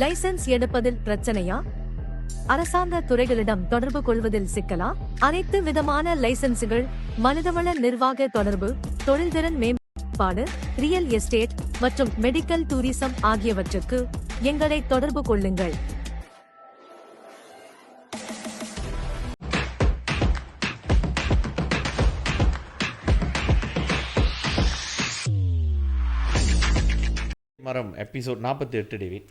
Licence எடுப்பதில் பிரச்சனையா? அரசாங்க துறைகளிடம் தொடர்பு கொள்வதில் சிக்கலா? அனைத்து விதமான லைசென்சுகள், மனிதவள நிர்வாக தொடர்பு, தொழில்திறன் மேம்பாடு, ரியல் எஸ்டேட் மற்றும் மெடிக்கல் டூரிசம் ஆகியவற்றுக்கு எங்களை தொடர்பு கொள்ளுங்கள். மரம் எபிசோட் 48 டேவிட்.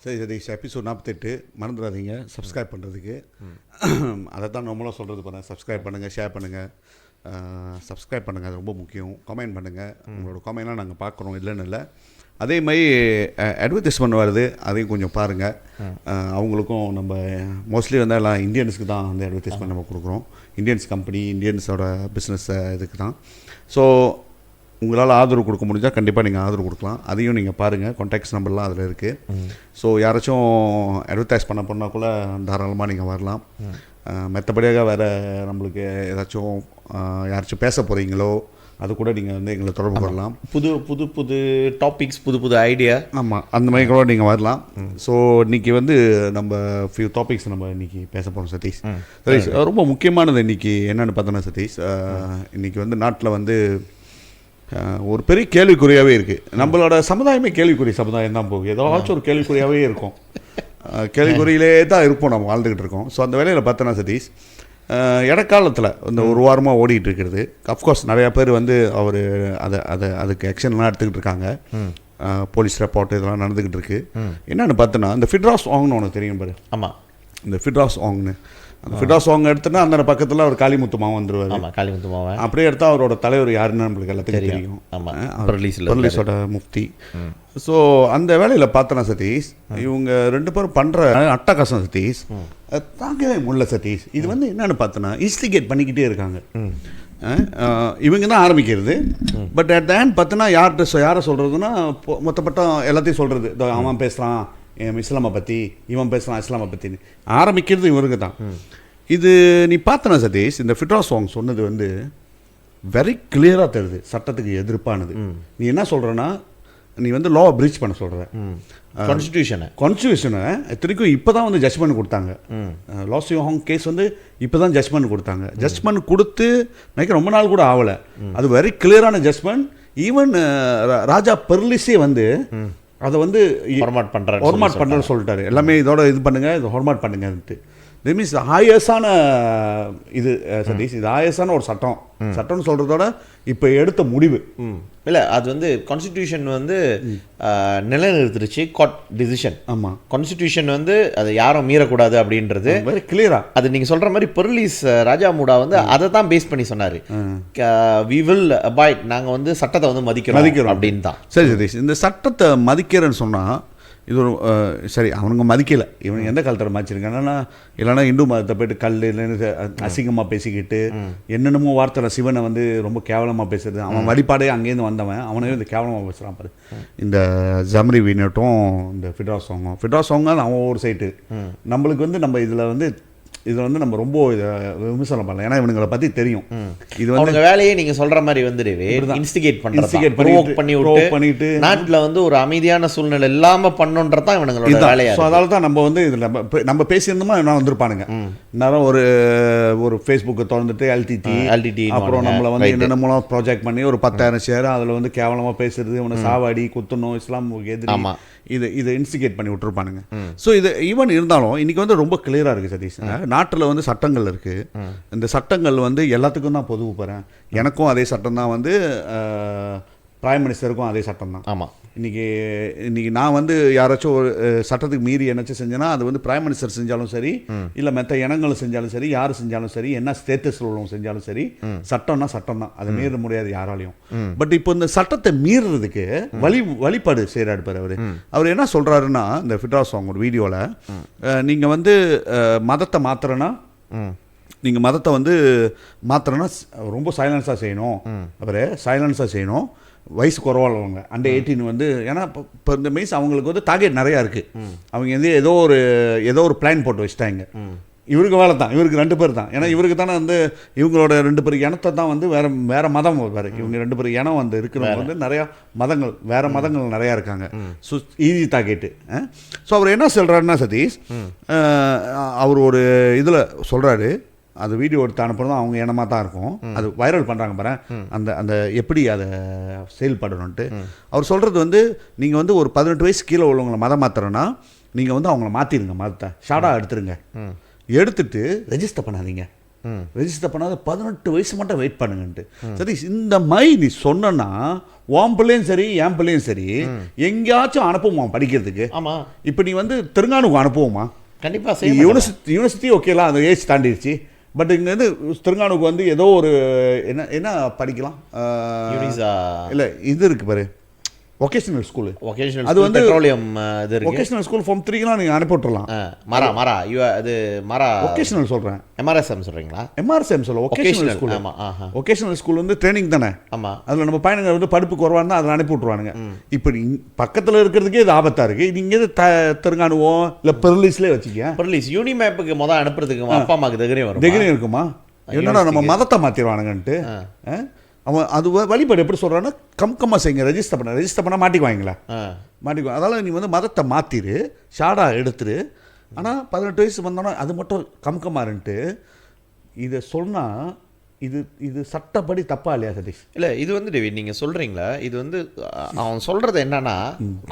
சரி சதீஷ், எபிசோட் 48 மறந்துடாதீங்க சப்ஸ்கிரைப் பண்ணுறதுக்கு. அதை தான் நம்மளும் சொல்கிறது பாருங்கள், சப்ஸ்கிரைப் பண்ணுங்கள், ஷேர் பண்ணுங்கள், சப்ஸ்கிரைப் பண்ணுங்கள், அது ரொம்ப முக்கியம். கமெண்ட் பண்ணுங்கள், உங்களோட கமெண்ட்லாம் நாங்கள் பார்க்குறோம், இல்லைன்னு இல்லை. அதே மாதிரி அட்வர்டைஸ்மெண்ட் வருது, அதையும் கொஞ்சம் பாருங்கள். அவங்களுக்கும் நம்ம மோஸ்ட்லி வந்து எல்லாம் இந்தியன்ஸுக்கு தான் வந்து அட்வர்டைஸ்மெண்ட் நம்ம கொடுக்குறோம். இந்தியன்ஸ் கம்பெனி, இந்தியன்ஸோட பிஸ்னஸ் இதுக்கு தான். ஸோ உங்களால் ஆதரவு கொடுக்க முடிஞ்சால் கண்டிப்பாக நீங்கள் ஆதரவு கொடுக்கலாம். அதையும் நீங்கள் பாருங்கள், கான்டாக்ட்ஸ் நம்பர்லாம் அதில் இருக்குது. ஸோ யாராச்சும் அட்வர்டைஸ் பண்ண போனால் கூட தாராளமாக நீங்கள் வரலாம். மற்றபடியாக வேறு நம்மளுக்கு ஏதாச்சும் யாராச்சும் பேச போகிறீங்களோ அது கூட நீங்கள் வந்து எங்களை தொடர்பு கொள்ளலாம். புது டாபிக்ஸ், புது ஐடியா, ஆமாம், அந்த மாதிரி கூட நீங்கள் வரலாம். ஸோ இன்றைக்கி வந்து நம்ம ஃபியூ டாபிக்ஸ் நம்ம இன்றைக்கி பேச போகிறோம் சதீஷ். சதீஷ், ரொம்ப முக்கியமானது இன்றைக்கி என்னென்னு பார்த்தோன்னா சதீஷ், இன்றைக்கி வந்து நாட்டில் வந்து ஒரு பெரிய கேள்விக்குறியாகவே இருக்குது. நம்மளோட சமுதாயமே கேள்விக்குறி சமுதாயம் தான் போகுது. ஏதாச்சும் ஒரு கேள்விக்குறியாகவே இருக்கும், கேள்விக்குறியிலே தான் இருப்போம், நம்ம வாழ்ந்துக்கிட்டு இருக்கோம். ஸோ அந்த வேலையில் பார்த்தோன்னா சதீஷ், இடைக்காலத்தில் இந்த ஒரு வாரமாக ஓடிட்டு இருக்கிறது. அஃப்கோர்ஸ் நிறையா பேர் வந்து அவர் அதுக்கு ஆக்ஷன்லாம் எடுத்துக்கிட்டு இருக்காங்க. போலீஸ் ரெப்பார்ட் இதெல்லாம் நடந்துக்கிட்டு இருக்கு. என்னென்னு பார்த்தோன்னா, இந்த ஃபிட்ராஸ் வாங்னு ஒன்று தெரியும் பாரு. ஆமாம், இந்த ஃபிட்ராஸ் வாங்னு, அந்த ஃபிட்ராஸ் வாங்க எடுத்துன்னா அந்த பக்கத்தில் அவர் காளிமுத்து மாவன் வந்துருவார். ஆமாம், காளிமுத்து மாவன். அப்படியே எடுத்தால் அவரோட தலைவர் யாருன்னு நம்மளுக்கு எல்லாத்துக்கும் தெரியும். ஆமாம், பர்லீஸோட முஃப்தி. ஸோ அந்த வேலையில் பார்த்தோன்னா சதீஷ், இவங்க ரெண்டு பேரும் பண்ணுற அட்டகாசம் சதீஷ் தாங்கவே முடியல சதீஷ். இது வந்து என்னென்னு பார்த்தோன்னா இன்ஸ்டிகேட் பண்ணிக்கிட்டே இருக்காங்க. இவங்க தான் ஆரம்பிக்கிறது. பட் அட் த எண்ட் பார்த்தோன்னா யாரை சொல்கிறதுனா மொத்தப்பட்ட எல்லாத்தையும் சொல்கிறது. அவன் பேசுகிறான் இஸ்லாமை பற்றி, இவன் பேசுகிறான் இஸ்லாமை பற்றின்னு ஆரம்பிக்கிறது இவருக்கு தான். இது நீ பார்த்தனா சதீஷ், இந்த ஃபிட்ராஸ் சாங் சொன்னது வந்து வெரி கிளியராக தெரியுது, சட்டத்துக்கு எதிர்ப்பானது. நீ என்ன சொல்கிறன்னா, நீ வந்து லா பிரீச் பண்ண சொல்கிற. கான்ஸ்டியூஷனை இத்தனைக்கும் இப்போ தான் வந்து ஜட்ஜ்மெண்ட் கொடுத்தாங்க. லா சியோங் கேஸ் வந்து இப்போ தான் ஜட்ஜ்மெண்ட் கொடுத்தாங்க. ஜட்ஜ்மெண்ட் கொடுத்து நினைக்க ரொம்ப நாள் கூட ஆகலை. அது வெரி கிளியரான ஜட்ஜ்மெண்ட். ஈவன் ராஜா பெர்லிஸே வந்து அதை வந்து ஃபார்மாட் பண்ணுறேன்னு சொல்லிட்டாரு. எல்லாமே இதோட இது பண்ணுங்கள், இதை ஃபார்மாட் பண்ணுங்கன்ட்டு. இது மீன்ஸ் ஆயஸான இது சதீஷ், இது ஆயஸான ஒரு சட்டம்னு சொல்கிறதோட இப்போ எடுத்த முடிவு இல்லை. அது வந்து கான்ஸ்டிடியூஷன் வந்து நிலைநிறுத்திருச்சு, கோர்ட் டிசிஷன். ஆமாம், கான்ஸ்டிடியூஷன் வந்து அதை யாரும் மீறக்கூடாது அப்படின்றது வெரி கிளியராக. அது நீங்கள் சொல்கிற மாதிரி பெர்லிஸ் ராஜா மூடா வந்து அதை தான் பேஸ் பண்ணி சொன்னார். வி வில் அபாய்ட், நாங்கள் வந்து சட்டத்தை வந்து மதிக்கிறோம் அப்படின்னு தான். சரி சதீஷ், இந்த சட்டத்தை மதிக்கிறேன்னு சொன்னால் இது ஒரு சரி, அவனுங்க மதிக்கலை. இவனுக்கு எந்த காலத்தில் மதிச்சிருக்காங்கன்னா, இல்லைன்னா இந்து மதத்தை போய்ட்டு கல் இல்லைன்னு அசிங்கமாக பேசிக்கிட்டு என்னென்னமோ வார்த்தை சிவனை வந்து ரொம்ப கேவலமாக பேசுறது. அவன் வழிபாடே அங்கேருந்து வந்தவன், அவனே வந்து கேவலமாக பேசுகிறான் பாரு. இந்த ஜம்ரி வீனட்டும் இந்த ஃபிட்ராஸ் சாங் அவன் ஒவ்வொரு சைட்டு. நம்மளுக்கு வந்து நம்ம இதில் வந்து நம்ம ரொம்ப இதை விமர்சனம் பண்ணலாம், ஏன்னா இவனுங்களை பற்றி தெரியும். இது வந்து வேலையே நீங்கள் சொல்கிற மாதிரி வந்து இன்ஸ்டிகேட் பண்ணிட்டு நாட்டில் வந்து ஒரு அமைதியான சூழ்நிலை இல்லாமல் பண்ணுன்றதான் இவனுங்களோட வேலையா. ஸோ அதனால தான் நம்ம வந்து இதில் நம்ம பேசியிருந்தோமா என்ன வந்திருப்பானுங்க. நேரம் ஒரு ஃபேஸ்புக்கை திறந்துட்டு எல்டிடி அப்புறம் நம்மளை வந்து என்னென்ன மூலம் ப்ராஜெக்ட் பண்ணி ஒரு 10,000 ஷேர் அதில் வந்து கேவலமாக பேசுறது, இவனை சாவாடி குத்தணும், இஸ்லாமுக்கு எதிரி, இதை இன்ஸ்டிகேட் பண்ணி விட்டுருப்பானுங்க. ஸோ இது ஈவன் இருந்தாலும் இன்றைக்கி வந்து ரொம்ப கிளியராக இருக்குது சதீஷ். நாட்டில் வந்து சட்டங்கள் இருக்குது. இந்த சட்டங்கள் வந்து எல்லாத்துக்கும் தான் பொதுவு போகிறேன். எனக்கும் அதே சட்டம் தான், வந்து பிரைம் மினிஸ்டருக்கும் அதே சட்டம் தான். ஆமாம், இன்றைக்கி நான் வந்து யாராச்சும் ஒரு சட்டத்துக்கு மீறி என்னச்சும் செஞ்சேன்னா அது வந்து பிரைம் மினிஸ்டர் செஞ்சாலும் சரி, இல்லை மற்ற இனங்களும் செஞ்சாலும் சரி, யார் செஞ்சாலும் சரி, என்ன ஸ்டேட்டஸில் உள்ளவங்க செஞ்சாலும் சரி, சட்டம்னா சட்டம் தான், அதை மீற முடியாது யாராலையும். பட் இப்போ இந்த சட்டத்தை மீறுறதுக்கு வழிபாடு செய்கிறாரு பாரு அவர் என்ன சொல்கிறாருன்னா, இந்த ஃபிட்ராஸ் சாங் ஒரு வீடியோவில், நீங்கள் வந்து மதத்தை மாத்திரன்னா, நீங்கள் மதத்தை வந்து மாத்திரன்னா ரொம்ப சைலன்ஸாக செய்யணும். சைலன்ஸாக செய்யணும். வயசு குறவாளவங்க அண்டர் 18 வந்து, ஏன்னா இப்போ இந்த மீன்ஸ் அவங்களுக்கு வந்து டார்கெட் நிறையா இருக்குது. அவங்க வந்து ஏதோ ஒரு பிளான் போட்டு வச்சுட்டாங்க. இவருக்கு வேலை தான், இவருக்கு 2 பேர் தான். ஏன்னா இவருக்கு தானே வந்து இவங்களோட 2 பேர் இனத்தை தான் வந்து வேறு மதம் வேறு. இவங்க 2 பேர் இனம் வந்து இருக்கிறவங்க வந்து நிறையா மதங்கள், வேறு மதங்கள் நிறையா இருக்காங்க. ஈஸி தாக்கிட்டு. ஸோ அவர் என்ன சொல்கிறாருன்னா சதீஷ், அவர் ஒரு இதில் சொல்கிறாரு, அது வீடியோ எடுத்து அனுப்புறதும் அவங்க இனமாக தான் இருக்கும். அது வைரல் பண்ணுறாங்க பாரு, அந்த எப்படி அதை செயல்படணுன்ட்டு. அவர் சொல்கிறது வந்து, நீங்கள் வந்து ஒரு 18 வயசு கீழே உள்ளவங்களை மதம் மாற்றுறோன்னா நீங்கள் வந்து அவங்கள மாற்றிடுங்க, மதத்தை ஷார்ட்டாக எடுத்துருங்க. எடுத்துட்டு ரெஜிஸ்டர் பண்ணாதீங்க. ரெஜிஸ்டர் பண்ணாத 18 வயசு மட்டும் வெயிட் பண்ணுங்கன்ட்டு. சரி, இந்த மாதிரி நீ சொன்னா உன் பிள்ளையும் சரி என் பிள்ளையும் சரி எங்கேயாச்சும் அனுப்புவோமா படிக்கிறதுக்கு? ஆமாம். இப்போ நீ வந்து தெலுங்கானுக்கு அனுப்புவோமா? கண்டிப்பாக. யூனிவர்சிட்டி ஓகேலாம், அந்த ஏஜ் தாண்டிடுச்சு. பட் இங்கேருந்து தெலுங்கானுக்கு வந்து ஏதோ ஒரு என்ன படிக்கலாம், இல்லை இது இருக்குது பாரு, வொகேஷனல் ஸ்கூலு. அது வந்து பெட்ரோலியம் இது இருக்கு. வொகேஷனல் ஸ்கூல் ஃபார்ம் 3லாம் நீங்கள் அனுப்பி விட்டுறலாம். மாறா அது மாறா வொகேஷனல் சொல்கிறேன். MRSM சொல்கிறீங்களா? MRSM சொல்ல வொகேஷனல் ஸ்கூல். வொகேஷனல் ஸ்கூல் வந்து ட்ரைனிங் தானே. ஆமாம். அதில் நம்ம பையனுங்க வந்து படிப்பு குறைவாக இருந்தால் அதில் அனுப்பி விட்ருவானுங்க. இப்போ பக்கத்தில் இருக்கிறதுக்கே இது ஆபத்தாக இருக்குது. நீங்கள் தெலுங்கானுவோ இல்லை பெர்லிஸ்லேயே வச்சுக்க. பெர்லிஸ் யூனிமேப்புக்கு முதல் அனுப்புறதுக்கு அப்பா அம்மாவுக்கு தைரியம் இருக்குமா? என்னடா நம்ம மதத்தை மாற்றிடுவானுங்கன்ட்டு. அவன் அது வழிபாடு எப்படி சொல்கிறான்னா, கம்கம்மாக செய்யுங்க, ரெஜிஸ்டர் பண்ணால் மாட்டிக்குவாங்களா? மாட்டிக்குவாங்க. அதனால் நீ வந்து மதத்தை மாற்றிடு, ஷார்டாக எடுத்துரு. ஆனால் 18 வயசு வந்தோன்னா அது மட்டும் கம்கமாருன்ட்டு இதை சொன்னால் இது சட்டப்படி தப்பா இல்லையா சதீஷ்? இல்லை, இது வந்து டேவிட் நீங்கள் சொல்கிறீங்களா, இது வந்து அவன் சொல்கிறது என்னன்னா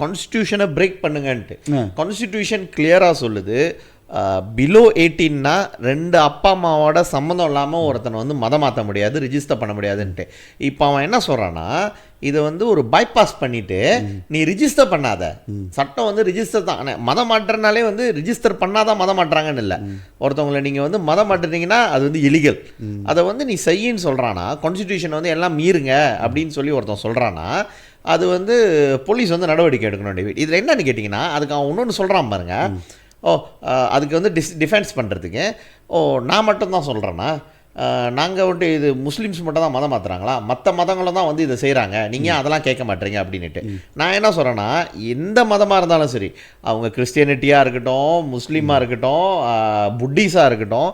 கான்ஸ்டியூஷனை பிரேக் பண்ணுங்கன்ட்டு. கான்ஸ்டியூஷன் கிளியராக சொல்லுது, பிலோ 18னா 2 அப்பா அம்மாவோட சம்மந்தம் இல்லாமல் ஒருத்தனை வந்து மதம் மாற்ற முடியாது, ரிஜிஸ்டர் பண்ண முடியாதுன்ட்டு. இப்போ அவன் என்ன சொல்கிறான்னா, இதை வந்து ஒரு பைபாஸ் பண்ணிவிட்டு நீ ரிஜிஸ்டர் பண்ணாத, சட்டம் வந்து ரிஜிஸ்டர் தான். ஆனால் மதம் மாற்றுறனாலே வந்து ரிஜிஸ்டர் பண்ணாதான் மதம் மாட்டுறாங்கன்னு இல்லை. ஒருத்தவங்களை நீங்கள் வந்து மதம் மாட்டுறீங்கன்னா அது வந்து இலீகல். அதை வந்து நீ செய்யின்னு சொல்கிறானா, கான்ஸ்டியூஷன் வந்து எல்லாம் மீறுங்க அப்படின்னு சொல்லி ஒருத்தன் சொல்கிறானா, அது வந்து போலீஸ் வந்து நடவடிக்கை எடுக்கணும் டேவிட். இதில் என்னன்னு கேட்டிங்கன்னா, அதுக்கு அவன் இன்னொன்று சொல்கிறான் பாருங்க. அதுக்கு வந்து டிஃபென்ஸ் பண்ணுறதுக்கு நான் மட்டும்தான் சொல்கிறேன்னா, நாங்கள் வந்துட்டு இது முஸ்லீம்ஸ் மட்டும் தான் மதம் மாற்றுறாங்களா, மற்ற மதங்களும் தான் வந்து இதை செய்கிறாங்க, நீங்கள் அதெல்லாம் கேட்க மாட்டீங்க அப்படின்ட்டு. நான் என்ன சொல்கிறேன்னா, எந்த மதமாக இருந்தாலும் சரி, அவங்க கிறிஸ்டியனிட்டியாக இருக்கட்டும், முஸ்லீமாக இருக்கட்டும், புத்திஸாக இருக்கட்டும்,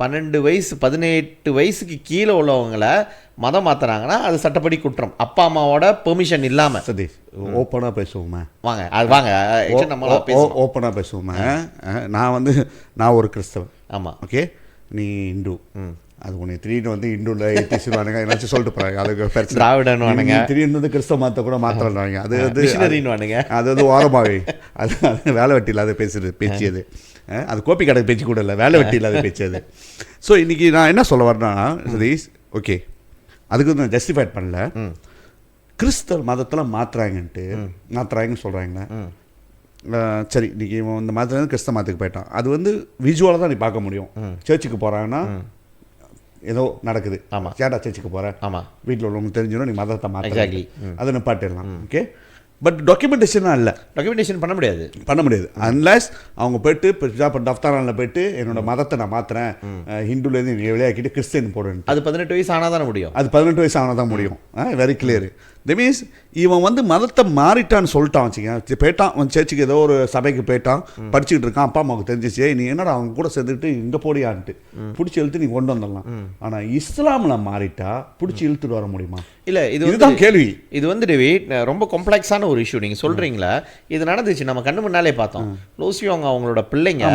18 வயசுக்கு கீழே உள்ளவங்களை மதம் மாற்றுறாங்கன்னா அது சட்டப்படி குற்றம், அப்பா அம்மாவோட பெர்மிஷன் இல்லாமல். சதீஷ், ஓப்பனாக பேசுவோமே வாங்க, அது வாங்க நம்ம ஓப்பனாக பேசுவோமே. நான் ஒரு கிறிஸ்தவன். ஆமாம். ஓகே, நீ இந்து. அது உன்னை திடீர்னு வந்து இந்துல ஏற்றிச்சுவானுங்க, என்னாச்சும் சொல்லிட்டு போகிறாங்க. அதுக்கு பிரச்சனை. திராவிடன் வானுங்க, திடீர்னு வந்து கிறிஸ்தவ மதத்தை கூட மாற்றலாங்க. அது வந்து மிஷனரின்னு வானுங்க. அது வந்து ஓரமாவே அது வேலை வெட்டி இல்லாத பேச்சு. அது கோப்பி கடை பேச்சு கூட இல்லை, வேலை வெட்டி இல்லாத பேச்சு அது. ஸோ இன்றைக்கி நான் என்ன சொல்ல வரேன்னா சதீஷ், ஓகே, அதுக்கு நான் ஜஸ்டிஃபைட் பண்ணல. கிறிஸ்தவ மதத்தில் மாற்றுறாங்கன்னு சொல்கிறாங்களே. சரி, இன்றைக்கி இவன் இந்த மதத்துலேருந்து கிறிஸ்தவ மதத்துக்கு போயிட்டான், அது வந்து விஜுவலாக தான் நீ பார்க்க முடியும். சர்ச்சுக்கு போகிறாங்கன்னா ஏதோ நடக்குது. ஆமாம். சேட்டா சர்ச்சுக்கு போகிறேன், ஆமாம், வீட்டில் உள்ளவங்க தெரிஞ்சிடும் நீ மதத்தை மாற்ற, அதை நிப்பாட்டிடலாம். ஓகே, பட் டாக்குமெண்டேஷனாக இல்லை, டாக்குமெண்டேஷன் பண்ண முடியாது. அன்லஸ் அவங்க போய்ட்டு இப்போ டஃப்தானில் போய்ட்டு என்னோட மதத்தை நான் மாற்றுறேன், ஹிந்துலேருந்து நீ விளையாக்கிட்டு கிறிஸ்டியன் போடுறேன். அது 18 வயசு ஆனால் தானே முடியும். அது 18 வயசு ஆனால் தான் முடியும். Very clear. த மீன்ஸ் இவன் வந்து மதத்தை மாறிட்டான்னு சொல்லிட்டான் வச்சுக்கேன். போயிட்டான் சர்ச்சுக்கு, ஏதோ ஒரு சபைக்கு போயிட்டான், படிச்சுக்கிட்டு இருக்கான், அப்பா அம்மாவுக்கு தெரிஞ்சிச்சு, நீ என்னடா அவங்க கூட சேர்ந்துட்டு இங்கே போடியான்ட்டு பிடிச்சி இழுத்து நீ கொண்டு வந்துடலாம். ஆனால் இஸ்லாமில் மாறிட்டா பிடிச்சி இழுத்துட்டு வர முடியுமா? இல்லை, இதுதான் கேள்வி. இது வந்து டேவிட் ரொம்ப காம்ப்ளெக்ஸான ஒரு இஷ்யூ. நீங்கள் சொல்கிறீங்களா, இது நடந்துச்சு, நம்ம கண்ணு முன்னாலே பார்த்தோம். லூசியோங்க அவங்களோட பிள்ளைங்க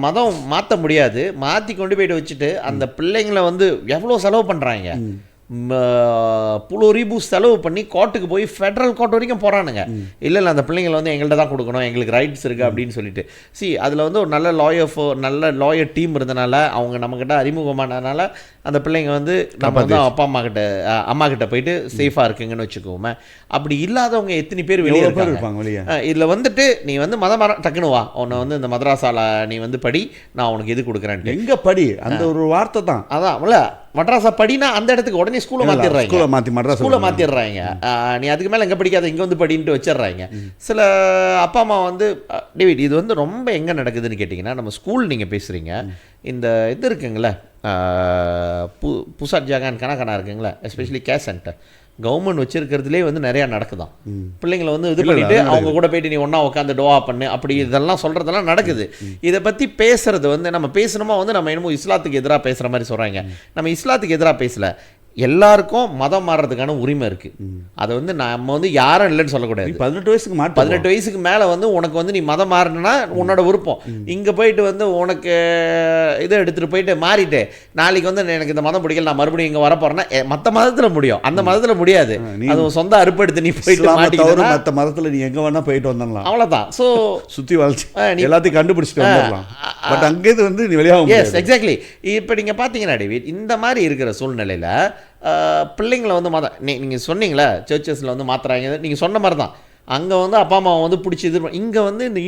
மதம் மாற்ற முடியாது, மாற்றி கொண்டு போயிட்டு வச்சுட்டு அந்த பிள்ளைங்களை வந்து எவ்வளோ செலவு பண்ணுறாங்க, புளோரிபு செலவு பண்ணி கோர்ட்டுக்கு போய் ஃபெடரல் கோர்ட் வரைக்கும் போகிறானுங்க. இல்லை அந்த பிள்ளைங்களை வந்து எங்கள்கிட்ட தான் கொடுக்கணும், எங்களுக்கு ரைட்ஸ் இருக்குது அப்படின்னு சொல்லிட்டு. அதில் வந்து ஒரு நல்ல லாயர் டீம் இருந்தனால, அவங்க நம்மக்கிட்ட அறிமுகமானதுனால அந்த பிள்ளைங்க வந்து நம்ம வந்து அம்மா கிட்ட போயிட்டு சேஃபாக இருக்குங்கன்னு வச்சுக்கோமே. அப்படி இல்லாதவங்க எத்தனை பேர் வெளியே இருப்பாங்க. இதில் வந்துட்டு நீ வந்து டக்குனு வா, உன்னை வந்து இந்த மதராசால நீ வந்து படி, நான் உனக்கு எது கொடுக்குறேன். எங்கே படி, அந்த ஒரு வார்த்தை தான். அதான் இல்லை, மட்ராஸா படினா அந்த இடத்துக்கு உடனே ஸ்கூலை மாற்றிடுறாங்க. நீ அதுக்கு மேலே எங்கே படிக்காத, இங்கே வந்து படின்ட்டு வச்சிடுறாங்க. சில அப்பா அம்மா வந்து டேவிட், இது வந்து ரொம்ப எங்கே நடக்குதுன்னு கேட்டிங்கன்னா, நம்ம ஸ்கூல் நீங்கள் பேசுகிறீங்க, இந்த இது இருக்குங்களே புசாட் ஜாகான் கணக்கணா இருக்குங்களா, எஸ்பெஷலி கேர் சென்டர், கவர்மெண்ட் வச்சிருக்கிறதுலே வந்து நிறையா நடக்குதான். பிள்ளைங்களை வந்து இது பண்ணிட்டு அவங்க கூட போயிட்டு நீ ஒன்றா உட்காந்து டோவா பண்ணு அப்படி இதெல்லாம் சொல்கிறதெல்லாம் நடக்குது. இதை பற்றி பேசுறது வந்து நம்ம பேசணுமா வந்து நம்ம என்னமோ இஸ்லாத்துக்கு எதிராக பேசுகிற மாதிரி சொல்கிறாங்க. நம்ம இஸ்லாத்துக்கு எதிராக பேசல, எல்லாருக்கும் மதம் மாறுறதுக்கான உரிமை இருக்கு. அதை வந்து நம்ம வந்து யாரும் இல்லைன்னு சொல்லக்கூடாது. 18 வயசுக்கு மேலே வந்து உனக்கு வந்து நீ மதம் மாறினா உன்னோட விருப்பம். இங்கே போயிட்டு வந்து உனக்கு இதை எடுத்துகிட்டு போயிட்டு மாறிட்டு நாளைக்கு வந்து எனக்கு இந்த மதம் பிடிக்கல நான் மறுபடியும் இங்கே வரப்போறேன்னா மற்ற மதத்தில் முடியும், அந்த மதத்தில் முடியாது. அது சொந்த அறுப்படுத்து நீ போயிட்டு மாட்டிக்கிட்டு மற்ற மதத்தில் நீ எங்கே வேணா போயிட்டு வந்துடலாம், அவ்வளோதான். ஸோ சுற்றி வளர்ச்சி எல்லாத்தையும் கண்டுபிடிச்சிட்டு வந்துடலாம். பட் அங்கேருந்து வந்து நீ வெளியாக எக்ஸாக்ட்லி. இப்போ நீங்கள் பார்த்தீங்கன்னா டேவிட், இந்த மாதிரி இருக்கிற சூழ்நிலையில் பிள்ளைங்களை வந்து நீங்கள் சொன்னீங்களே சர்ச்சஸில் வந்து மாற்றுறாங்க, நீங்கள் சொன்ன மாதிரி தான். அங்கே வந்து அப்பா அம்மா வந்து பிடிச்சி இது இங்கே வந்து இந்த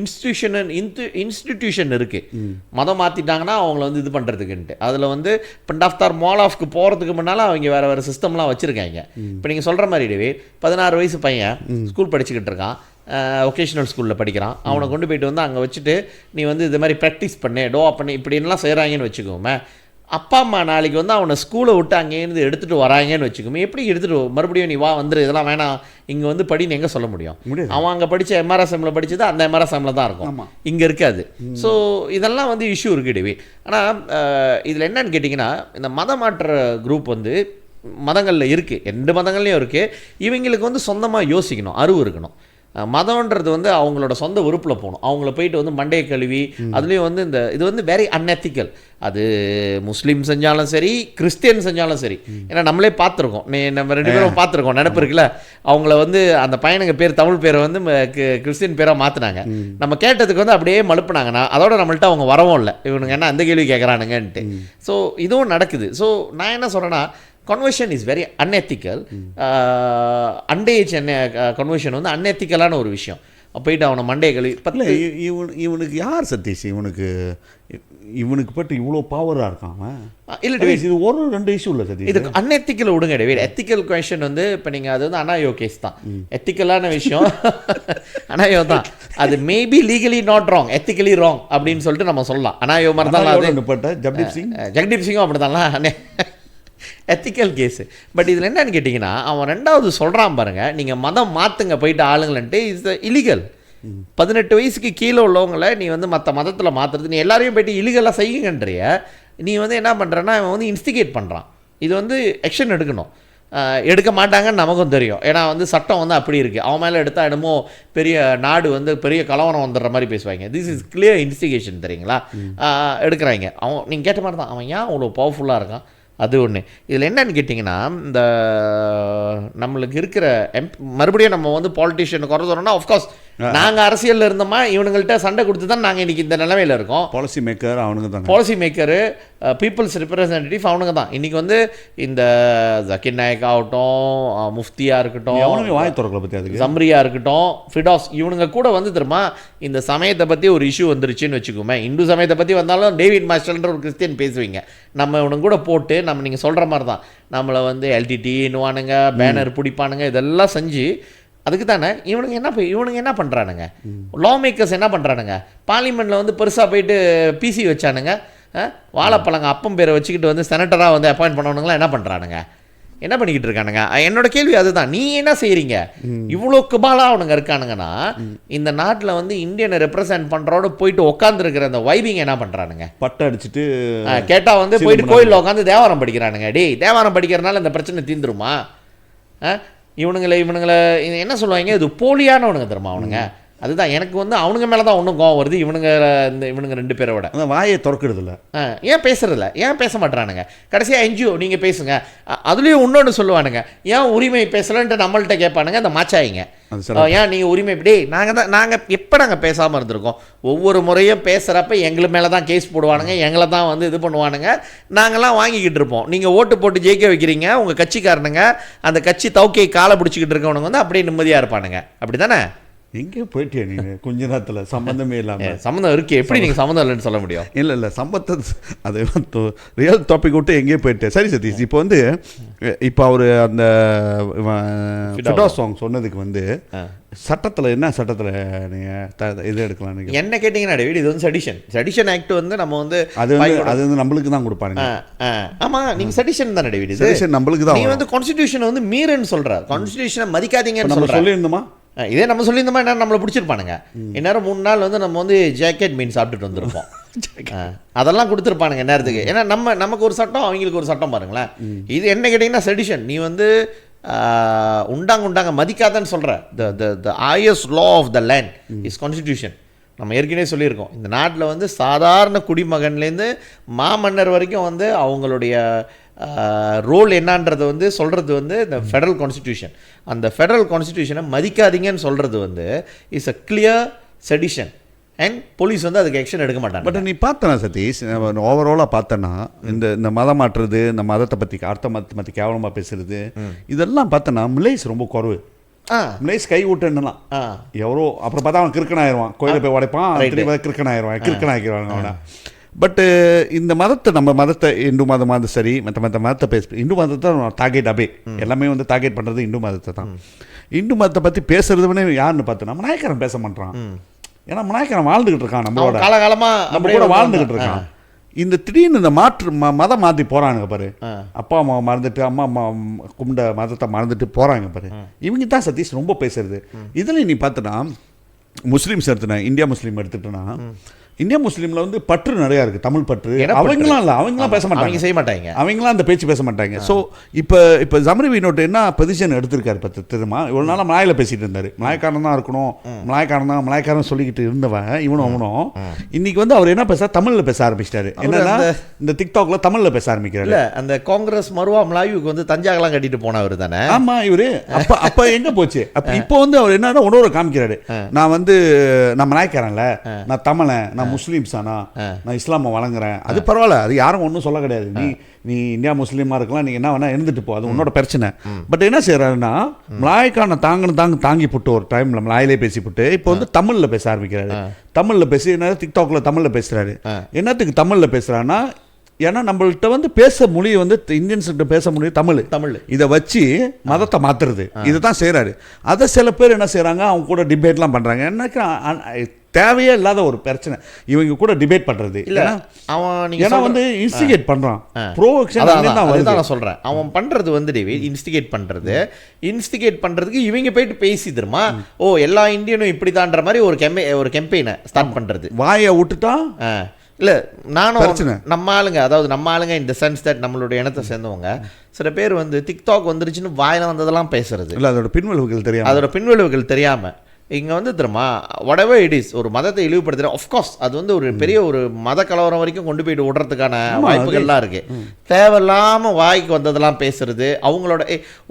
இன்ஸ்டிடியூஷன் இருக்குது. மதம் மாற்றிட்டாங்கன்னா அவங்கள வந்து இது பண்ணுறதுக்குன்ட்டு அதில் வந்து பண்டாஃப்தார் மால் ஆஃப்க்கு போகிறதுக்கு முன்னால் அவங்க வேறு சிஸ்டம்லாம் வச்சுருக்காங்க. இப்போ நீங்கள் சொல்கிற மாதிரி டேவிட், 16 வயசு பையன் ஸ்கூல் படிச்சுக்கிட்டு இருக்கான், ஒகேஷ்னல் ஸ்கூலில் படிக்கிறான். அவனை கொண்டு போயிட்டு வந்து அங்கே வச்சுட்டு நீ வந்து இது மாதிரி ப்ராக்டிஸ் பண்ணு டோவா பண்ணி இப்படின்லாம் செய்கிறாங்கன்னு வச்சுக்கோமே, அப்பா அம்மா நாளைக்கு வந்து அவனை ஸ்கூலை விட்டு அங்கேருந்து எடுத்துகிட்டு வராங்கன்னு வச்சுக்கோமே, எப்படி எடுத்துகிட்டு மறுபடியும் நீ வா வந்துரு இதெல்லாம் வேணாம் இங்கே வந்து படின்னு எங்கே சொல்ல முடியும்? அவன் அங்கே படித்த எம்ஆர்எஸ்எம்மில் படித்தது அந்த எம்ஆர்எஸ்எம்மில் தான் இருக்கும், இங்கே இருக்காது. ஸோ இதெல்லாம் வந்து இஷ்யூ இருக்குது டேவி. ஆனால் இதில் என்னன்னு கேட்டிங்கன்னா, இந்த மதமாற்ற குரூப் வந்து மதங்களில் இருக்குது, 2 மதங்கள்லையும் இருக்குது. இவங்களுக்கு வந்து சொந்தமாக யோசிக்கணும், அறிவு இருக்கணும். மதம்ன்றது வந்து அவங்களோட சொந்த உறுப்பில் போகணும். அவங்கள போயிட்டு வந்து மண்டையை கழுவி அதுலேயும் வந்து இந்த இது வந்து வெரி அன்எத்திக்கல். அது முஸ்லீம் செஞ்சாலும் சரி, கிறிஸ்டியன் செஞ்சாலும் சரி. ஏன்னா நம்மளே பார்த்துருக்கோம், நம்ம 2 பேரும் பார்த்துருக்கோம், நினைப்பு இருக்குல்ல. அவங்கள வந்து அந்த பையனுங்க பேர் தமிழ் பேரை வந்து கிறிஸ்டியன் பேராக மாற்றினாங்க. நம்ம கேட்டதுக்கு வந்து அப்படியே மழுப்புனாங்கன்னா அதோட நம்மள்ட்ட அவங்க வரவும் இல்லை, இவனுங்க என்ன அந்த கேள்வி கேட்குறானுங்கன்ட்டு. ஸோ இதுவும் நடக்குது. ஸோ நான் என்ன சொல்கிறேன்னா, conversion is very unethical. Underage conversion வந்து அன்எத்திக்கலான ஒரு விஷயம். போயிட்டு அவனை மண்டே கழுவி இவனுக்கு யார் சதீஷ் இவனுக்கு பட்டு இவ்வளோ பவராக இருக்கான்? இல்லை இது ஒரு 2 இஷ்யூ இல்லை சதீஷ். இது அன்எத்திக்கல் விடுங்க டேவிட். எத்திக்கல் கொஷன் வந்து இப்போ நீங்கள் அது வந்து அனாயோ கேஸ் தான். எத்திக்கலான விஷயம் அனாயோ தான். அது maybe legally not wrong, ethically wrong அப்படின்னு சொல்லிட்டு நம்ம சொல்லலாம். அனாயோ மாதிரி தான் ஜெகதீப் சிங்கும் அப்படி தான்லாம் எத்திக்கல் கேஸு. பட் இதில் என்னன்னு கேட்டிங்கன்னா, அவன் 2வது சொல்கிறான் பாருங்கள், நீங்கள் மதம் மாற்றுங்க போயிட்டு ஆளுங்கள்ன்ட்டு இஸ் இலீகல். 18 வயசுக்கு கீழே உள்ளவங்களை நீ வந்து மற்ற மதத்தில் மாற்றுறது, நீ எல்லாரையும் போயிட்டு இலீகலாக செய்யுங்கன்றிய நீ வந்து என்ன பண்ணுறன்னா அவன் வந்து இன்ஸ்டிகேட் பண்ணுறான். இது வந்து ஆக்ஷன் எடுக்கணும். எடுக்க மாட்டாங்கன்னு நமக்கும் தெரியும். ஏன்னா வந்து சட்டம் வந்து அப்படி இருக்குது. அவன் மேலே எடுத்தால் என்னமோ பெரிய நாடு வந்து பெரிய கலவரம் வந்துடுற மாதிரி பேசுவாங்க. திஸ் இஸ் கிளியர் இன்ஸ்டிகேஷன், தெரியுங்களா? எடுக்கிறாங்க. அவன் நீங்கள் கேட்ட மாதிரி தான், அவன் ஏன் அவ்வளோ பவர்ஃபுல்லாக இருக்கான்? அது ஒன்று. இதில் என்னன்னு கேட்டிங்கன்னா, இந்த நம்மளுக்கு இருக்கிற மறுபடியும் நம்ம வந்து பாலிட்டிஷியன் குறை சொல்லணும்னா, ஆஃப்கோர்ஸ் நாங்கள் அரசியலில் இருந்தோமா இவனுங்கள்ட்ட சண்டை கொடுத்து தான் நாங்கள் இன்றைக்கி இந்த நிலைமையில் இருக்கோம். பாலிசி மேக்கர் அவனுங்க தான், பாலிசி மேக்கரு, பீப்புள்ஸ் ரெப்ரசன்டேட்டிவ் அவனுங்க தான். இன்றைக்கி வந்து இந்த ஜக்கீர் நாயக் ஆகட்டும், முஃப்தியாக இருக்கட்டும், வாய் திறக்கலை பற்றி அதுக்கு சம்ரியா இருக்கட்டும், ஃபிடாஸ், இவனுங்க கூட வந்து தெரியுமா இந்த சமயத்தை பற்றி ஒரு இஷ்யூ வந்துருச்சுன்னு வச்சுக்கோமே. இந்து சமயத்தை பற்றி வந்தாலும் டேவிட் மாஸ்டர்ன்ற ஒரு கிறிஸ்டியன் பேசுவீங்க, நம்ம இவனுங்க கூட போட்டு நம்ம நீங்கள் சொல்கிற மாதிரி தான் நம்மளை வந்து எல்டிடின்னுவானுங்க, பேனர் பிடிப்பானுங்க, இதெல்லாம் செஞ்சு அதுக்கு தானே இவனுங்க என்ன பண்ணுறானுங்க, லா மேக்கர்ஸ் என்ன பண்ணுறானுங்க, பார்லிமெண்ட்டில் வந்து பெருசாக போயிட்டு பிசி வச்சானுங்க, வாழைப்பழங்க அப்பம் பேரை வச்சுக்கிட்டு வந்து செனட்டராக வந்து அப்பாயிண்ட் பண்ணவனுங்களாம் என்ன பண்ணுறானுங்க, என்ன பண்ணிக்கிட்டு இருக்கானுங்க? என்னோட கேள்வி அதுதான். நீ என்ன செய்கிறீங்க? இவ்வளோ குபாலாக அவனுங்க இருக்கானுங்கன்னா இந்த நாட்டில் வந்து இந்தியனை ரெப்ரசன்ட் பண்ணுறோட போயிட்டு உட்காந்துருக்கிற அந்த வைபிங் என்ன பண்ணுறானுங்க? பட்டை அடிச்சுட்டு கேட்டால் வந்து போயிட்டு கோயிலில் உட்காந்து தேவாரம் படிக்கிறானுங்க. டேய், தேவாரம் படிக்கிறனால இந்த பிரச்சனை தீந்துருமா? இவனுங்களை என்ன சொல்லுவாங்க, இது போலியானவனுங்க தெரியுமா அவனுங்க? அதுதான் எனக்கு வந்து அவனுங்க மேலே தான் ஒன்றும் கோவம் வருது. இவனுங்க 2 பேரை விட அந்த வாயை திறக்கிறதுல ஏன் பேசுறதில்ல, ஏன் பேச மாட்டானுங்க? கடைசியாக என்ஜிஓ நீங்கள் பேசுங்க, அதுலேயும் இன்னொன்று சொல்லுவானுங்க, ஏன் உரிமை பேசலன்ட்டு நம்மள்கிட்ட கேட்பானுங்க அந்த மாச்சாயிங்க. ஏன் நீங்கள் உரிமை இப்படி நாங்கள் எப்போ நாங்கள் பேசாமல் இருந்திருக்கோம்? ஒவ்வொரு முறையும் பேசுகிறப்ப எங்களை மேலே தான் கேஸ் போடுவானுங்க, எங்களை தான் வந்து இது பண்ணுவானுங்க, நாங்கள்லாம் வாங்கிக்கிட்டு இருப்போம். நீங்கள் ஓட்டு போட்டு ஜெயிக்க வைக்கிறீங்க, உங்கள் கட்சிக்காரனுங்க அந்த கட்சி தௌக்கை காலை பிடிச்சிக்கிட்டு இருக்கவனுங்க வந்து அப்படியே நிம்மதியாக இருப்பானுங்க. அப்படி தானே? எங்கேயோ போயிட்டியா நீங்க கொஞ்ச நேரத்துல சம்பந்தமே இல்லாம? சம்மந்தம் இருக்கு, எப்படி நீங்க சம்மந்தம் இல்லைன்னு சொல்ல முடியும்? இல்லை சம்பத்தை அது ரியல் டாபிக் விட்டு எங்கேயோ போயிட்டு. சரி சதீஷ், இப்போ வந்து இப்போ அவர் அந்த ஃபிடா சாங் சொன்னதுக்கு வந்து சட்டத்தில் என்ன சட்டத்தில் நீங்கள் இது எடுக்கலாம்? நீங்கள் என்ன கேட்டிங்கன்னா டேவிட், இது வந்து செடிஷன் ஆக்ட் வந்து நம்ம வந்து அது வந்து நம்மளுக்கு தான் கொடுப்பாங்க. ஆமாம், நீங்கள் செடிஷன் தானே டேவிட்? இது செடிஷன் நம்மளுக்கு தான். நீ வந்து கான்ஸ்டிடியூஷனை வந்து மீறன்னு சொல்கிற, கான்ஸ்டிடியூஷனை மதிக்காதீங்கன்னு சொல்கிற. சொல்லியிருந்தோமா இதே நம்ம சொல்லியிருந்தோமா என்ன நம்மளை பிடிச்சிருப்பானுங்க. இந்நேரம் 3 நாள் வந்து நம்ம வந்து ஜாக்கெட் மீன் சாப்பிட்டுட்டு வந்திருப்போம். அதெல்லாம் கொடுத்துருப்பானுங்க நேரத்துக்கு. ஏன்னா நமக்கு ஒரு சட்டம், அவங்களுக்கு ஒரு சட்டம் பாருங்களேன். இது என்ன கேட்டிங்கன்னா செடிஷன். நீ வந்து உண்டாங்க மதிக்காதன்னு சொல்கிற. The highest law of the land is constitution. நம்ம ஏற்கனவே சொல்லியிருக்கோம், இந்த நாட்டில் வந்து சாதாரண குடிமகன்லேருந்து மாமன்னர் வரைக்கும் வந்து அவங்களுடைய ரோல் என்னன்றதை வந்து சொல்கிறது வந்து இந்த ஃபெடரல் கான்ஸ்டிடியூஷன். அந்த ஃபெடரல் கான்ஸ்டிடியூஷனை மதிக்காதீங்கன்னு சொல்கிறது வந்து is a clear sedition. And police வந்து அதுக்கு ஆக்ஷன் எடுக்க மாட்டாங்க. பட் நீ பார்த்தனா சதீஷ், ஓவராலாக பார்த்தனா இந்த மதம் மாற்றுறது, இந்த மதத்தை பற்றி அடுத்த மதத்தை பற்றி கேவலமாக பேசுறது, இதெல்லாம் பார்த்தனா மிலேஸ் ரொம்ப குறைவு. மிலேஸ் கை விட்டுலாம் எவரோ அப்புறம் பார்த்தா அவன் கிறுக்கனாயிருவான், கோயிலை போய் உடைப்பான், கிறுக்கனாக்கிடுவாங்க அவனை. பட் இந்த மதத்தை நம்ம மதத்தை இந்து மதமாக சரி மற்ற மதத்தை இந்து மதத்தை டார்கெட் அபே எல்லாமே வந்து டார்கெட் பண்ணுறது இந்து மதத்தை தான். இந்து மதத்தை பற்றி பேசுறதுன்னு யாருன்னு பார்த்தோன்னா மலாய்க்காரன் பேச மாட்டான். ஏன்னா மலாய்க்காரன் வாழ்ந்துகிட்டு இருக்கான், நம்மளோட காலகாலமாக நம்ம கூட வாழ்ந்துகிட்டு இருக்கான். இந்த திடீர்னு இந்த மதம் மாற்றி போகிறானுங்க பாரு, அப்பா அம்மா மறந்துட்டு அம்மா அம்மா கும்பிட மதத்தை மறந்துட்டு போகிறாங்க பாரு, இவங்க தான் சதீஷ் ரொம்ப பேசுறது. இதில் நீ பார்த்தனா முஸ்லீம்ஸ் எடுத்துனா, இந்தியா முஸ்லீம் எடுத்துட்டோன்னா, இந்தியா முஸ்லீமில் வந்து பற்று நிறையா இருக்குது, தமிழ் பற்று. அவங்களாம் இல்லை, அவங்களாம் பேச மாட்டாங்க, செய்ய மாட்டாங்க, அவங்களாம் அந்த பேச்சு பேச மாட்டாங்க. ஸோ இப்போ ஜமரி வினோட் என்ன பொசிஷன் எடுத்திருக்காரு பத்து தெரியுமா? இவ்வளோ நாளாக மலாயில் பேசிகிட்டு இருந்தார், மலாய்க்காரன் தான் இருக்கணும், மலாய்க்காரன் சொல்லிக்கிட்டு இருந்தவன் இவனும் அவனும் இன்னைக்கு வந்து அவர் என்ன பேச தமிழில் பேச ஆரம்பிச்சிட்டாரு. என்னன்னா இந்த டிக்டாக்ல தமிழில் பேச ஆரம்பிக்கிறாரு. இல்லை அந்த காங்கிரஸ் மருவா மலாயுக்கு வந்து தஞ்சாவெல்லாம் கட்டிட்டு போனவர் தானே. ஆமாம், இவரு அப்போ எங்கே போச்சு? அப்போ இப்போ வந்து அவர் என்னன்னா உணர்வு காமிக்கிறாரு, நான் வந்து நான் மலாய்க்காரன்ல, நான் தமிழன், நான் முஸ்லீம்ஸ் ஆனா, நான் இஸ்லாமை வழங்குறேன், அது பரவாயில்ல, அது யாரும் ஒன்றும் சொல்ல கிடையாது. நீ இந்தியா முஸ்லீமாக இருக்கலாம், நீ என்ன வேணா இருந்துட்டு போ, அது உன்னோட பிரச்சனை. பட் என்ன செய்யறாருன்னா மலாய்க்கான தாங்கி போட்டு ஒரு டைம்ல மலாயிலே பேசி போட்டு இப்போ வந்து தமிழில் பேச ஆரம்பிக்கிறாரு. தமிழில் பேசி என்ன டிக்டாக்ல தமிழில் பேசுறாரு. என்னத்துக்கு தமிழில் பேசுறாருன்னா, ஏன்னா நம்மள்கிட்ட வந்து பேச மொழி வந்து இந்தியன்ஸ்கிட்ட பேச மொழி தமிழ், இதை வச்சு மதத்தை மாற்றுறது, இதை தான் செய்கிறாரு. அதை சில பேர் என்ன செய்கிறாங்க, அவங்க கூட டிபேட்லாம் பண்ணுறாங்க. எனக்கு தேவையே இல்லாத ஒரு பிரச்சனை இவங்க கூட டிபேட் பண்ணுறது. ஏன்னா வந்து இன்ஸ்டிகேட் பண்ணுறான், ப்ரோவோகேஷன் நான் சொல்கிறேன். அவன் பண்ணுறது வந்து டேவிட் இன்ஸ்டிகேட் பண்ணுறதுக்கு இவங்க போயிட்டு பேசி தருமா, ஓ எல்லா இந்தியனும் இப்படி தான்ற மாதிரி ஒரு கேம்பெயினை ஸ்டார்ட் பண்ணுறது. வாயை விட்டுட்டா இல்லை நானும் நம்ம ஆளுங்க இந்த சென்ஸ் தட் நம்மளுடைய இனத்தை சேர்ந்தவங்க சில பேர் வந்து டிக்டாக் வந்துருச்சுன்னு வாயில வந்ததெல்லாம் பேசுறது இல்லை, அதோட பின்விளைவுகள் தெரியாமல் இங்கே வந்து தெரியுமா whatever it is ஒரு மதத்தை இழிவுபடுத்துகிற ஆஃப்கோர்ஸ் அது வந்து ஒரு பெரிய ஒரு மத கலவரம் வரைக்கும் கொண்டு போயிட்டு விடுறதுக்கான வாய்ப்புகள்லாம் இருக்குது. தேவையில்லாமல் வாய்க்கு வந்ததெல்லாம் பேசுறது,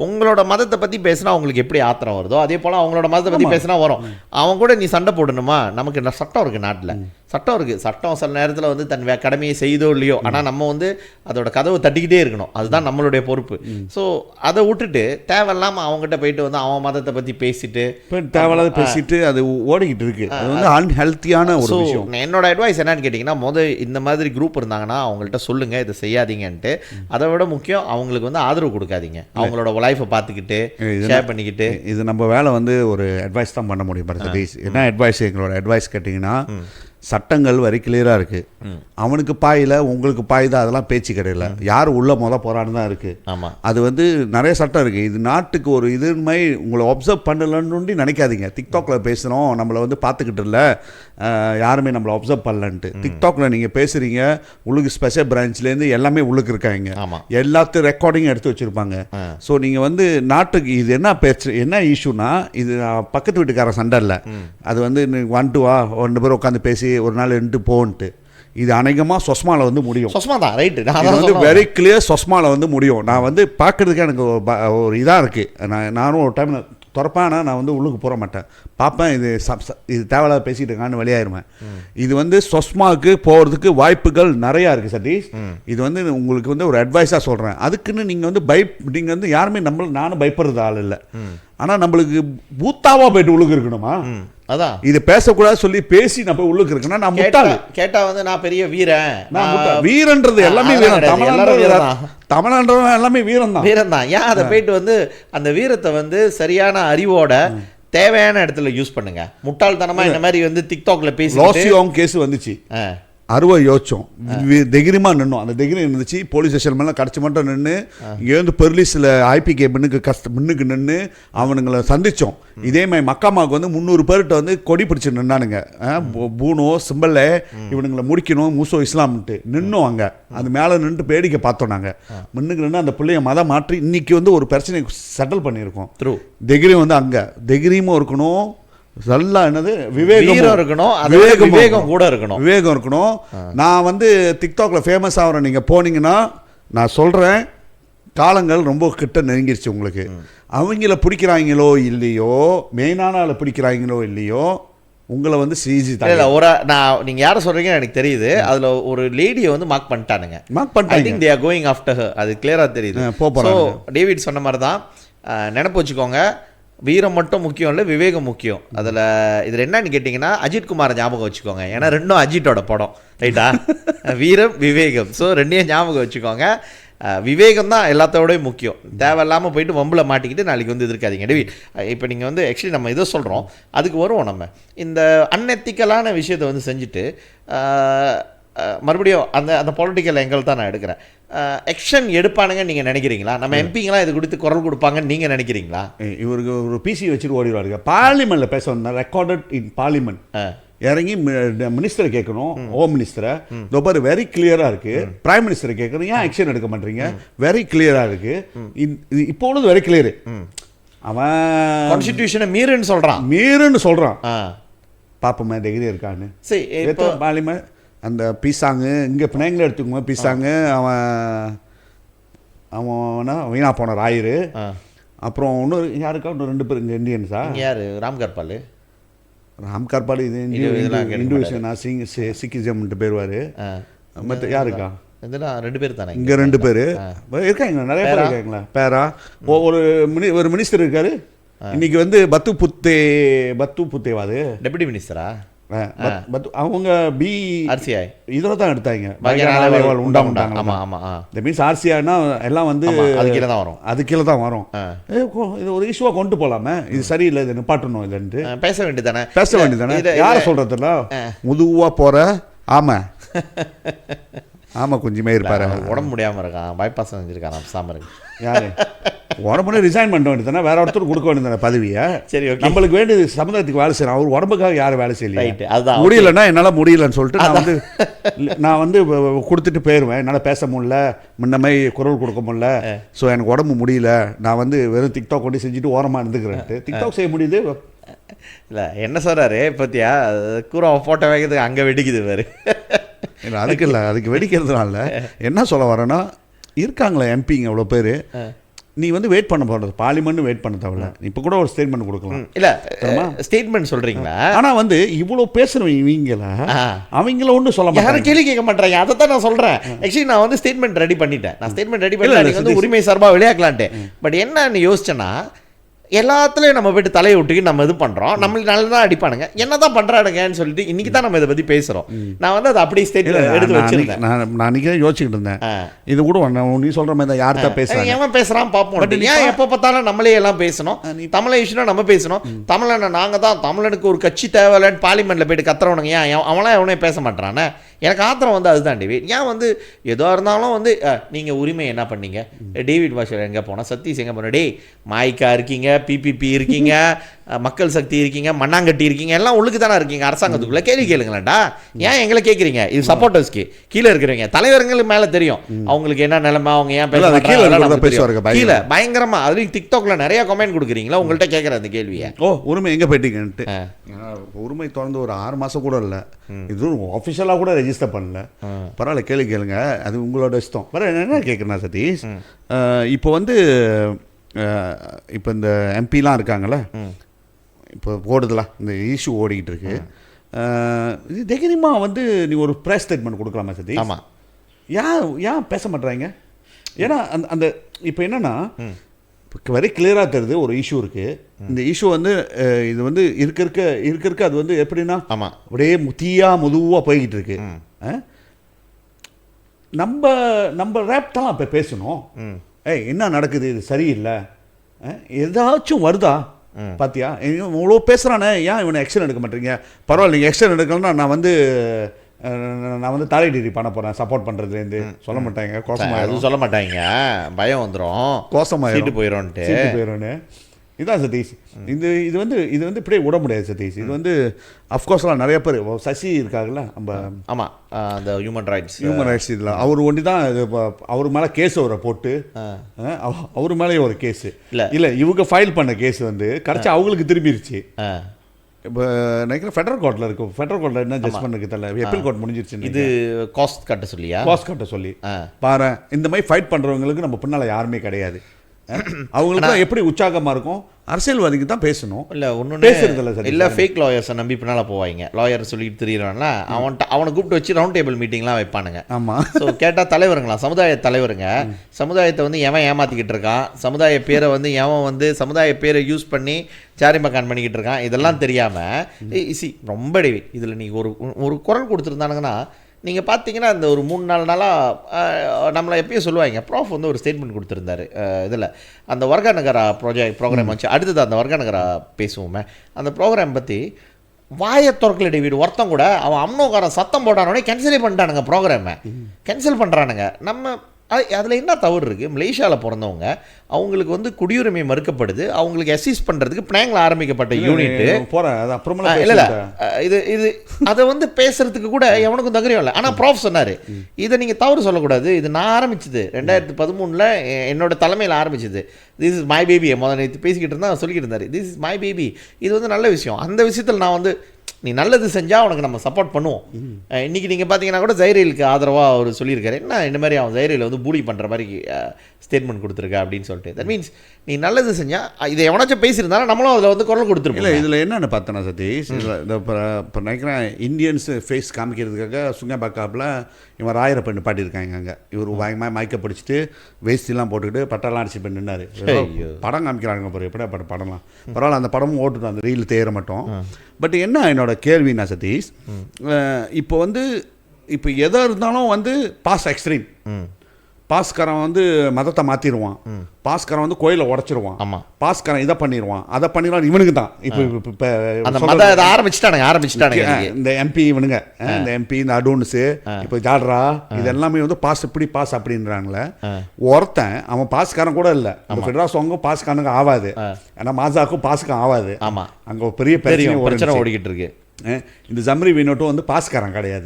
உங்களோட மதத்தை பற்றி பேசினா அவங்களுக்கு எப்படி ஆத்திரம் வருதோ அதே போல் அவங்களோட மதத்தை பற்றி பேசினா வரும். அவன் கூட நீ சண்டை போடணுமா? நமக்கு சட்டம் இருக்குது, நாட்டில் சட்டம் இருக்குது. சட்டம் சில நேரத்தில் வந்து தன் கடமையை செய்தோ இல்லையோ, ஆனால் நம்ம வந்து அதோட கதவை தட்டிக்கிட்டே இருக்கணும், அதுதான் நம்மளுடைய பொறுப்பு. ஸோ அதை விட்டுட்டு தேவையில்லாமல் அவங்ககிட்ட போயிட்டு வந்து அவன் மதத்தை பற்றி பேசிட்டு தேவையில்லாத பேசிட்டு அது ஓடிக்கிட்டு இருக்கு. அது வந்து அன்ஹெல்த்தியான ஒரு விஷயம். என்னோட அட்வைஸ் என்னன்னு கேட்டிங்கன்னா, இந்த மாதிரி குரூப் இருந்தாங்கன்னா அவங்கள்ட்ட சொல்லுங்கள் இதை செய்யாதீங்கன்ட்டு. அதை விட முக்கியம் அவங்களுக்கு வந்து ஆதரவு கொடுக்காதீங்க, அவங்களோட லைஃப்பை பார்த்துக்கிட்டு ஷேர் பண்ணிக்கிட்டு. இது நம்ம வேலை வந்து ஒரு அட்வைஸ் தான் பண்ண முடியும். என்ன அட்வைஸ்? எங்களோட அட்வைஸ் கேட்டிங்கன்னா, சட்டங்கள் வரி கிளியராக இருக்குது. அவனுக்கு பாயில் உங்களுக்கு பாய் தான், அதெல்லாம் பேச்சு கிடையாது. யார் உள்ள போகிறான்னு தான் இருக்குது. ஆமாம், அது வந்து நிறைய சட்டம் இருக்குது. இது நாட்டுக்கு ஒரு இதுமாதிரி உங்களை ஒப்சர்வ் பண்ணலன்னு நினைக்காதீங்க. டிக்டாக்ல பேசுகிறோம், நம்மளை வந்து பார்த்துக்கிட்டு இல்லை, யாருமே நம்மளை ஒப்சர்வ் பண்ணலன்ட்டு. டிக்டாக்ல நீங்கள் பேசுகிறீங்க, உங்களுக்கு ஸ்பெஷல் பிரான்ச்லேருந்து எல்லாமே உள்ளுக்கு இருக்காங்க, எல்லாத்தையும் ரெக்கார்டிங் எடுத்து வச்சுருப்பாங்க. ஸோ நீங்கள் வந்து நாட்டுக்கு இது என்ன இஷ்யூனா, இது பக்கத்து வீட்டுக்கார சண்டை இல்லை, அது வந்து 1 2 2 பேர் உட்காந்து பேசி ஒரு நாள் 2 போன்ட்டு. இது அநேகமாக சொஸ்மாவில் வந்து முடியும். சொஸ்மா தான் ரைட்டு, இது வந்து வெரி கிளியர் சொஸ்மாவில் வந்து முடியும். நான் வந்து பார்க்குறதுக்கு எனக்கு ஒரு இதாக இருக்குது. நானும் ஒரு டைம் திறப்பேன், நான் வந்து உள்ளுக்கு போக மாட்டேன், பார்ப்பேன், இது தேவையில்லாத பேசிகிட்டு இருக்கான்னு வெளியாயிருவேன். இது வந்து சொஸ்மாவுக்கு போகிறதுக்கு வாய்ப்புகள் நிறையா இருக்குது சதீஷ். இது வந்து உங்களுக்கு வந்து ஒரு அட்வைஸாக சொல்கிறேன். அதுக்குன்னு நீங்கள் வந்து நீங்கள் வந்து யாருமே நானும் பயப்படுறது ஆள் இல்லை. ஆனால் நம்மளுக்கு பூத்தாவாக போயிட்டு உள்ளுக்கு இருக்கணுமா? அதான் இது பேசக்கூடாது சொல்லி பேசி நான் போய் உள்ளுக்கு இருக்கேன்னா நான் முட்டாள். கேட்டா வந்து நான் பெரிய வீரன், வீரன்றது எல்லாமே வீரன், தமிழன்றவன் எல்லாமே வீரன் தான். ஏன் அதை போயிட்டு வந்து அந்த வீரத்தை வந்து சரியான அறிவோட தேவையான இடத்துல யூஸ் பண்ணுங்க. முட்டாள்தனமா இந்த மாதிரி வந்து டிக்டாக்ல பேசி கேஸ் வந்துச்சு, அறுவை யோசிச்சோம், தைரியமாக நின்னோம். அந்த தைரியம் இருந்துச்சு. போலீஸ் ஸ்டேஷன் மேலே கடைச்சி மட்டும் நின்று இங்கேருந்து பெர்லிஸில் ஐபிகே முன்னுக்கு நின்று அவனுங்களை சந்தித்தோம். இதே மாதிரி மக்காமாவுக்கு வந்து 300 பேர்கிட்ட வந்து கொடி பிடிச்சி நின்னானுங்க. பூனோ சிம்பல்ல இவனுங்களை முடிக்கணும் மூசோ இஸ்லாம்ட்டு நின்னோம். அங்கே அது மேலே நின்று வேடிக்கை பார்த்தோம். நாங்கள் முன்னுக்கு நின்று அந்த பிள்ளைய மதம் மாற்றி இன்னைக்கு வந்து ஒரு பிரச்சனையை செட்டில் பண்ணியிருக்கோம். தைரியம் வந்து அங்கே தைரியமும் இருக்கணும், நல்லா என்னது விவேகம் இருக்கணும், விவேகம் கூட இருக்கணும், விவேகம் இருக்கணும். நான் வந்து டிக்டாக்ல ஃபேமஸ் ஆகிறேன். நீங்கள் போனீங்கன்னா நான் சொல்கிறேன், காலங்கள் ரொம்ப கிட்ட நெருங்கிருச்சு உங்களுக்கு. அவங்கள பிடிக்கிறாங்களோ இல்லையோ, மெயினான ஆளை பிடிக்கிறாங்களோ இல்லையோ, உங்களை வந்து சிஜி தான் ஒரு நான் நீங்கள் யாரை சொல்கிறீங்கன்னு எனக்கு தெரியுது. அதில் ஒரு லேடியை வந்து மார்க் பண்ணிட்டானுங்க. I think they are going after her. அது கிளியராக தெரியுது. ஸோ டேவிட் சொன்ன மாதிரி தான் நினைப்பு வச்சுக்கோங்க. வீரம் மட்டும் முக்கியம் இல்லை, விவேகம் முக்கியம். இதில் என்னன்னு கேட்டிங்கன்னா அஜித் குமாரை ஞாபகம் வச்சுக்கோங்க. ஏன்னா ரெண்டும் அஜித்தோட படம், ரைட்டா? வீரம் விவேகம், ஸோ ரெண்டையும் ஞாபகம் வச்சுக்கோங்க. விவேகம் தான் எல்லாத்தோடய முக்கியம். தேவையில்லாமல் போயிட்டு வம்பில் மாட்டிக்கிட்டு நாளைக்கு வந்து இருக்காதீங்க. டேவிட், இப்போ நீங்கள் வந்து ஆக்சுவலி நம்ம இதை சொல்கிறோம், அதுக்கு வருவோம். நம்ம இந்த அன்எத்திக்கலான விஷயத்தை வந்து செஞ்சுட்டு மறுபடியும் அந்த பொலிட்டிக்கல் எங்கள் தான் நான் எடுக்கிறேன். ஆக்ஷன் எடுப்பானுங்கன்னு நீங்கள் நினைக்கிறீங்களா? நம்ம எம்பிங்களாம் இது கொடுத்து குரல் கொடுப்பாங்கன்னு நீங்கள் நினைக்கிறீங்களா? இவருக்கு ஒரு பிசி வச்சுட்டு ஓடிடுவாருங்க. பார்லிமெண்ட்டில் பேச வந்தால் ரெக்கார்டட் இன் பார்லிமெண்ட் இறங்கி மினிஸ்டரை கேட்கணும், ஹோம் மினிஸ்டரை. இதோ பாரு வெரி கிளியராக இருக்குது. பிரைம் மினிஸ்டரை கேட்கணும், ஏன் ஆக்ஷன் எடுக்க மாட்டீங்க? வெரி கிளியராக இருக்குது. இப்போ உள்ளது வெரி கிளியரு. அவன் கான்ஸ்டிடியூஷனை மீறுன்னு சொல்கிறான். பார்ப்போமே தைரியம் இருக்கான்னு. சரி, பார்லிமெண்ட் அந்த பீசாங்கு இங்கே பிணைங்களை எடுத்துக்கோங்க. பீசாங்கு அவனா வீணா போன ராயரு. அப்புறம் இன்னொரு யாருக்கா இன்னும் 2 பேர் இங்கே இந்தியன்ஸா? யார்? ராம்கர்பால் இது இந்துவிஷனா சிக்கிசம்ன்ட்டு பேருவார். மற்ற யாருக்கா? இதெல்லாம் 2 பேர் தானே இங்கே 2 பேர் இருக்காங்க. நிறைய பேர் இருக்காங்களா? பேரா ஒரு மினிஸ்டர் இருக்காரு இன்னைக்கு வந்து பத்து புத்தேவாது டெபுட்டி மினிஸ்டரா? அவங்க பி ஆர்சிஐ இதில் தான் எடுத்தாங்க. மீன்ஸ் ஆர்சிஐனா எல்லாம் வந்து அது கீழே தான் வரும். இது ஒரு இஷ்யூவாக கொண்டு போகலாமே, இது சரியில்லை, இது நிப்பாட்டணும் இல்லைன்ட்டு பேச வேண்டியதானே. யாரை சொல்கிறதுல முதுவாக போகிற ஆமாம் கொஞ்சமே இருப்பாரு. உடம்பு முடியாமல் இருக்கான், பைபாஸ் செஞ்சுருக்கான், சாம இருக்கு. யாரு உடம்புனே ரிசைன் பண்ண வேண்டியதானே, வேற ஒருத்தர் கொடுக்க வேண்டியதானே பதவியை. சரி, நம்மளுக்கு வேண்டியது சமுதாயத்துக்கு வேலை செய்யணும். அவர் உடம்புக்காக யாரும் வேலை செய்யல. முடியலன்னா என்னால் முடியலன்னு சொல்லிட்டு நான் வந்து கொடுத்துட்டு போயிடுவேன். என்னால் பேச முடியல, முன்னமே குரல் கொடுக்க முடியல, ஸோ எனக்கு உடம்பு முடியல, நான் வந்து வெறும் டிக்டாக் கொண்டு செஞ்சுட்டு ஓரமாக இருந்துக்கிறேன்ட்டு. டிக்டாக் செய்ய முடியுது இல்லை, என்ன சொல்கிறாரு பத்தியா? கூற ஃபோட்டோ வைக்கிறது அங்கே வெடிக்குது வேறு. இல்லை அதுக்கு இல்லை, அதுக்கு வெடிக்கிறதுனால என்ன சொல்ல வரேன்னா, இருக்காங்களே எம்பிங்க அவ்வளோ பேர், நீ வந்து வெயிட் பண்ண போகிறது பார்லிமெண்ட் வெயிட் பண்ண தேவையில்ல. இப்போ கூட ஒரு ஸ்டேட்மெண்ட் கொடுக்கலாம். இல்லை ஸ்டேட்மெண்ட் சொல்கிறீங்களா? ஆனால் வந்து இவ்வளோ பேசுகிறவங்க அவங்கள ஒன்றும் சொல்ல மாட்டாங்க, யாரும் கேள்வி கேட்க மாட்டாங்க. அதை தான் நான் சொல்கிறேன். ஆக்சுவலி நான் வந்து ஸ்டேட்மெண்ட் ரெடி பண்ணிட்டேன். நான் ஸ்டேட்மெண்ட் ரெடி பண்ணி வந்து உரிமை சார்பாக விளையாடலான்ட்டு. பட் என்னன்னு யோசிச்சேன்னா, எல்லாத்துலேயும் நம்ம போய்ட்டு தலையை விட்டுக்கு நம்ம இது பண்ணுறோம், நம்மளுக்கு நல்லா தான் அடிப்பானுங்க, என்ன தான் பண்ணுறானுங்கன்னு சொல்லிட்டு இன்றைக்கி தான் நம்ம இதை பற்றி பேசுகிறோம். நான் வந்து அதை அப்படியே ஸ்டேட்டில் எடுத்து வச்சுருக்கேன். நான் அன்றைக்கி யோசிச்சுக்கிட்டு இருந்தேன், இது கூட நீ சொல்கிற மாதிரி தான் யார்கிட்ட பேசுகிறேன், எவன் பேசுகிறான் பார்ப்போம். பட் ஏன் எப்போ பார்த்தாலும் நம்மளே எல்லாம் பேசணும், தமிழை விஷயம் நம்ம பேசணும், தமிழனை நாங்கள் தான், தமிழனுக்கு ஒரு கட்சி தேவையில்லைன்னு பார்லிமெண்ட்டில் போய்ட்டு கத்துறவனுங்க ஏன் அவனாம் எவனே பேச மாட்டானே? எனக்கு ஆத்திரம் வந்து அதுதான் டேவிட். ஏன் வந்து எதுவாக இருந்தாலும் வந்து நீங்கள் உரிமை என்ன பண்ணீங்க, டேவிட் வாஷர் எங்கே போனால், சதீஷ் எங்கே போனால், டே மாய்க்கா இருக்கீங்க, பிபிபி இருக்கீங்க, மக்கள் சக்தி இருக்கீங்க, மண்ணாங்கட்டி இருக்கீங்க, எல்லாம் உள்ளுக்கு தானே இருக்கீங்க அரசாங்கத்துக்குள்ளே. கேள்வி கேளுங்களேன்டா, ஏன் எங்களை கேட்குறீங்க? இது சப்போர்ட்டர்ஸ்க்கு கீழே இருக்கிறவங்க தலைவர்களுக்கு மேலே தெரியும் அவங்களுக்கு என்ன நிலைமை, அவங்க ஏன் பேசுவாங்க கீழே பயங்கரமாக. அதுலேயும் டிக்டாக்ல நிறைய கமெண்ட் கொடுக்குறீங்களா, உங்கள்கிட்ட கேட்குற அந்த கேள்வியை. உரிமை எங்கே போயிட்டீங்கன்ட்டு. உரிமை திறந்து ஒரு 6 மாதம் கூட இல்லை, இது ஆஃபிஷியலாக கூட ரெஜிஸ்டர் பண்ணல. பரவாயில்ல, கேள்வி கேளுங்க, அது உங்களோட இஷ்டம். பரவாயில்ல, என்ன கேட்குறேன் சதீஷ், இப்போ வந்து இப்போ இந்த எம்பிலாம் இருக்காங்கல்ல, இப்போ ஓடுதலாம் இந்த இஷ்யூ ஓடிக்கிட்டு இருக்கு, இது தைரியமாக வந்து நீ ஒரு ப்ரெஸ் ஸ்டேட்மெண்ட் கொடுக்கலாமா சதீஷ்? ஏன் பேச மாட்டேறாங்க? ஏன்னா அந்த இப்போ என்னென்னா, வெரி கிளியராக தெரியுது ஒரு இஷ்யூ இருக்குது. இந்த இஷ்யூ வந்து இது வந்து இருக்க அது வந்து எப்படின்னா ஆமாம் அப்படியே தீயாக முதுவாக போய்கிட்டு இருக்கு. நம்ம ரேப்டெல்லாம் இப்போ பேசணும். என்ன நடக்குது, இது சரியில்லை, ஏதாச்சும் வருதா பார்த்தியா, இவ்வளோ பேசுகிறானே, ஏன் இவனை ஆக்ஷன் எடுக்க மாட்டேறீங்க, பரவாயில்ல நீங்கள் ஆக்ஷன் எடுக்கலன்னா நான் வந்து தாலை டிகிரி பண்ண போகிறேன் சப்போர்ட் பண்ணுறதுலேருந்து சொல்ல மாட்டாங்க. கோசமாக எதுவும் சொல்ல மாட்டாங்க, பயம் வந்துடும், கோசமாக போயிடும்னு. இதுதான் சதீஷ். இது வந்து இப்படியே விட முடியாது சதீஷ். இது வந்து அஃப்கோர்ஸ்லாம் நிறைய பேர் சசி இருக்காங்கல்ல நம்ம. ஆமாம், அந்த ஹியூமன் ரைட்ஸ் இதில் அவர் ஒண்டி தான் அவர் மேலே கேஸ் அவரை போட்டு அவர் மேலேயே ஒரு கேஸு இல்லை இவங்க ஃபைல் பண்ண கேஸ் வந்து கடைசி அவங்களுக்கு திரும்பிடுச்சு. இப்போ நினைக்கிறேன் ஃபெடரல் கோர்ட்டில் இருக்கும். ஃபெடரல் கோர்ட்டில் என்ன ஜட்ஜ்மெண்ட் தெரியல, எப்பீல் கோர்ட் முடிஞ்சிருச்சு. இது காஸ்ட் கட்ட சொல்லி பாரு, இந்த மாதிரி ஃபைட் பண்ணுறவங்களுக்கு நம்ம பின்னால் யாருமே கிடையாது. அவங்களுக்கு எப்படி உற்சாகமாக இருக்கும், அரசியல்வாதிக்கு தான் பேசணும். இல்லை ஒன்றும் பேசுறதில்ல சார். இல்லை ஃபேக் லாயர்ஸை நம்பி பின்னால் போவாங்க. லாயர் சொல்லிட்டு தெரியுறான்ல, அவனை கூப்பிட்டு வச்சு ரவுண்ட் டேபிள் மீட்டிங்லாம் வைப்பானுங்க. ஆமாம். ஸோ கேட்டால் தலைவருங்களா, சமுதாய தலைவருங்க, சமுதாயத்தை வந்து எவன் ஏமாற்றிக்கிட்டு இருக்கான், சமுதாய பேரை வந்து எவன் வந்து சமுதாய பேரை யூஸ் பண்ணி சாரி மக்கான் பண்ணிக்கிட்டு இருக்கான், இதெல்லாம் தெரியாமல் ரொம்ப இதில் நீங்கள் ஒரு குரல் கொடுத்துருந்தானுங்கன்னா நீங்கள் பார்த்தீங்கன்னா இந்த ஒரு 3-4 நாளாக நம்மளை எப்பயும் சொல்லுவாங்க. ப்ராஃப் வந்து ஒரு ஸ்டேட்மெண்ட் கொடுத்துருந்தாரு இதில், அந்த வர்கா நகரா ப்ரோக்ராம் வச்சு அடுத்தது அந்த வர்கா நகரா பேசுவோமே, அந்த ப்ரோக்ராம் பற்றி வாயை திறக்கல டேவிட். ஒருத்தன் கூட அவன் அம்னோக்காரன் சத்தம் போட்டானோடனே கேன்சலே பண்ணிட்டானுங்க, ப்ரோக்ராமை கேன்சல் பண்ணுறானுங்க. நம்ம அதில் என்ன தவறு இருக்குது? மலேசியாவில் பிறந்தவங்க, அவங்களுக்கு வந்து குடியுரிமை மறுக்கப்படுது, அவங்களுக்கு அசிஸ்ட் பண்ணுறதுக்கு பினாங்கில் ஆரம்பிக்கப்பட்ட யூனிட்டு இல்லை இது அதை வந்து பேசுறதுக்கு கூட எவனுக்கும் தகுதியும் இல்லை. ஆனால் ப்ராஃப் சொன்னார், இதை நீங்கள் தவறு சொல்லக்கூடாது, இது நான் ஆரம்பிச்சது 2013 என்னோட தலைமையில் ஆரம்பிச்சது, திஸ் இஸ் மை பேபி. முதல்ல பேசிக்கிட்டு இருந்தால் சொல்லிக்கிட்டு இருந்தார், திஸ் இஸ் மை பேபி, இது வந்து நல்ல விஷயம். அந்த விஷயத்தில் நான் வந்து நீ நல்லது செஞ்சால் அவனுக்கு நம்ம சப்போர்ட் பண்ணுவோம். இன்றைக்கி நீங்கள் பார்த்தீங்கன்னா கூட ஜைரேலுக்கு ஆதரவாக அவர் சொல்லியிருக்காரு, என்ன இந்த மாதிரி அவன் ஜைரேல் வந்து பூலி பண்ணுற மாதிரி ஸ்டேட்மெண்ட் கொடுத்துருக்கா அப்படின்னு சொல்லிட்டு. தட் மீன்ஸ் நீ நல்லது செஞ்சால் இதை எவனாச்சும் பேசியிருந்தாலும் நம்மளும் அதில் வந்து குரல் கொடுத்துருப்போம். இல்லை இதில் என்னென்னு பார்த்தேன்னா சதீஷ், இப்போ நினைக்கிறேன் இந்தியன்ஸு ஃபேஸ் காமிக்கிறதுக்காக சுங்கபாக்காப்பில் இவன் ராயரை பெண்ணு பாட்டியிருக்காங்க. அங்கே இவர் பயங்கரமாக மயக்க பிடிச்சிட்டு வேஸ்டிலாம் போட்டுக்கிட்டு பட்டெல்லாம் அடிச்சு பண்ணினார். படம் காமிக்கிறாங்க பாரு, எப்படியா படம்லாம் பரவாயில்ல, அந்த படமும் ஓட்டுதான், அந்த ரீல் தேர மட்டும். பட் என்ன என்னோட கேள்வினா சதீஷ், இப்போ எதாக இருந்தாலும் வந்து பாஸ் எக்ஸ்ட்ரீம், பாஸ்காரன் வந்து மதத்தை மாற்றிடுவான், பாஸ்காரன் வந்து கோயிலை உடச்சிருவான், ஆமாம் பாஸ்காரன் இதை பண்ணிடுவான் அதை பண்ணிடுவான், இவனுக்கு தான் இப்போ ஆரம்பிச்சிட்டானுங்க. இந்த எம்பி இவனுங்க, இந்த எம்பி இந்த அடோன்ஸு இப்போ ஜாட்ரா இது எல்லாமே வந்து பாஸ் இப்படி பாஸ் அப்படின்றாங்களே. ஒருத்தன் அவன் பாஸ்காரன் கூட இல்லை, ஃபெடரல் சாங்கும் பாஸ்காரனுக்கு ஆகாது, ஏன்னா மாசாக்கும் பாஸ்க்கும் ஆகாது. ஆமாம், அங்கே பெரிய பிரச்சனை ஓடிக்கிட்டு இருக்கு. இந்த ஜம்ரி வினோட்டும் வந்து பாஸ்காரன் கிடையாது.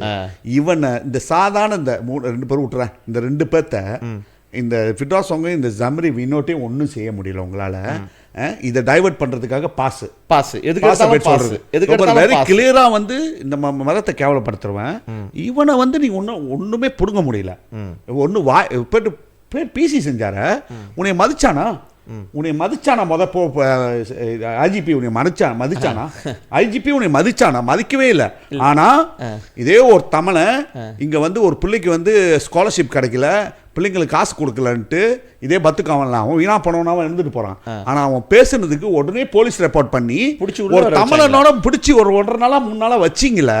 இவனை இந்த சாதாரண இந்த 2 பேர் விட்டுறேன், இந்த 2 பேர்த்த இந்த ஃபிட்ரா சாங்கையும் இந்த ஜம்ரி வினோட்டையும் ஒன்றும் செய்ய முடியல உங்களால். இதை டைவர்ட் பண்ணுறதுக்காக பாஸ் வெரி கிளியராக வந்து இந்த மதத்தை கேவலப்படுத்துருவேன். இவனை வந்து நீ ஒன்றுமே பிடுங்க முடியல. ஒன்று பேர் பிசி செஞ்சார, உன்னை மதிச்சானா ஐஜிபி உன்னை மதிச்சானா ஐஜிபி உன்னை மதிச்சானா? மதிக்கவே இல்லை. ஆனா இதே ஒரு தமிழை இங்க வந்து ஒரு பிள்ளைக்கு வந்து ஸ்காலர்ஷிப் கிடைக்கல, பிள்ளைங்களுக்கு காசு கொடுக்கலன்ட்டு இதே பத்துக்கு அவன்லாம் அவன் வீணா பணவனாவும் இருந்துட்டு போறான். ஆனா அவன் பேசுனதுக்கு உடனே போலீஸ் ரெப்போர்ட் பண்ணி ஒரு தமிழனோட பிடிச்சி ஒரு 1.5 நாளா 3 நாளா வச்சிங்கள.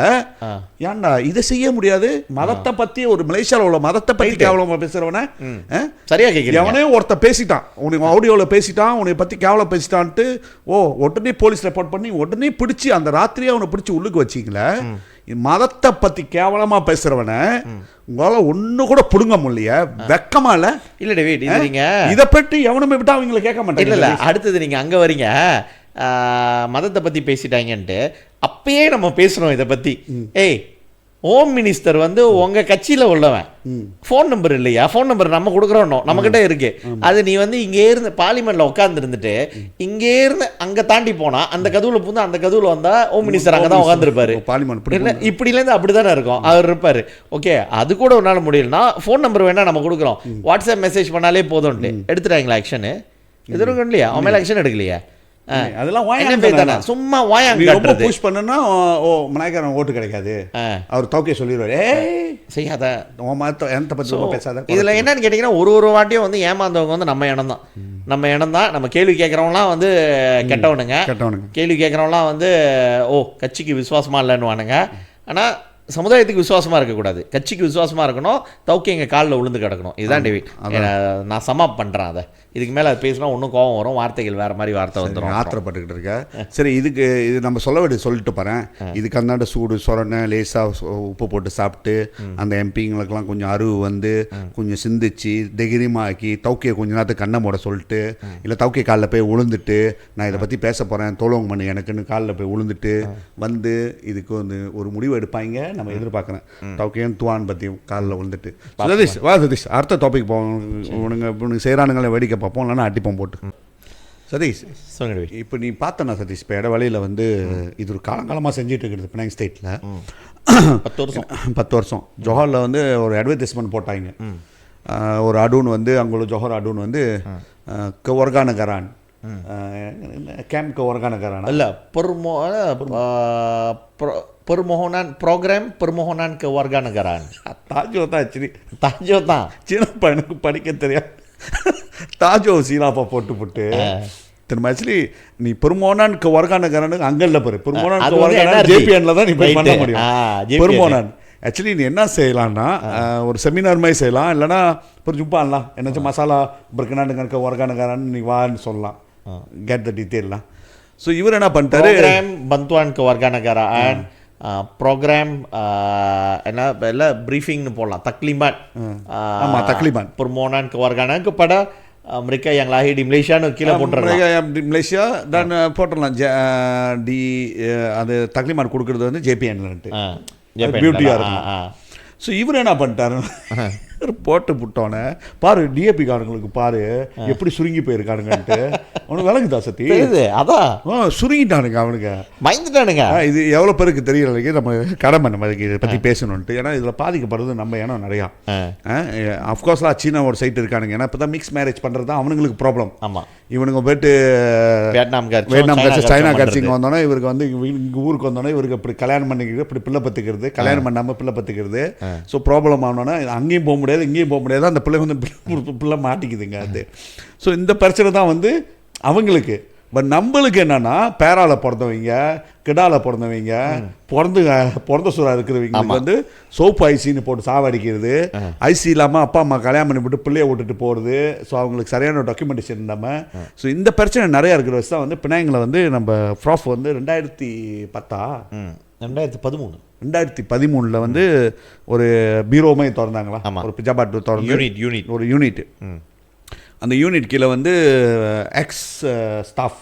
ஏன்டா இதை செய்ய முடியாது? மதத்தை பத்தி ஒரு மலேசியாவில் உள்ள மதத்தை பத்தி கேவலமா பேசுறவன சரியா கேட்க எவனே ஒருத்த பேசிட்டான், உனக்கு ஆடியோவில் பேசிட்டான், உன்னை பத்தி கேவலம் பேசிட்டான்ட்டு உடனே போலீஸ் ரெப்போர்ட் பண்ணி உடனே பிடிச்சி அந்த ராத்திரியே அவனை பிடிச்சி உள்ளுக்கு வச்சிங்கள. மதத்தை பத்தி கேவலமா பேசுறவன உங்களால ஒண்ணு கூட புடுங்க முடியல, வெக்கமா இல்ல? இல்ல டேவிட், நீங்க இதை பற்றி எவனுமே விட்டா அவங்களை கேட்க மாட்டாங்க. இல்ல அடுத்தது நீங்க அங்க வரீங்க, மதத்தை பத்தி பேசிட்டாங்கன்ட்டு அப்பயே நம்ம பேசுறோம் இதை பத்தி. ஏய், ஹோம் மினிஸ்டர் வந்து உங்க கட்சியில உள்ளவன், ஃபோன் நம்பர் இல்லையா? ஃபோன் நம்பர் நம்ம கொடுக்குறோம், நம்ம கிட்ட இருக்கு. அது நீ வந்து இங்கே இருந்து பார்லிமெண்ட்ல உட்கார்ந்து இருந்துட்டு இங்கே இருந்து அங்க தாண்டி போனா அந்த கதவுல புந்து அந்த கதவுல வந்தா ஹோம் மினிஸ்டர் அங்கதான் உட்காந்துருப்பாரு. இப்படில இருந்து அப்படிதானே இருக்கும் அவர் இருப்பாரு. ஓகே, அது கூட ஒரு நாள் முடியலன்னா ஃபோன் நம்பர் வேணா நம்ம கொடுக்குறோம், வாட்ஸ்அப் மெசேஜ் பண்ணாலே போதும்ட்டு எடுத்துட்டாங்களா ஆக்ஷன்? எதுவும் இல்லையா? அவன் மேல ஆக்ஷன் எடுக்கலையா? அதெல்லாம் சும்மா வாயாங்க புஷ் பண்ணா மலாய்க்காரன் ஓட்டு கிடைக்காது, அவர் தோக்கே சொல்லிடுவாரு. செய்யாத பத்தி பேசாத. இதுல என்னன்னு கேட்டீங்கன்னா ஒரு வாட்டியும் வந்து ஏமாந்தவங்க வந்து நம்ம இடம் தான். நம்ம இனம் தான். நம்ம கேள்வி கேட்குறவங்களாம் வந்து கெட்டவனுங்க, கேள்வி கேட்குறவங்களாம் வந்து கட்சிக்கு விசுவாசமாக இல்லைன்னுவானுங்க. ஆனால் சமுதாயத்துக்கு விசுவாசமாக இருக்கக்கூடாது, கட்சிக்கு விசுவாசமாக இருக்கணும். தவுக்கி எங்கள் காலில் விழுந்து கிடக்கணும். இதுதான் டேவிட். நான் சமாப் பண்ணுறேன். அதை இதுக்கு மேலே அது பேசினா ஒன்றும் கோபம் வரும், வார்த்தைகள் வேறு மாதிரி வார்த்தை வந்துடும். ஆத்திரப்பட்டுக்கிட்டு இருக்க. சரி, இது நம்ம சொல்ல வேண்டியது சொல்லிட்டு போகிறேன். இதுக்கு அந்தாண்ட சூடு சொரணை லேசாக உப்பு போட்டு சாப்பிட்டு அந்த எம்பிங்களுக்கெல்லாம் கொஞ்சம் அருவு வந்து கொஞ்சம் சிந்திச்சு தைரியமாக ஆக்கி தவுக்கியை கொஞ்ச நேரத்துக்கு கண்ணை மூட சொல்லிட்டு, இல்லை தவுக்கி காலில் போய் விழுந்துட்டு நான் இதை பற்றி பேச போகிறேன் தோலவங்க பண்ணு எனக்குன்னு காலில் போய் விழுந்துட்டு வந்து இதுக்கு வந்து ஒரு முடிவு எடுப்பாங்க நம்ம எதிர்பார்க்குறேன். தவுக்கையும் துவான் பற்றியும் காலில் விழுந்துட்டு. சதீஷ் வா சதீஷ், அடுத்த டாபிக் போவோம். உனக்கு செய்கிறானுங்களை வேடிக்கை பார்ப்போம், இல்லைன்னா அடிப்போம் போட்டு. சதீஷ் இப்போ நீ பார்த்தனா சதீஷ், இப்போ இடவழியில் வந்து இது ஒரு காலங்காலமாக செஞ்சுட்டு இருக்கிறது பினாங் ஸ்டேட்டில் 10 வருஷம். ஜோஹரில் வந்து ஒரு அட்வர்டைஸ்மெண்ட் போட்டாங்க. ஒரு அடூன் வந்து அங்குள்ள ஜோஹர் அடூன் வந்து ஒர்கானகரான் கேம்ப் ஒர்கானகரான் இல்லை permohonan program permohonan kewarganegaraan. தாஜோ தான் ஆக்சுவலி, தாஜோ தான் சின்ன பையனுக்கு படிக்க தெரியாது. தாஜோ சீலாப்பா போட்டு திரும்ப ஆக்சுவலி நீ பெருமோனான் ஒர்கானகரானுக்கு அங்கே இல்லை பாரு. பெருமோனான் ஜேபிஎன்ல தான் நீ போய் பண்ண முடியும். பெருமோனான் ஆக்சுவலி நீ என்ன செய்யலான்னா ஒரு செமினார் மாதிரி செய்யலாம், இல்லைனா ஒரு ஜுப்பான்லாம் என்னாச்சும் மசாலா பிறக்கனானுங்க ஒர்கானகரான்னு நீ வான்னு சொல்லலாம். Get the டீட்டெயிலாம். ஸோ இவர் என்ன பண்ணிட்டாரு, bantuan kewarganegaraan ப்ரோக்ராம் என்ன இல்லை ப்ரீஃபிங்னு போடலாம், தக்லிமான். ஆமாம், தக்லிமான் permohonan kewarganegaraan kepada mereka yang lahir di Malaysia கீழே போட்டுருக்கலாம். மலேசியா தான் போட்டுடலாம். டி அது தக்லிமான் கொடுக்குறது வந்து ஜேபிஎன்லன்ட்டு பியூட்டியாக இருக்கும். ஸோ இவர் என்ன பண்ணிட்டாரு, போட்டு புட்டோன்னே பாரு டிஏபி காரங்களுக்கு பாரு எப்படி சுருங்கி போயிருக்கானுங்கன்ட்டு அவனுக்கு விளங்குதா சத்தி? அதான் சுருங்கிட்டானுங்க அவனுக்கு, பயந்துட்டானுங்க. இது எவ்வளோ பேருக்கு தெரியல, நம்ம கடமை நம்ம இதை பற்றி பேசணுன்ட்டு. ஏன்னா இதில் பாதிக்கப்படுறது நம்ம இனம் நிறையா. அஃப்கோர்ஸ்லாம் சீனாவோட சைட் இருக்கானுங்க. ஏன்னா இப்போ தான் மிக்ஸ் மேரேஜ் பண்ணுறது தான் அவனுங்களுக்கு ப்ராப்ளம். ஆமாம், இவனுங்க போய்ட்டு வியட்நாம் கட்சி சைனா கட்சி இங்கே வந்தோன்னா இவருக்கு வந்து இங்கே ஊருக்கு வந்தோன்னா இவருக்கு இப்படி கல்யாணம் பண்ணிக்கிறது, இப்படி பிள்ளை பத்துக்கிறது, கல்யாணம் பண்ணாமல் பிள்ளை பத்துக்கிறது. ஸோ ப்ராப்ளம் ஆனோன்னா அங்கேயும் போக முடியாது இங்கேயும் போக முடியாது, அந்த பிள்ளை வந்து பிள்ளை மாட்டிக்குதுங்க. அது ஸோ இந்த பிரச்சனை தான் வந்து அவங்களுக்கு. பட் நம்மளுக்கு என்னன்னா பேரால பிறந்தவங்க, கிடால பிறந்தவங்க, பிறந்த சூறா இருக்கிறவங்களுக்கு வந்து சோப்பு ஐசின்னு போட்டு சாவடிக்கிறது, ஐசி இல்லாமல் அப்பா அம்மா கல்யாணம் பண்ணி போட்டு பிள்ளைய விட்டுட்டு போகிறது. ஸோ அவங்களுக்கு சரியான டாக்குமெண்டேஷன் இல்லாமல். ஸோ இந்த பிரச்சனை நிறையா இருக்கிற வச்சு தான் வந்து பினாங்கில் வந்து நம்ம ஃப்ராஃப் வந்து 2013 வந்து ஒரு பீரோமே திறந்தாங்களா, ஒரு பிஜாபாட் திறந்து ஒரு யூனிட். அந்த யூனிட் கீழே வந்து எக்ஸ் ஸ்டாஃப்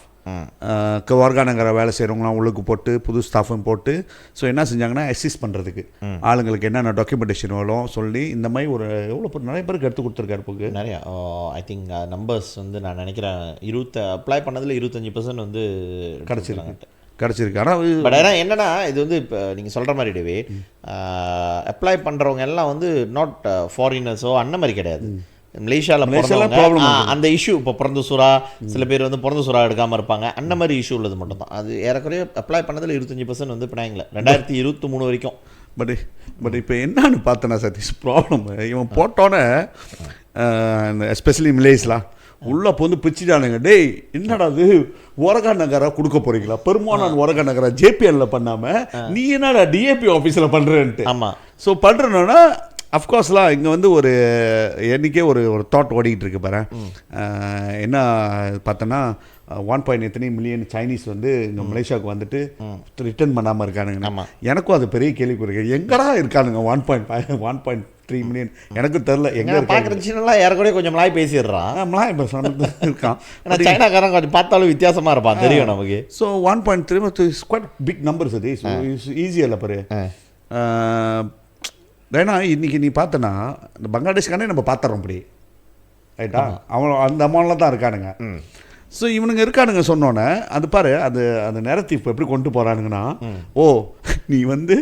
ஒர்கானகர வேலை செய்கிறவங்களாம் உள்ளுக்கு போட்டு புது ஸ்டாஃபும் போட்டு ஸோ என்ன செஞ்சாங்கன்னா அசிஸ்ட் பண்ணுறதுக்கு ஆளுங்களுக்கு என்னென்ன டாக்குமெண்டேஷன் வேணும் சொல்லி இந்த மாதிரி ஒரு எவ்வளோ பேர் நிறைய பேருக்கு எடுத்து கொடுத்துருக்காரு. போக்கு நிறையா ஐ திங்க் நம்பர்ஸ் வந்து நான் நினைக்கிறேன் அப்ளை பண்ணதில் 25% வந்து கிடச்சிருக்கு. ஆனால் பட் ஆனால் என்னென்னா இது வந்து இப்போ நீங்கள் சொல்கிற மாதிரி டேவே அப்ளை பண்ணுறவங்க எல்லாம் வந்து நாட் ஃபாரினர்ஸோ அந்த மாதிரி கிடையாது. மலேசியாவில் அந்த இஷ்யூ இப்போ பிறந்த சூறா சில பேர் வந்து பிறந்த சூறா எடுக்காமல் இருப்பாங்க, அந்த மாதிரி இஷ்யூ உள்ளது மட்டும் தான். அது ஏறக்குறைய அப்ளை பண்ணதில் 25% வந்து பினாங்கில் 2023 வரைக்கும். பட் இப்போ என்னன்னு பார்த்தேன்னா சதீஷ் ப்ராப்ளம், இவன் போட்டோன்னே எஸ்பெஷலி மலேசியாலாம் உள்ளே வந்து பிச்சுட்டானுங்க. டேய் என்னடா அது ஒரகாநகரா கொடுக்க போறீங்களா, பெருமானான் ஒரகாநகரா ஜேபிஎல்ல பண்ணாமல் நீ என்னடா டிஏபி ஆஃபீஸில் பண்ணுறேன்ட்டு. ஆமாம். ஸோ பண்ணுறேன்னா அஃப்கோர்ஸ்லாம் இங்கே வந்து ஒரு என்றைக்கே ஒரு தாட் ஓடிக்கிட்டு இருக்கு பாரு. என்ன பார்த்தோன்னா 1.8 மில்லியன் சைனீஸ் வந்து இங்கே மலேசியாவுக்கு வந்துட்டு ரிட்டர்ன் பண்ணாமல் இருக்கானுங்க. எனக்கும் அது பெரிய கேள்விக்குறி, எங்கடா இருக்கானுங்க 1.3 மில்லியன் எனக்கு தெரில. எங்கே பார்க்குறச்சுன்னா ஏறக்குறைய கொஞ்சம் மலாய் பேசிடுறான், மலாய் இருக்கான். ஆனால் சைனாக்காரன் கொஞ்சம் பார்த்தாலும் வித்தியாசமாக இருப்பான், தெரியும் நமக்கு. So 1.3 is quite big numbers. அது ஈஸியாக இல்லை பாரு. ஏன்னா இன்றைக்கி நீ பார்த்தனா இந்த பங்களாதேஷ்கானே நம்ம பார்த்துறோம் அப்படி ரைட்டா, அவன் அந்த அமௌண்ட்டில் தான் இருக்கானுங்க. ஸோ இவனுங்க இருக்கானுங்க சொன்னோன்னே அது பாரு அது அந்த நேரத்தை இப்போ எப்படி கொண்டு போகிறானுங்கன்னா, ஓ நீ வந்து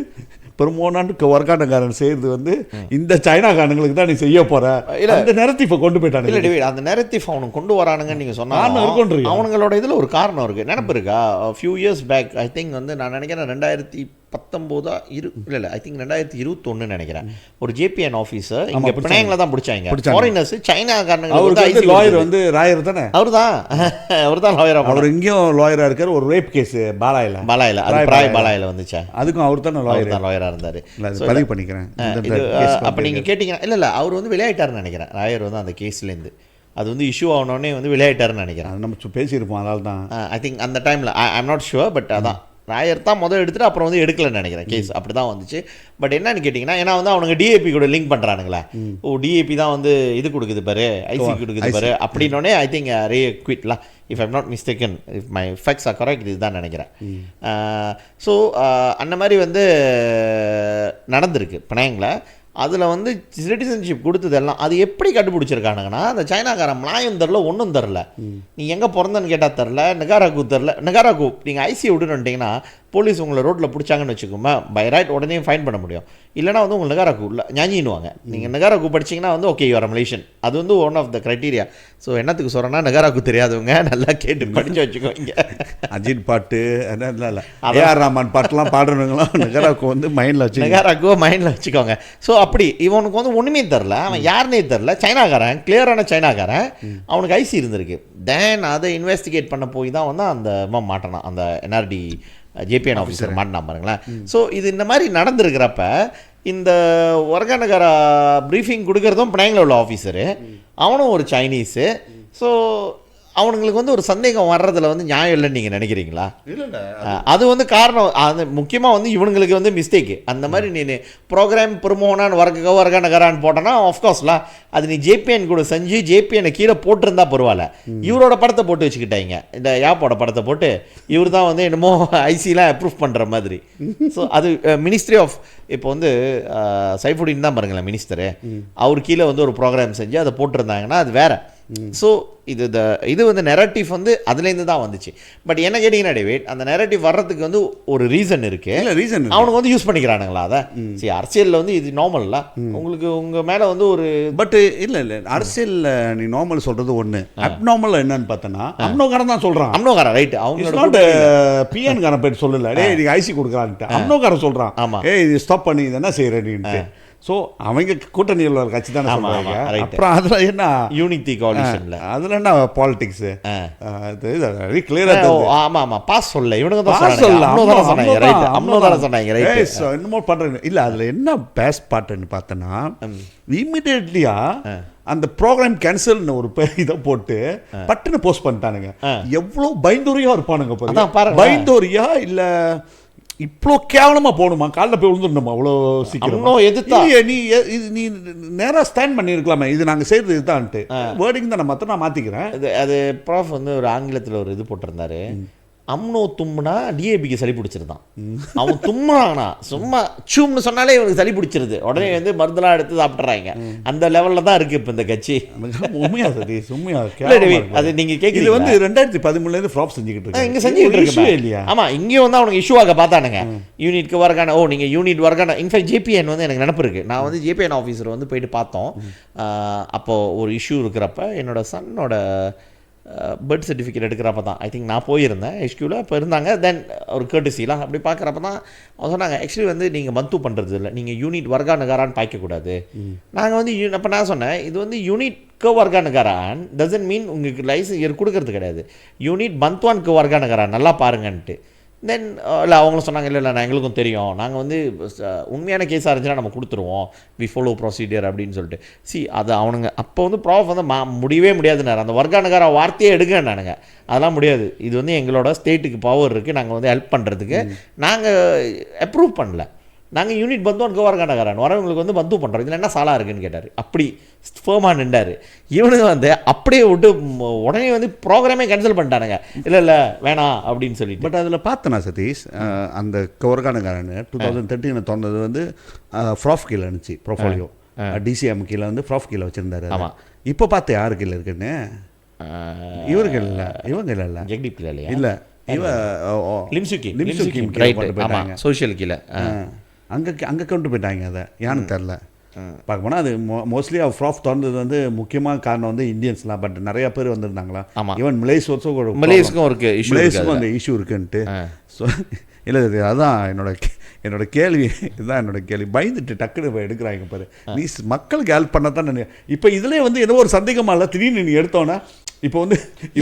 பெருமோனான்னு ஒர்கானகாரன் செய்கிறது வந்து இந்த சைனாக்காரங்களுக்கு தான் நீ செய்ய போகிற, இல்லை அந்த நேரத்தை இப்போ கொண்டு போயிட்டானு. இல்லை அந்த நேரத்திவ் அவனுக்கு கொண்டு வரானுங்கன்னு நீங்கள் சொன்னாங்க. அவனுங்களோட இதில் ஒரு காரணம் இருக்குது, நினப்பு இருக்கா? Few years back I think வந்து நான் நினைக்கிறேன் 2010 இல்லை ஐ திங்க் 2021 நினைக்கிறேன். ஒரு JPN ஆஃபீஸர் இங்கே பினாங்கில் தான் பிடிச்சாங்க. ஃபாரினர்ஸ் சைனாக்காரங்க. லாயர் வந்து ராயர் தானே, அவர் தான் லாயராக. அவர் இங்கேயும் லாயராக இருக்கார். ஒரு ரேப் கேஸ் பாலாயில் வந்துச்சா, அதுக்கும் அவர் தானே லாயராக இருந்தார். பதிவு பண்ணிக்கிறேன். அப்போ நீங்கள் கேட்டிங்கன்னா இல்லை அவர் வந்து விளையாட்டாருன்னு நினைக்கிறேன். ராயர் வந்து அந்த கேஸ்லேருந்து அது வந்து இஷ்யூ ஆனோடனே வந்து விளையாட்டாருன்னு நினைக்கிறேன். அது நம்ம பேசியிருப்போம், அதனால தான் ஐ திங்க் அந்த டைமில் ஐம் நாட் ஷுவர். பட் அதான் ராயர் தான் முதல் எடுத்துட்டு அப்புறம் வந்து எடுக்கலன்னு நினைக்கிறேன். கேஸ் அப்படி தான் வந்துச்சு. பட் என்னன்னு கேட்டிங்கன்னா, ஏன்னா வந்து அவனுங்க டிஏபி கூட லிங்க் பண்ணுறானுங்களே, டிஏபி தான் வந்து இது கொடுக்குது பாரு, ஐசி கொடுக்குது பாரு அப்படின்னோடனே ஐ திங்க் ரே குவிட்லாம், if I'm not mistaken, if my facts are correct, இதுதான் நினைக்கிறேன். ஸோ அந்த மாதிரி வந்து நடந்திருக்கு பினாங்கில். அதில் வந்து சிட்டிசன்ஷிப் கொடுத்ததெல்லாம் அது எப்படி கண்டுபிடிச்சிருக்கானுங்கன்னா, அந்த சைனாக்காரன் மலாயும் தரல, ஒன்றும் தரல. நீ எங்கே பிறந்தன்னு கேட்டால் தரல, நெகாராகு தரல. நெகாராகு நீங்கள் ஐசி விட்டுன்னுட்டிங்கன்னா போலீஸ் உங்களை ரோட்டில் பிடிச்சாங்கன்னு வச்சுக்கோங்க, பை ரைட் உடனே ஃபைன் பண்ண முடியும். இல்லைனா வந்து உங்கள் நெகாராகு இல்லை ஞாஞ்சின்னுவாங்க. நீங்கள் நெகாராகு படிச்சிங்கன்னா வந்து ஓகே யூஆர் மலேஷியன். அது வந்து one of the criteria. So என்னத்துக்கு சொல்கிறேன்னா, நெகாராகு தெரியாதவங்க நல்லா கேட்டு படித்து வச்சுக்கோங்க. அஜித் பாட்டு இல்லை ஏஆர் ரஹ்மான் பாட்டுலாம் பாடுறவங்களாம் நெகாராகு வந்து மைண்டில் வச்சு நெகாராகுவை மைண்டில் வச்சுக்கோங்க. ஸோ அப்படி இவனுக்கு வந்து ஒன்றுமே தெரில, அவன் யாருன்னே தெரில, சைனாக்காரன், கிளியரான சைனாக்காரன், அவனுக்கு ஐசி இருந்திருக்கு. தென் அதை இன்வெஸ்டிகேட் பண்ண போய் தான் வந்து அந்த மாட்டானான், அந்த NRD JPN ஆஃபீஸர் மாட்டினா பாருங்களேன். ஸோ இது இந்த மாதிரி நடந்திருக்கிறப்ப இந்த ஒர்கானகாரா ப்ரீஃபிங் கொடுக்குறதும் பினாங்கில் உள்ள ஆஃபீஸரு, அவனும் ஒரு சைனீஸு. ஸோ அவனுங்களுக்கு வந்து ஒரு சந்தேகம் வர்றதுல வந்து நியாயம் இல்லைன்னு நீங்கள் நினைக்கிறீங்களா? இல்லை, அது வந்து காரணம். அது முக்கியமாக வந்து இவனுங்களுக்கு வந்து மிஸ்டேக்கு. அந்த மாதிரி நீ ப்ரோக்ராம் பெருமோனான்னு வர்கானகரான்னு போட்டோன்னா ஆஃப்கோர்ஸ்லாம் அது நீ JPN கூட செஞ்சு JPN கீழே போட்டிருந்தா பரவாயில்ல. இவரோட படத்தை போட்டு வச்சுக்கிட்டாங்க, இந்த யாப்போட படத்தை போட்டு இவர் தான் வந்து என்னமோ ஐசிலாம் அப்ரூவ் பண்ணுற மாதிரி. ஸோ அது மினிஸ்ட்ரி ஆஃப், இப்போ வந்து சைஃபுடின் தான் பாருங்களேன் மினிஸ்டரு, அவர் கீழே வந்து ஒரு ப்ரோக்ராம் செஞ்சு அதை போட்டிருந்தாங்கன்னா அது வேற. ஸோ இது வந்து நெரட்டிவ் வந்து அதுலேருந்து தான் வந்துச்சு. பட் என்ன கேட்டிங்கன்னா டேவிட், அந்த நெரட்டிவ் வர்றதுக்கு வந்து ஒரு ரீசன் இருக்கு. ரீசன் அவனுக்கு வந்து யூஸ் பண்ணிக்கிறானுங்களா அதை? சரி, அரசியலில் வந்து இது நார்மல்ல, உங்களுக்கு உங்கள் மேலே வந்து ஒரு பட் இல்லை அரசியலில் நீ நார்மல் சொல்கிறது ஒன்று, அப்நார்மல் என்னன்னு பார்த்தோன்னா அம்னோகாரன் தான் சொல்கிறான். அம்னோகாரன் ரைட், அவங்க PN காரன் போயிட்டு சொல்லலை, டே இது ஐசி கொடுக்குறான்ட்டு அம்னோகாரன் சொல்கிறான். ஆமாம், இது ஸ்டாப் பண்ணி இது என்ன செய்கிறேன்ட்டு. ஸோ அவங்க கூட்டணியில் உள்ள கட்சி தானே சொல்கிறாங்க. அப்புறம் அதில் என்ன யூனிட்டி கோலிஷன்ல அதில் என்ன பாலிடிக்ஸ் கிளியராக. ஆமாம் ஆமாம், பாஸ் சொல்ல இவனுங்க தான் சொன்னாங்க ரைட், அம்னோதான சொன்னாங்க ரைட். என்னமோ பண்ணுறேன் இல்லை, அதில் என்ன பேஸ்ட் பாட்டுன்னு பார்த்தோன்னா இம்மிடியட்லியா அந்த ப்ரோக்ராம் கேன்சல்னு ஒரு இதை போட்டு பட்டுன்னு போஸ்ட் பண்ணிட்டானுங்க. எவ்வளோ பயந்தோரியா இருப்பானுங்க, பயந்தோரியா இல்லை இவ்வளோ கேவலமாக போகணுமா, காலில் போய் விழுந்துடணுமா அவ்வளோ சீக்கிரம் எதிர்த்தா? நீ நேராக ஸ்டாண்ட் பண்ணியிருக்கலாமே, இது நாங்கள் செய்கிறது இதுதான்ட்டு வேர்டிங் தான் நான் மாற்றிக்கிறேன். அது ப்ராஃப் வந்து ஒரு ஆங்கிலத்தில் ஒரு இது போட்டிருந்தாரு, அம்னோ தும்முனா டிஏபிக்கு சளி பிடிச்சிருந்தான். அவன் தும்முனானா சும்மா சூம்னு சொன்னாலே இவனுக்கு சளி பிடிச்சிருது, உடனே வந்து மருந்தெல்லாம் எடுத்து சாப்பிட்றாங்க. அந்த லெவலில் தான் இருக்குது இப்போ இந்த கட்சி. உண்மையா சரி, உண்மையா அது நீங்கள் கேட்குறது இது வந்து 2013 ஃப்ராப் செஞ்சுக்கிட்டு இருக்கு, இங்கே செஞ்சுக்கிட்டு இருக்கு இல்லையா? ஆமாம், இங்கேயும் வந்து அவனுக்கு இஷ்யூவாக பார்த்தானுங்க, யூனிட்க்கு ஒர்க்கான. நீங்கள் யூனிட் ஒர்க்கான. இன்ஃபேக்ட் JPN வந்து எனக்கு நினப்பு இருக்குது, நான் வந்து JPN ஆஃபீஸர் வந்து போயிட்டு பார்த்தோம். அப்போது ஒரு இஷ்யூ இருக்கிறப்ப என்னோட சன்னோட பர்த் சர்டிஃபிகேட் எடுக்கிறப்ப தான் ஐ திங்க் நான் போயிருந்தேன் HQவில். இப்போ இருந்தாங்க. தென் ஒரு கேர்டிசிலாம் அப்படி பார்க்குறப்ப தான் அவங்க சொன்னாங்க, ஆக்சுவலி வந்து நீங்கள் மந்து பண்ணுறது இல்லை, நீங்கள் யூனிட் வர்கானகாரான்னு பாய்க்கக்கூடாது. நாங்கள் வந்து அப்போ நான் சொன்னேன், இது வந்து யூனிட் வர்கானகாரான் டசன்ட் மீன் உங்களுக்கு லைசன்ஸ் கொடுக்கறது கிடையாது, யூனிட் பந்த்வான் வர்கானகாரான் நல்லா பாருங்கன்ட்டு. தென் இல்லை அவங்களும் சொன்னாங்க, இல்லை நான் எங்களுக்கும் தெரியும், நாங்கள் வந்து உண்மையான கேஸாக இருந்துச்சுன்னா நம்ம கொடுத்துருவோம், வி ஃபாலோ ப்ரொசீடியர் அப்படின்னு சொல்லிட்டு. அது அவனுங்க அப்போ வந்து ப்ராஃப் வந்து முடியவே முடியாதுன்னாரு, அந்த வர்கானகார வார்த்தையே எடுங்கன்னானுங்க. அதெல்லாம் முடியாது, இது வந்து எங்களோட ஸ்டேட்டுக்கு பவர் இருக்குது, நாங்கள் வந்து ஹெல்ப் பண்ணுறதுக்கு நாங்கள் அப்ரூவ் பண்ணல, நாங்கள் யூனிட் பந்துவான் கோவர்கானகாரன் வரவங்களுக்கு வந்து பந்து பண்ணுறோம், இதில் என்ன சாலா இருக்குன்னு கேட்டார். அப்படி ஃபேமாக நின்றார். இவனுக்கு வந்து அப்படியே விட்டு உடனே வந்து ப்ரோக்ராமே கேன்சல் பண்ணிட்டானுங்க, இல்லை வேணாம் அப்படின்னு சொல்லிட்டு. பட் அதில் பார்த்தேனா சதீஷ், அந்த கோவர்கானகாரன் 2013 திறந்தது வந்து ஃப்ராஃப் கீழே இருந்துச்சு, ப்ரோஃபோலியோ DCM கீழே வந்து ஃப்ராஃப் கீழே வச்சுருந்தாரு. ஆமாம், இப்போ பார்த்து யாரு கீழே இருக்குன்னு? இவருக்கு இல்லை, இவங்க இல்லை, ஜெக்தீப் இல்லையா? இல்லை, சோஷியல் கீழே அங்கே கொண்டு போயிட்டாங்க. அதை ஏன்னு தெரில. பார்க்க போனால் அது மோஸ்ட்லி ஃப்ராஃப் திறந்தது வந்து முக்கியமான காரணம் வந்து இந்தியன்ஸ்லாம். பட் நிறைய பேர் வந்திருந்தாங்களா, ஈவன் மலேசியாவுக்கும் அந்த இஷ்யூ இருக்குன்ட்டு. ஸோ இல்லை அதான் என்னோட கேள்வி, இதுதான் என்னோட கேள்வி. பயந்துட்டு டக்குனு எடுக்கிறாங்க பாரு. நீ மக்களுக்கு ஹெல்ப் பண்ண தான். இப்போ இதுலேயே வந்து ஏதோ ஒரு சந்தேகமாக இல்லை, திடீர்னு நீ எடுத்தோன்னா இப்போ வந்து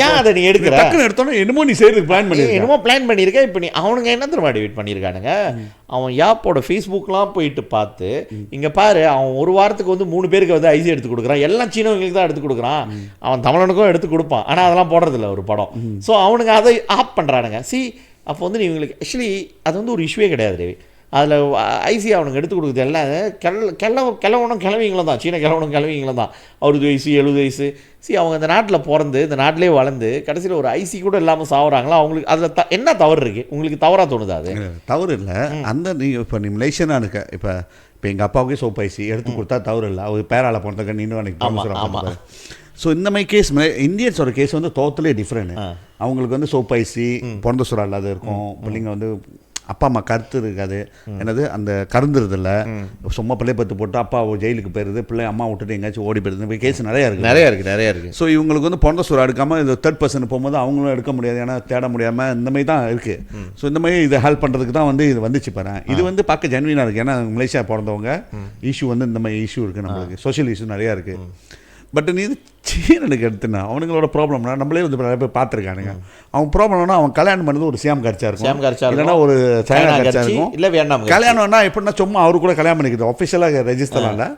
ஏன் அதை நீ எடுக்கிற டக்குன்னு எடுத்தோன்னா என்னமோ நீ செய்யறதுக்கு பிளான் பண்ணி என்னமோ பிளான் பண்ணியிருக்க. இப்போ நீ அவனுங்க என்ன தெரியுமா டிவைட் பண்ணியிருக்கானுங்க, அவன் யாப்போட ஃபேஸ்புக்லாம் போயிட்டு பார்த்து இங்கே பாரு அவன் ஒரு வாரத்துக்கு வந்து 3 பேருக்கு வந்து ஐசி எடுத்து கொடுக்குறான், எல்லாம் சீனவங்களுக்கு தான் எடுத்து கொடுக்குறான், அவன் தமிழனுக்கும் எடுத்து கொடுப்பான், ஆனால் அதெல்லாம் போடுறதில்ல ஒரு படம். ஸோ அவனுங்க அதை ஆப் பண்ணுறானுங்க. அப்போ வந்து நீ இவங்களுக்கு ஆக்சுவலி அது வந்து ஒரு இஷ்யூவே கிடையாது ரவி. அதில் ஐசி அவனுக்கு எடுத்து கொடுக்குறது எல்லாம் கிழவனும் கிளவிங்களும் தான், சீன கிழவனும் கிளவிங்களும் தான். 60 வயசு 70 வயசு. அவங்க இந்த நாட்டில் பிறந்து இந்த நாட்டிலே வளர்ந்து கடைசியில் ஒரு ஐசி கூட இல்லாமல் சாவுறாங்களா? அவங்களுக்கு அதில் என்ன தவறு இருக்குது? உங்களுக்கு தவறாக தோணுது? அது தவறு இல்லை. அந்த நீ இப்போ நீ மலேசியனாக இருக்க, இப்போ எங்கள் அப்பாவுக்கே சோப் ஐசி எடுத்து கொடுத்தா தவறு இல்லை. அவர் பேரால் போனதுக்கு நின்று அன்றைக்கி. ஸோ இந்த மாதிரி கேஸ் இந்தியன்ஸோட கேஸ் வந்து டோட்டலே டிஃப்ரெண்ட். அவங்களுக்கு வந்து சோப் ஐசி பிறந்த சுறா இல்லாத இருக்கும். பிள்ளைங்க வந்து அப்பா அம்மா கருத்து இருக்காது, என்னது அந்த கருந்துறதில்ல, சும்மா பிள்ளை பத்து போட்டு அப்பா ஜெயிலுக்கு போயிருது, பிள்ளை அம்மா விட்டுட்டு எங்கேயாச்சும் ஓடி போயிருது. கேஸ் நிறையா இருக்குது. ஸோ இவங்களுக்கு வந்து பிறந்த சுறா எடுக்காமல் இது 3rd person போகும்போது அவங்களும் எடுக்க முடியாது, ஏன்னா தேட முடியாமல் இந்த மாதிரி தான் இருக்குது. ஸோ இந்த மாதிரி இதை ஹெல்ப் பண்ணுறதுக்கு தான் வந்து இது வந்துச்சு பாரு. இது வந்து பார்க்க ஜென்வினாக இருக்குது. ஏன்னா மலேசியா பிறந்தவங்க இஷ்யூ வந்து இந்த மாதிரி இஷ்யூ இருக்குது, நம்மளுக்கு சோஷியல் இஷ்யூ நிறையா இருக்குது. பட் நீ இது சீனனுக்கு எடுத்துனா அவனுங்களோட ப்ராப்ளம்னா நம்மளே வந்து நிறைய பேர் பார்த்துருக்கானுங்க. அவன் ப்ராப்ளம்னா அவன் கல்யாணம் பண்ணது ஒரு சியாம் கரிச்சா இருக்கும், இல்லைன்னா ஒரு சைனா கரிச்சா இருக்கும். இல்லை வேண்டாம் கல்யாணம்னா எப்படின்னா சும்மா அவரு கூட கல்யாணம் பண்ணிக்கிறது, ஆஃபிஷியலாக ரெஜிஸ்டர்லாம் இல்லை,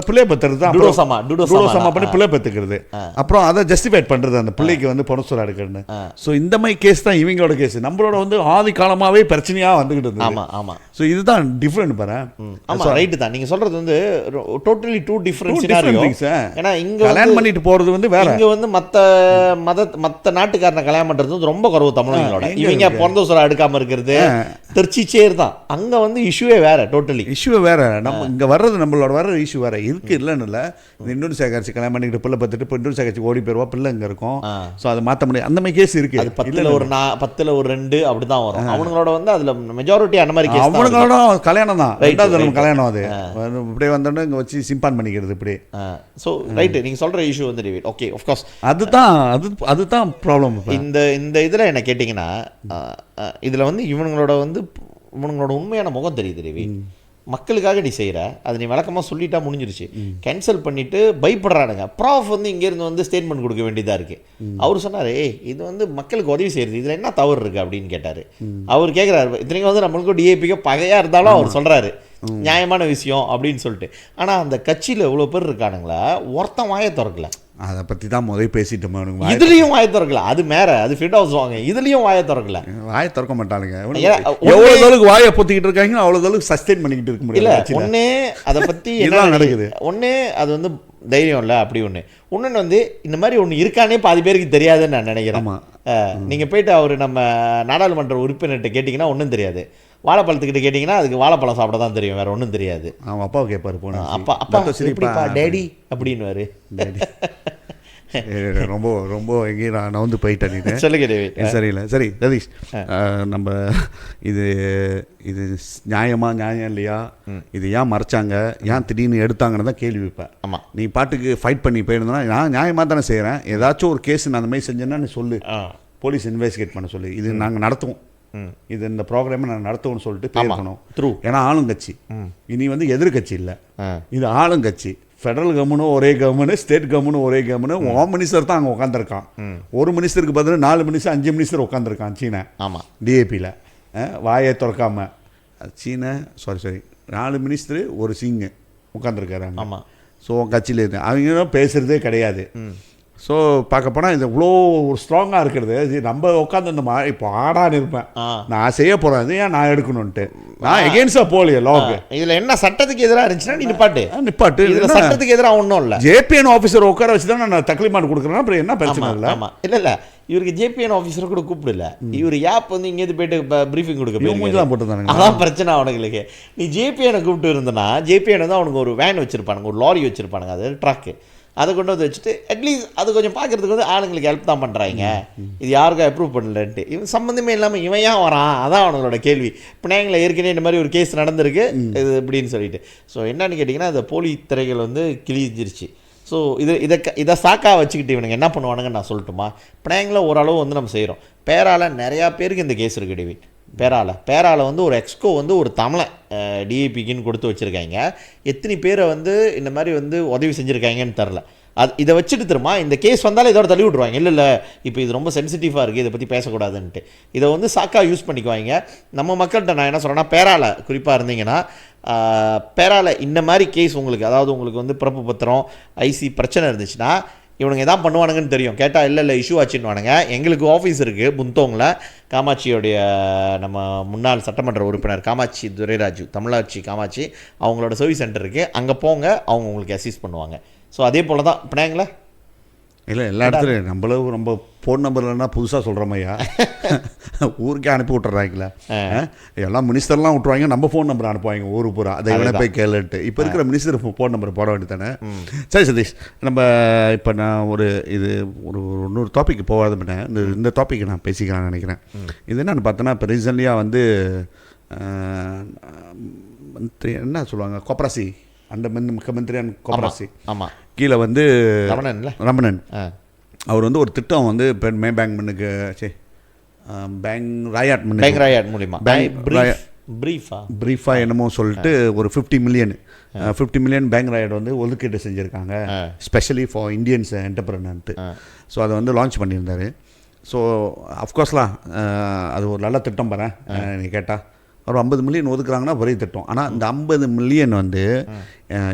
பிள்ளை பெற்றுறது தான் டூடோசமா பண்ணி பிள்ளை பெற்றுக்கிறது. அப்புறம் அதை ஜஸ்டிஃபைட் பண்ணுறது அந்த பிள்ளைக்கு வந்து பொனசுரா எடுக்கிறதுன்னு. ஸோ இந்த மாதிரி கேஸ் தான் இவங்களோட கேஸ். நம்மளோட வந்து ஆதி காலமாகவே பிரச்சனையாக வந்துக்கிட்டு இருந்தது. ஆமாம் ஆமாம். ஸோ இதுதான் டிஃப்ரெண்ட் பாரு. ஆமாம் ரைட்டு தான் நீங்கள் சொல்கிறது வந்து டோட்டலி 2 டிஃப்ரெண்ட் திங்ஸ். ஏன்னா இங்கே கல்யாணம் பண்ணிட்டு போகிறது வந்து வேற. இங்கே வந்து மற்ற நாட்டுக்காரனை கல்யாணம் பண்ணுறது வந்து ரொம்ப குறவு தமிழங்களோட. இவங்க பிறந்த சுறா எடுக்காமல் இருக்கிறது திருச்சிச்சேர் தான். அங்கே வந்து இஷ்யூவே வேற, டோட்டலி இஷ்யூவே வேற. நம்ம இங்கே வர்றது நம்மளோட வர்ற இஷ்யூ வேற இருக்கு. இல்லைன்னு இல்லை, இண்டோனேசியா கட்சி கல்யாணம் பண்ணிக்கிட்டு பிள்ளை பார்த்துட்டு இப்போ இண்டோனேசியா கட்சி ஓடி போயிருவா, பிள்ளை இங்கே இருக்கும். ஸோ அதை மாற்ற முடியாது. அந்த மாதிரி கேஸ் இருக்கு. அது 10ல் ஒரு 2 அப்படிதான் வரும். அவங்களோட வந்து அதில் மெஜாரிட்டி அந்த மாதிரி கேஸ். அவங்களோட கல்யாணம் தான், 2வது கல்யாணம். அது இப்படியே வந்தோடனே இங்கே வச்சு சிம்பான் பண்ணிக்கிறது இப்படி. ஸோ ரைட்டு நீங்கள் சொல்கிற இஷ்யூ வந்து டிவைட். ஓகே ஆஃப்கோர்ஸ் அதுதான் ப்ராப்ளம். இந்த இதில் என்ன கேட்டிங்கன்னா இதில் வந்து இவங்களோட உண்மையான முகம் தெரியுது ரவி. மக்களுக்காக நீ செய்கிற அது நீ வழக்கமாக சொல்லிட்டா முடிஞ்சிருச்சு. கேன்சல் பண்ணிவிட்டு பயப்படுறானுங்க. ப்ராஃப் வந்து இங்கேருந்து வந்து ஸ்டேட்மெண்ட் கொடுக்க வேண்டியதாக இருக்குது. அவர் சொன்னார், இது வந்து மக்களுக்கு உதவி செய்கிறது, இதில் என்ன தவறு இருக்குது அப்படின்னு கேட்டார். அவர் கேட்குறாரு, இத்தனைக்கும் வந்து நம்மளுக்கும் டிஏபிக்கு பகையாக இருந்தாலும் அவர் சொல்கிறாரு நியாயமான விஷயம் அப்படின்னு சொல்லிட்டு. ஆனால் அந்த கட்சியில் இவ்வளோ பேர் இருக்கானுங்களா, ஒருத்தன் வாயை திறக்கல. அதை பற்றி தான் முதல் பேசிட்டோம். இதுலேயும் வாயை திறக்கல. அது மேலே அது ஃபிட் ஹவுஸ் வாங்க, இதுலேயும் வாயை திறக்கல. வாயை திறக்க மாட்டானுங்க. எவ்வளோ அளவுக்கு வாயை பொத்திக்கிட்டு இருக்காங்க, அவ்வளோ அளவுக்கு சஸ்டெயின் பண்ணிக்கிட்டு இருக்க முடியல. ஒன்று அதை பற்றி என்ன நடக்குது, ஒன்று அது வந்து தைரியம் இல்லை அப்படி ஒன்று வந்து இந்த மாதிரி ஒன்று இருக்கானே பாதி பேருக்கு தெரியாதுன்னு நான் நினைக்கிறேன். நீங்கள் போயிட்டு அவர் நம்ம நாடாளுமன்ற உறுப்பினர்கிட்ட கேட்டிங்கன்னா ஒன்றும் தெரியாது. வாழைப்பழத்துக்கிட்ட கேட்டிங்கன்னா அதுக்கு வாழைப்பழம் சாப்பிட தான் தெரியும், வேறு ஒன்றும் தெரியாது. அவன் அப்பாவை கேட்பாரு, போன அப்பா டேடி அப்படின்னுவாரு. ரொம்ப ரொம்ப எங்கேயும் நான் வந்து போயிட்டேன். சொல்லுங்க. சரியில்லை. சரி ரதீஷ், நம்ம இது நியாயம் இல்லையா, இது ஏன் மறைச்சாங்க, ஏன் திடீர்னு எடுத்தாங்கன்னு தான் கேள்வி வைப்பேன். ஆமாம், நீ பாட்டுக்கு ஃபைட் பண்ணி போயிருந்தனா நான் நியாயமாக தானே செய்கிறேன். ஏதாச்சும் ஒரு கேஸ் நான் அந்த மாதிரி செஞ்சேன்னா நீ சொல்லு, போலீஸ் இன்வெஸ்டிகேட் பண்ண சொல்லி, இது நாங்கள் நடத்துவோம், இது இந்த ப்ரோக்ராமை நான் நடத்துவோம்னு சொல்லிட்டு பேசணும். ஏன்னா ஆளுங்கட்சி, இனி வந்து எதிர்கட்சி இல்லை, இது ஆளுங்கட்சி. ஃபெடரல் கவர்மெண்ட்டும் ஒரே கவர்மெண்ட், ஸ்டேட் கவர்மெண்ட்டும் ஒரே கவர்மெண்ட். ஹோம் மினிஸ்டர் தான் அங்கே உட்காந்துருக்கான். ஒரு மினிஸ்டருக்கு பார்த்தீங்கன்னா 4 மினிஸ்டர் 5 மினிஸ்டர் உட்காந்துருக்கான் சீனா. ஆமாம், டிஏபியில் வாயை திறக்காம சீனா சாரி 4 மினிஸ்டரு ஒரு சிங்கு உட்காந்துருக்காரு. ஆமாம். ஸோ கட்சியில் இருக்கு, அவங்க பேசுகிறதே கிடையாது. ஸோ பார்க்க போனால் இது இவ்வளோ ஒரு ஸ்ட்ராங்காக இருக்கிறது. நம்ம உட்காந்துருந்தோமா, இப்போ ஆடான்னு இருப்பேன், நான் செய்ய போகிறேன், அது ஏன் நான் எடுக்கணுன்ட்டு நான் எகெயின்ஸ்டாக போகலையே லாக்கு. இதில் என்ன சட்டத்துக்கு எதிராக இருந்துச்சுன்னா நீ நிப்பாட்டு. இதில் சட்டத்துக்கு எதிராக ஒன்றும் இல்லை. ஜேபிஎன் ஆஃபீஸர் உட்கார வச்சு தான் நான் தக்லீமான் கொடுக்குறேன்னா அப்புறம் என்ன பிரச்சனை இல்லை. இல்லை இவருக்கு ஜேபிஎன் ஆஃபீஸர் கூட கூப்பிடல. இவர் யாப் வந்து இங்கேருந்து போயிட்டு ப்ரீஃபிங் கொடுக்க போட்டுருந்தாங்க. அதான் பிரச்சனை அவனுங்களுக்கு. நீ ஜேபிஎனை கூப்பிட்டு இருந்தனா, ஜேபிஎன் வந்து அவனுக்கு ஒரு வேன் வச்சுருப்பானுங்க, ஒரு லாரி வச்சுருப்பானுங்க, அது ட்ரக்கு, அதை கொண்டு வந்து வச்சுட்டு அட்லீஸ்ட் அது கொஞ்சம் பார்க்குறதுக்கு வந்து ஆளுங்களுக்கு ஹெல்ப் தான் பண்ணுறாங்க. இது யாருக்கும் அப்ரூவ் பண்ணலன்ட்டு இவன் சம்மந்தமே இல்லாமல் இவன் ஏன் வரான், அதான் அவங்களோட கேள்வி. இப்போ நாங்கள் ஏற்கனவே இந்த மாதிரி ஒரு கேஸ் நடந்திருக்கு இது இப்படின்னு சொல்லிட்டு. ஸோ என்னன்னு கேட்டிங்கன்னா, இந்த போலி திரைகள் வந்து கிழிஞ்சிருச்சு. ஸோ இதை சாக்காக வச்சுக்கிட்டு இவனுங்க என்ன பண்ணுவானுங்கன்னு நான் சொல்லட்டுமா? பினாங்கில் ஓரளவு வந்து நம்ம செய்கிறோம். பேரால் நிறையா பேருக்கு இந்த கேஸ் இருக்குது டேவிட். பேரால வந்து ஒரு எக்ஸ்கோ வந்து ஒரு தமிழை டிஏபிக்குன்னு கொடுத்து வச்சுருக்காங்க. எத்தனை பேரை வந்து இந்த மாதிரி வந்து உதவி செஞ்சுருக்காங்கன்னு தெரில. இதை வச்சுட்டு திரும்ப இந்த கேஸ் வந்தாலும் இதோட தள்ளி விட்ருவாங்க. இல்லை இப்போ இது ரொம்ப சென்சிட்டிவாக இருக்குது, இதை பற்றி பேசக்கூடாதுன்ட்டு இதை வந்து சாக்கா யூஸ் பண்ணிக்குவாங்க. நம்ம மக்கள்கிட்ட நான் என்ன சொல்கிறேன்னா, பேரால குறிப்பாக இருந்தீங்கன்னா, பேரால இந்த மாதிரி கேஸ் உங்களுக்கு, அதாவது உங்களுக்கு வந்து பிறப்பு பத்திரம் ஐசி பிரச்சனை இருந்துச்சுன்னா இவனுங்க எதாவது பண்ணுவானுங்கன்னு தெரியும். கேட்டால் இல்லை இஷ்யூ ஆச்சுன்னுவானுங்க. எங்களுக்கு ஆஃபீஸ் இருக்குது புந்தோங்கில், காமாட்சியோடைய நம்ம முன்னாள் சட்டமன்ற உறுப்பினர் காமாட்சி துரைராஜு, தமிழாட்சி காமாட்சி, அவங்களோட சர்வீஸ் சென்டர் இருக்குது. அங்கே போங்க, அவங்க உங்களுக்கு அசிஸ்ட் பண்ணுவாங்க. ஸோ அதே போல் தான் பினாங்களா இல்லை எல்லா இடத்துலையும் நம்மளும் நம்ம ஃபோன் நம்பர் இல்லைன்னா புதுசாக சொல்கிறோமையா, ஊருக்கே அனுப்பி விட்டுறாங்களா. எல்லாம் மினிஸ்டர்லாம் விட்டுருவாங்க, நம்ம ஃபோன் நம்பர் அனுப்புவாங்க ஊருக்கு பூரா, அதை எவ்வளோ போய் கேளுன்ட்டு. இப்போ இருக்கிற மினிஸ்டர் ஃபோன் நம்பர் போட வேண்டியதானே. சரி சதீஷ், நம்ம இப்போ நான் ஒரு இன்னொரு டாபிக் போகாத முன்னே இந்த டாப்பிக்கை நான் பேசிக்கலாம்னு நினைக்கிறேன். இது என்னென்னு பார்த்தோன்னா, இப்போ ரீசன்ட்லியாக வந்து என்ன சொல்லுவாங்க, கொப்ராசி அந்த முக்கியமந்திரியான கொப்ராசி கீழே வந்து ரமணன் அவர் வந்து ஒரு திட்டம் வந்து இப்போ மே பேங்க் மண்ணுக்கு பேங்க் ராயாட் மூலிமா ப்ரீஃபாக என்னமோ சொல்லிட்டு ஒரு 50 மில்லியன் பேங்க் ராயட் வந்து ஒதுக்கீடு செஞ்சுருக்காங்க, ஸ்பெஷலி ஃபார் இந்தியன்ஸ் என்டர்பிரனர்ன்ட்டு. ஸோ அதை வந்து லான்ச் பண்ணியிருந்தார். ஸோ அஃப்கோர்ஸ்லாம் அது ஒரு நல்ல திட்டம் பாரு. நீ கேட்டால் ஒரு 50 மில்லியன் ஒதுக்குறாங்கன்னா பெரிய திட்டம். ஆனால் இந்த 50 மில்லியன் வந்து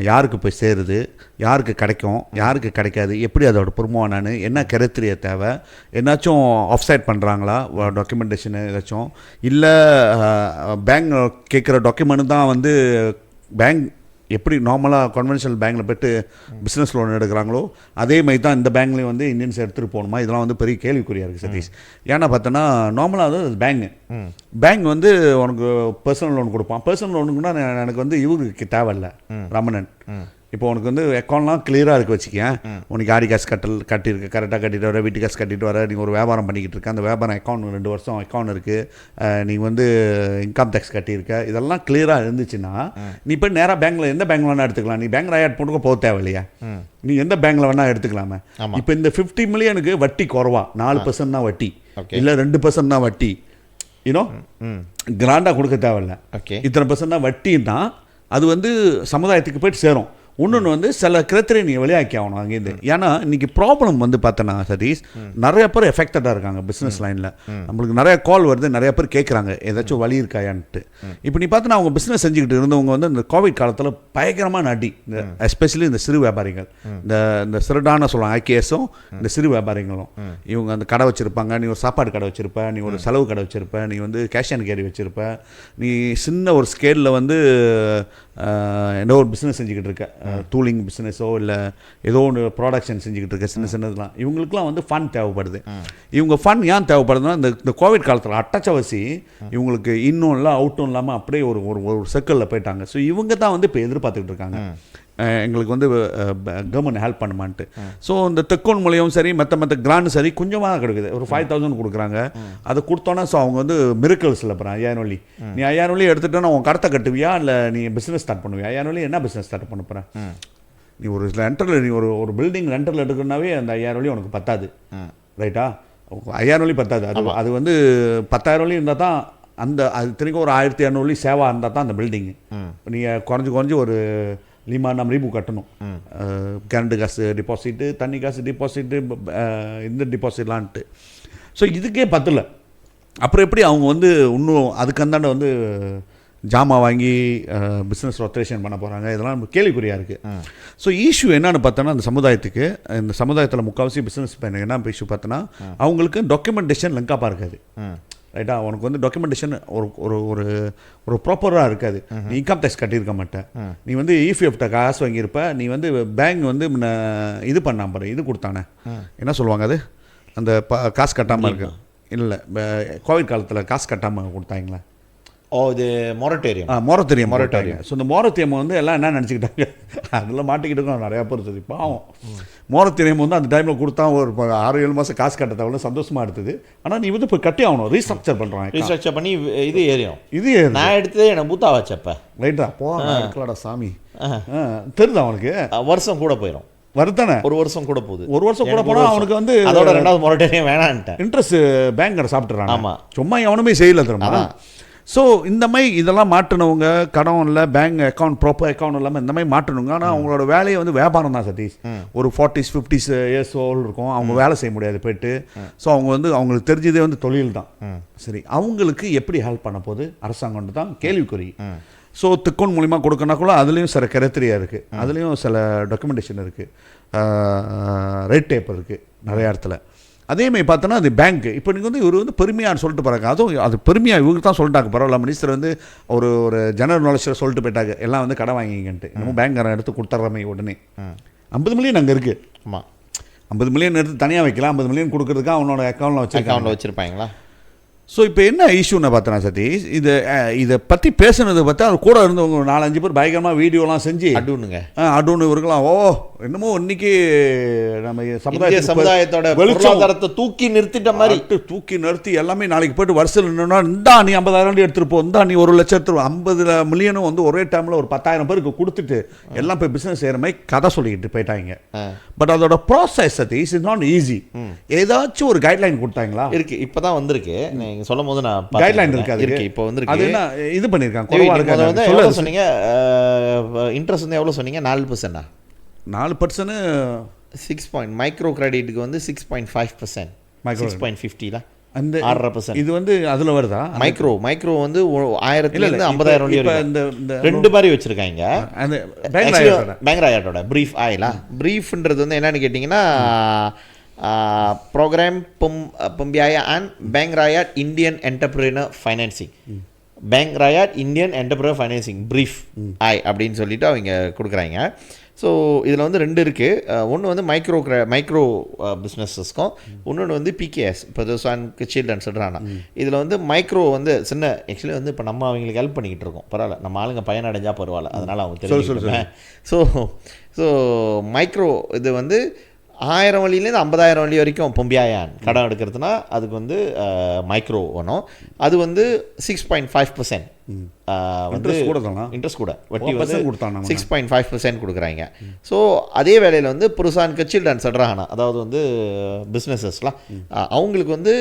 யாருக்கு போய் சேருது, யாருக்கு கிடைக்கும், யாருக்கு கிடைக்காது, எப்படி அதோட புறமானான்னு, என்ன கிரைட்டீரியா தேவை, என்னாச்சும் ஆஃப்சைட் பண்ணுறாங்களா டாக்குமெண்டேஷனு ஏதாச்சும், இல்லை பேங்க் கேட்குற டாக்குமெண்ட் தான் வந்து பேங்க் எப்படி நார்மலாக கன்வென்ஷனல் பேங்க்கில் போய்ட்டு பிஸ்னஸ் லோன் எடுக்கிறாங்களோ அதே மாதிரி தான் இந்த பேங்க்லேயும் வந்து இந்தியன்ஸ் எடுத்துகிட்டு போகணுமா, இதெல்லாம் வந்து பெரிய கேள்விக்குறியாக இருக்குது சதீஷ். ஏன்னா பார்த்தோன்னா நார்மலாக வந்து பேங்க் வந்து உனக்கு பர்சனல் லோன் கொடுப்பான். பர்சனல் லோனுக்குன்னா எனக்கு வந்து இவருக்கு தேவையில்லை ரமணன். இப்போ உனக்கு வந்து அக்கௌண்ட்லாம் கிளியராக இருக்க வச்சுக்கேன், உனக்கு ஆடி காசு கட்டியிருக்கு, கரெக்டாக கட்டிட்டு வர, வீட்டு காசு கட்டிட்டு வர, நீங்கள் ஒரு வியாபாரம் பண்ணிக்கிட்டு இருக்க, அந்த வியாபாரம் அக்கௌண்ட் 2 வருஷம் அக்கௌண்ட் இருக்குது, நீங்கள் வந்து இன்கம் டேக்ஸ் கட்டியிருக்க, இதெல்லாம் கிளியராக இருந்துச்சுன்னா நீ இப்போ நேராக பேங்க்கில் எந்த பேங்க் வேணால் எடுத்துக்கலாம். நீ பேங்க் ராயாட் போட்டுக்க போக தேவையில்லையா, நீ எந்த பேங்க்கில் வேணால் எடுத்துக்கலாமே. இப்போ இந்த 50 மில்லியனுக்கு வட்டி குறவா, 4% தான் வட்டி, இல்லை 2% தான் வட்டி, யூனோ கிராண்டாக கொடுக்க தேவையில்லை. இத்தனை % தான் வட்டின்னா அது வந்து சமுதாயத்துக்கு போய்ட்டு சேரும். இன்னொன்று வந்து சில கிரைட்டீரியா நீங்கள் வெளியாக்கி ஆகணும் அங்கேருந்து. ஏன்னா இன்றைக்கி ப்ராப்ளம் வந்து பார்த்தோன்னா சதீஷ், நிறைய பேர் எஃபெக்டடாக இருக்காங்க பிஸ்னஸ் லைனில். நம்மளுக்கு நிறைய கால் வருது, நிறைய பேர் கேட்குறாங்க ஏதாச்சும் வழி இருக்காயான்ட்டு. இப்போ நீ பார்த்தோன்னா அவங்க பிஸ்னஸ் செஞ்சுக்கிட்டு இருந்தவங்க வந்து இந்த கோவிட் காலத்தில் பயங்கரமாக நடி, இந்த எஸ்பெஷலி இந்த சிறு வியாபாரிகள், இந்த சிறுடான சொல்லுவாங்க ஐகேஎஸும் இந்த சிறு வியாபாரிகளும், இவங்க அந்த கடை வச்சுருப்பாங்க. நீ ஒரு சாப்பாடு கடை வச்சுருப்ப, நீ ஒரு செலவு கடை வச்சுருப்ப, நீ வந்து கேஷ் அண்ட் கேரி வச்சுருப்ப, நீ சின்ன ஒரு ஸ்கேலில் வந்து ஏதோ ஒரு பிஸ்னஸ் செஞ்சுக்கிட்டு இருக்க, டூலிங் பிஸ்னஸோ இல்லை ஏதோ ஒன்று ப்ராடக்ஷன் செஞ்சுக்கிட்டு இருக்க சின்னதுலாம், இவங்களுக்குலாம் வந்து ஃபண்ட் தேவைப்படுது. இவங்க ஃபண்ட் ஏன் தேவைப்படுதுன்னா இந்த கோவிட் காலத்தில் அட்டச்சவசி இவங்களுக்கு இன்னும் இல்லை அவுட்டும் இல்லாமல் அப்படியே ஒரு சர்க்கிளில் போயிட்டாங்க. ஸோ இவங்க தான் வந்து இப்போ எதிர்பார்த்துக்கிட்டு இருக்காங்க எங்களுக்கு வந்து கவர்மெண்ட் ஹெல்ப் பண்ணுமான்ட்டு. ஸோ இந்த தெக்கோன் மூலியம் சரி, மற்ற கிராண்ட் சரி கொஞ்சமாக கிடைக்குது, ஒரு 5000 கொடுக்குறாங்க. அதை கொடுத்தோன்னா ஸோ அவங்க வந்து மிரக்கல்ஸ் இல்லை. அப்புறம் 5000 வழி நீ 5000 வழி எடுத்துகிட்டோன்னா உன் கடத்தை கட்டுவியா, இல்லை நீ பிஸ்னஸ் ஸ்டார்ட் பண்ணுவியா? 5000 வழி என்ன பிஸ்னஸ் ஸ்டார்ட் பண்ண போகிறேன்? நீ ஒரு ரெண்டரில், நீ ஒரு பில்டிங் ரெண்டரில் எடுக்கணுன்னாவே அந்த 5000 வழி உனக்கு பத்தாது, ரைட்டா? 5000 வழி பத்தாது. அது வந்து 10000 வழி இருந்தால் தான் அந்த, அது திரும்ப ஒரு 1200 வழி சேவா இருந்தால் தான் அந்த பில்டிங்கு. நீங்கள் குறைஞ்சி ஒரு லீமானம் ரீபு கட்டணும், கரண்ட்டு காசு டிபாசிட்டு, தண்ணி காசு டிபாசிட்டு, இந்த டிபாசிட்லான்ட்டு. ஸோ இதுக்கே பத்தல, அப்புறம் எப்படி அவங்க வந்து இன்னும் அதுக்கு அந்தாண்ட வந்து ஜாமா வாங்கி பிஸ்னஸ் ரொட்டேஷன் பண்ண போகிறாங்க? இதெல்லாம் கேள்விக்குறியாக இருக்குது. ஸோ இஷ்யூ என்னென்னு பார்த்தோன்னா, அந்த சமுதாயத்துக்கு, இந்த சமுதாயத்தில் முக்கால்வாசி பிஸ்னஸ் என்ன இஷ்யூ பார்த்தோன்னா, அவங்களுக்கு டாக்குமெண்டேஷன் லிங்காப்பாக இருக்காது, ரைட்டா? உனக்கு வந்து டாக்குமெண்டேஷன் ஒரு ப்ராப்பராக இருக்காது. நீ இன்கம் டேக்ஸ் கட்டியிருக்க மாட்டேன், நீ வந்து இபிஎஃப்ட காசு வாங்கியிருப்ப, நீ வந்து பேங்க் வந்து இது பண்ணாம பாரு, இது கொடுத்தானே என்ன சொல்லுவாங்க, அது அந்த காசு கட்டாமல் இருக்கு, இல்லை கோவிட் காலத்தில் காசு கட்டாமல் கொடுத்தாங்களே, இது மொரட்டோரியம். ஸோ இந்த மொரட்டோரியம் வந்து எல்லாம் என்ன நினச்சிக்கிட்டாங்க, அதெல்லாம் மாட்டிக்கிட்டு நிறையா பேர் சரி பாவம். மொரட்டோரியம் வந்து அந்த டைமில் கொடுத்தா ஒரு 6-7 மாதம் காசு கட்ட தேவை, சந்தோஷமாக எடுத்தது. ஆனால் நீ வந்து இப்போ கட்டி ஆகணும், ரீஸ்ட்ரக்சர் பண்ணுறாங்க, ரீஸ்ட்ரக்சர் பண்ணி இது ஏறியும். நான் எடுத்தது எனக்கு பூத்தா வச்சப்ப, ரைட்டா? போகலாடா சாமி, தெரியுது அவனுக்கு, வருஷம் கூட போயிடும். வருதானே ஒரு வருஷம் கூட போகுது. ஒரு வருஷம் கூட போனால் அவனுக்கு வந்து அதோட 2வது மொரட்டோரியம் வேணான்ட்டேன். இன்ட்ரெஸ்ட் பேங்க் சாப்பிட்றான். ஆமாம், சும்மா எவனுமே செய்யலை தெரியுமா. ஸோ இந்த மாதிரி இதெல்லாம் மாட்டினவங்க, கடன் இல்லை, பேங்க் அக்கௌண்ட் ப்ராப்பர் அக்கௌண்ட் இல்லாமல் இந்த மாதிரி மாட்டணுங்க. ஆனால் அவங்களோட வேலையை வந்து வியாபாரம் தான் சதீஷ். ஒரு 40s 50s இயர்ஸ் ஓல்டு இருக்கும், அவங்க வேலை செய்ய முடியாது போயிட்டு. ஸோ அவங்க வந்து அவங்களுக்கு தெரிஞ்சதே வந்து தொழில் தான். சரி, அவங்களுக்கு எப்படி ஹெல்ப் பண்ண போது அரசாங்கம் தான் கேள்விக்குறி. ஸோ திக்கோன் மூலிமா கொடுக்கனா கூட அதுலேயும் சில கிரைட்டீரியா இருக்குது, அதுலேயும் சில டாக்குமெண்டேஷன் இருக்குது, ரெட் டேப் இருக்குது நிறைய இடத்துல. அதேமாதிரி பார்த்தோன்னா அது பேங்க்கு. இப்போ நீங்கள் வந்து இவர் வந்து பெருமையாக சொல்லிட்டு போகிறாங்க, அதுவும் அது பெருமையாக இவருக்கு தான் சொல்லிட்டாங்க. பரவாயில்ல, மினிஸ்டர் வந்து ஒரு ஜெனரல் நாலேஜில் சொல்லிட்டு போயிட்டாங்க, எல்லாம் வந்து கடன் வாங்கிங்கன்ட்டு. இன்னமும் பேங்க்காரன் எடுத்து கொடுத்துட்றமே உடனே. 50 மில்லியன் அங்கே இருக்குது. ஆமாம், 50 மில்லியன் எடுத்து தனியாக வைக்கலாம், 50 மில்லியன் கொடுக்குறதுக்கு அவனோட அக்கௌண்ட்டில் வச்சுருப்பாங்களா. ஸோ இப்போ என்ன இஷ்யூன்னு பார்த்தோன்னா சதீஷ், இதை பற்றி பேசுனதை பார்த்தா அது கூட இருந்தவங்க 4-5 பேர் பயங்கரமாக வீடியோலாம் செஞ்சு அடூன்னு இவர்களாம் என்னமோ இன்னைக்கு நம்ம சமுதாயத்தோட பொருளாதாரத்தை தூக்கி நிறுத்திட்ட மாதிரி தூக்கி நிறுத்தி எல்லாமே நாளைக்கு போய்ட்டு வருஷம் நின்றுனா இந்தா நீ 50,000 எடுத்துகிட்டு போ, இந்தா நீ 1 லட்சம் எடுத்துருவோம், 50 மில்லியனும் வந்து ஒரே டைமில் ஒரு 10,000 பேருக்கு கொடுத்துட்டு எல்லாம் போய் பிஸ்னஸ் செய்கிற மாதிரி கதை சொல்லிக்கிட்டு போயிட்டாங்க. பட் அதோட process Satish is not easy. ஏதாச்சும் ஒரு கைட்லைன் கொடுத்தாங்களா? இருக்கு, இப்போ தான் வந்திருக்கு. நீங்கள் சொல்லும் போது நான் கைட்லைன் இருக்காது, இப்போ வந்து அது என்ன இது பண்ணியிருக்காங்க. எவ்வளோ சொன்னீங்க இன்ட்ரெஸ்ட் வந்து? எவ்வளோ சொன்னீங்க? 4%. 4% 6 மைக்ரோ கிரெடிட்டுக்கு வந்து 6.5%, 6.50 அந்த 6.5%. இது வந்து அதில் வருதா? மைக்ரோ வந்து 1000 50,000 ரெண்டு மாதிரி வச்சுருக்காங்க. Bank ராயட்டோட brief ஆயிலா. ப்ரீஃப்ன்றது வந்து என்னன்னு கேட்டிங்கன்னா ப்ரோக்ராம் பம்பியாயா and bank Rakyat Indian entrepreneur financing. Bank Rakyat Indian entrepreneur financing brief I அப்படின்னு சொல்லிட்டு அவங்க கொடுக்குறாங்க. ஸோ இதில் வந்து 2 இருக்குது. ஒன்று வந்து மைக்ரோ பிஸ்னஸஸ்க்கும், இன்னொன்று வந்து பிகேஎஸ், இப்போ சில்ட்ரன் சொல்கிறாங்க. இதில் வந்து மைக்ரோ வந்து சின்ன, ஆக்சுவலி வந்து இப்போ நம்ம அவங்களுக்கு ஹெல்ப் பண்ணிக்கிட்டு இருக்கோம். பரவாயில்ல, நம்ம ஆளுங்க பயனடைஞ்சால் பரவாயில்ல, அதனால் அவங்க தெரிஞ்சுக்கிறேன். ஸோ மைக்ரோ இது வந்து 1000 வழியிலேருந்து 50,000 வழி வரைக்கும் பொம்பியாயான் கடன் எடுக்கிறதுனா அதுக்கு வந்து மைக்ரோ வேணும். அது வந்து 6.5% வந்து இன்ட்ரெஸ்ட் கூட வட்டி வந்து 6.5% கொடுக்குறாங்க. ஸோ அதே வேளையில் வந்து புருஷான் சில்ட்ரன் சட்ரானா, அதாவது வந்து பிஸ்னஸஸ்லாம் அவங்களுக்கு வந்து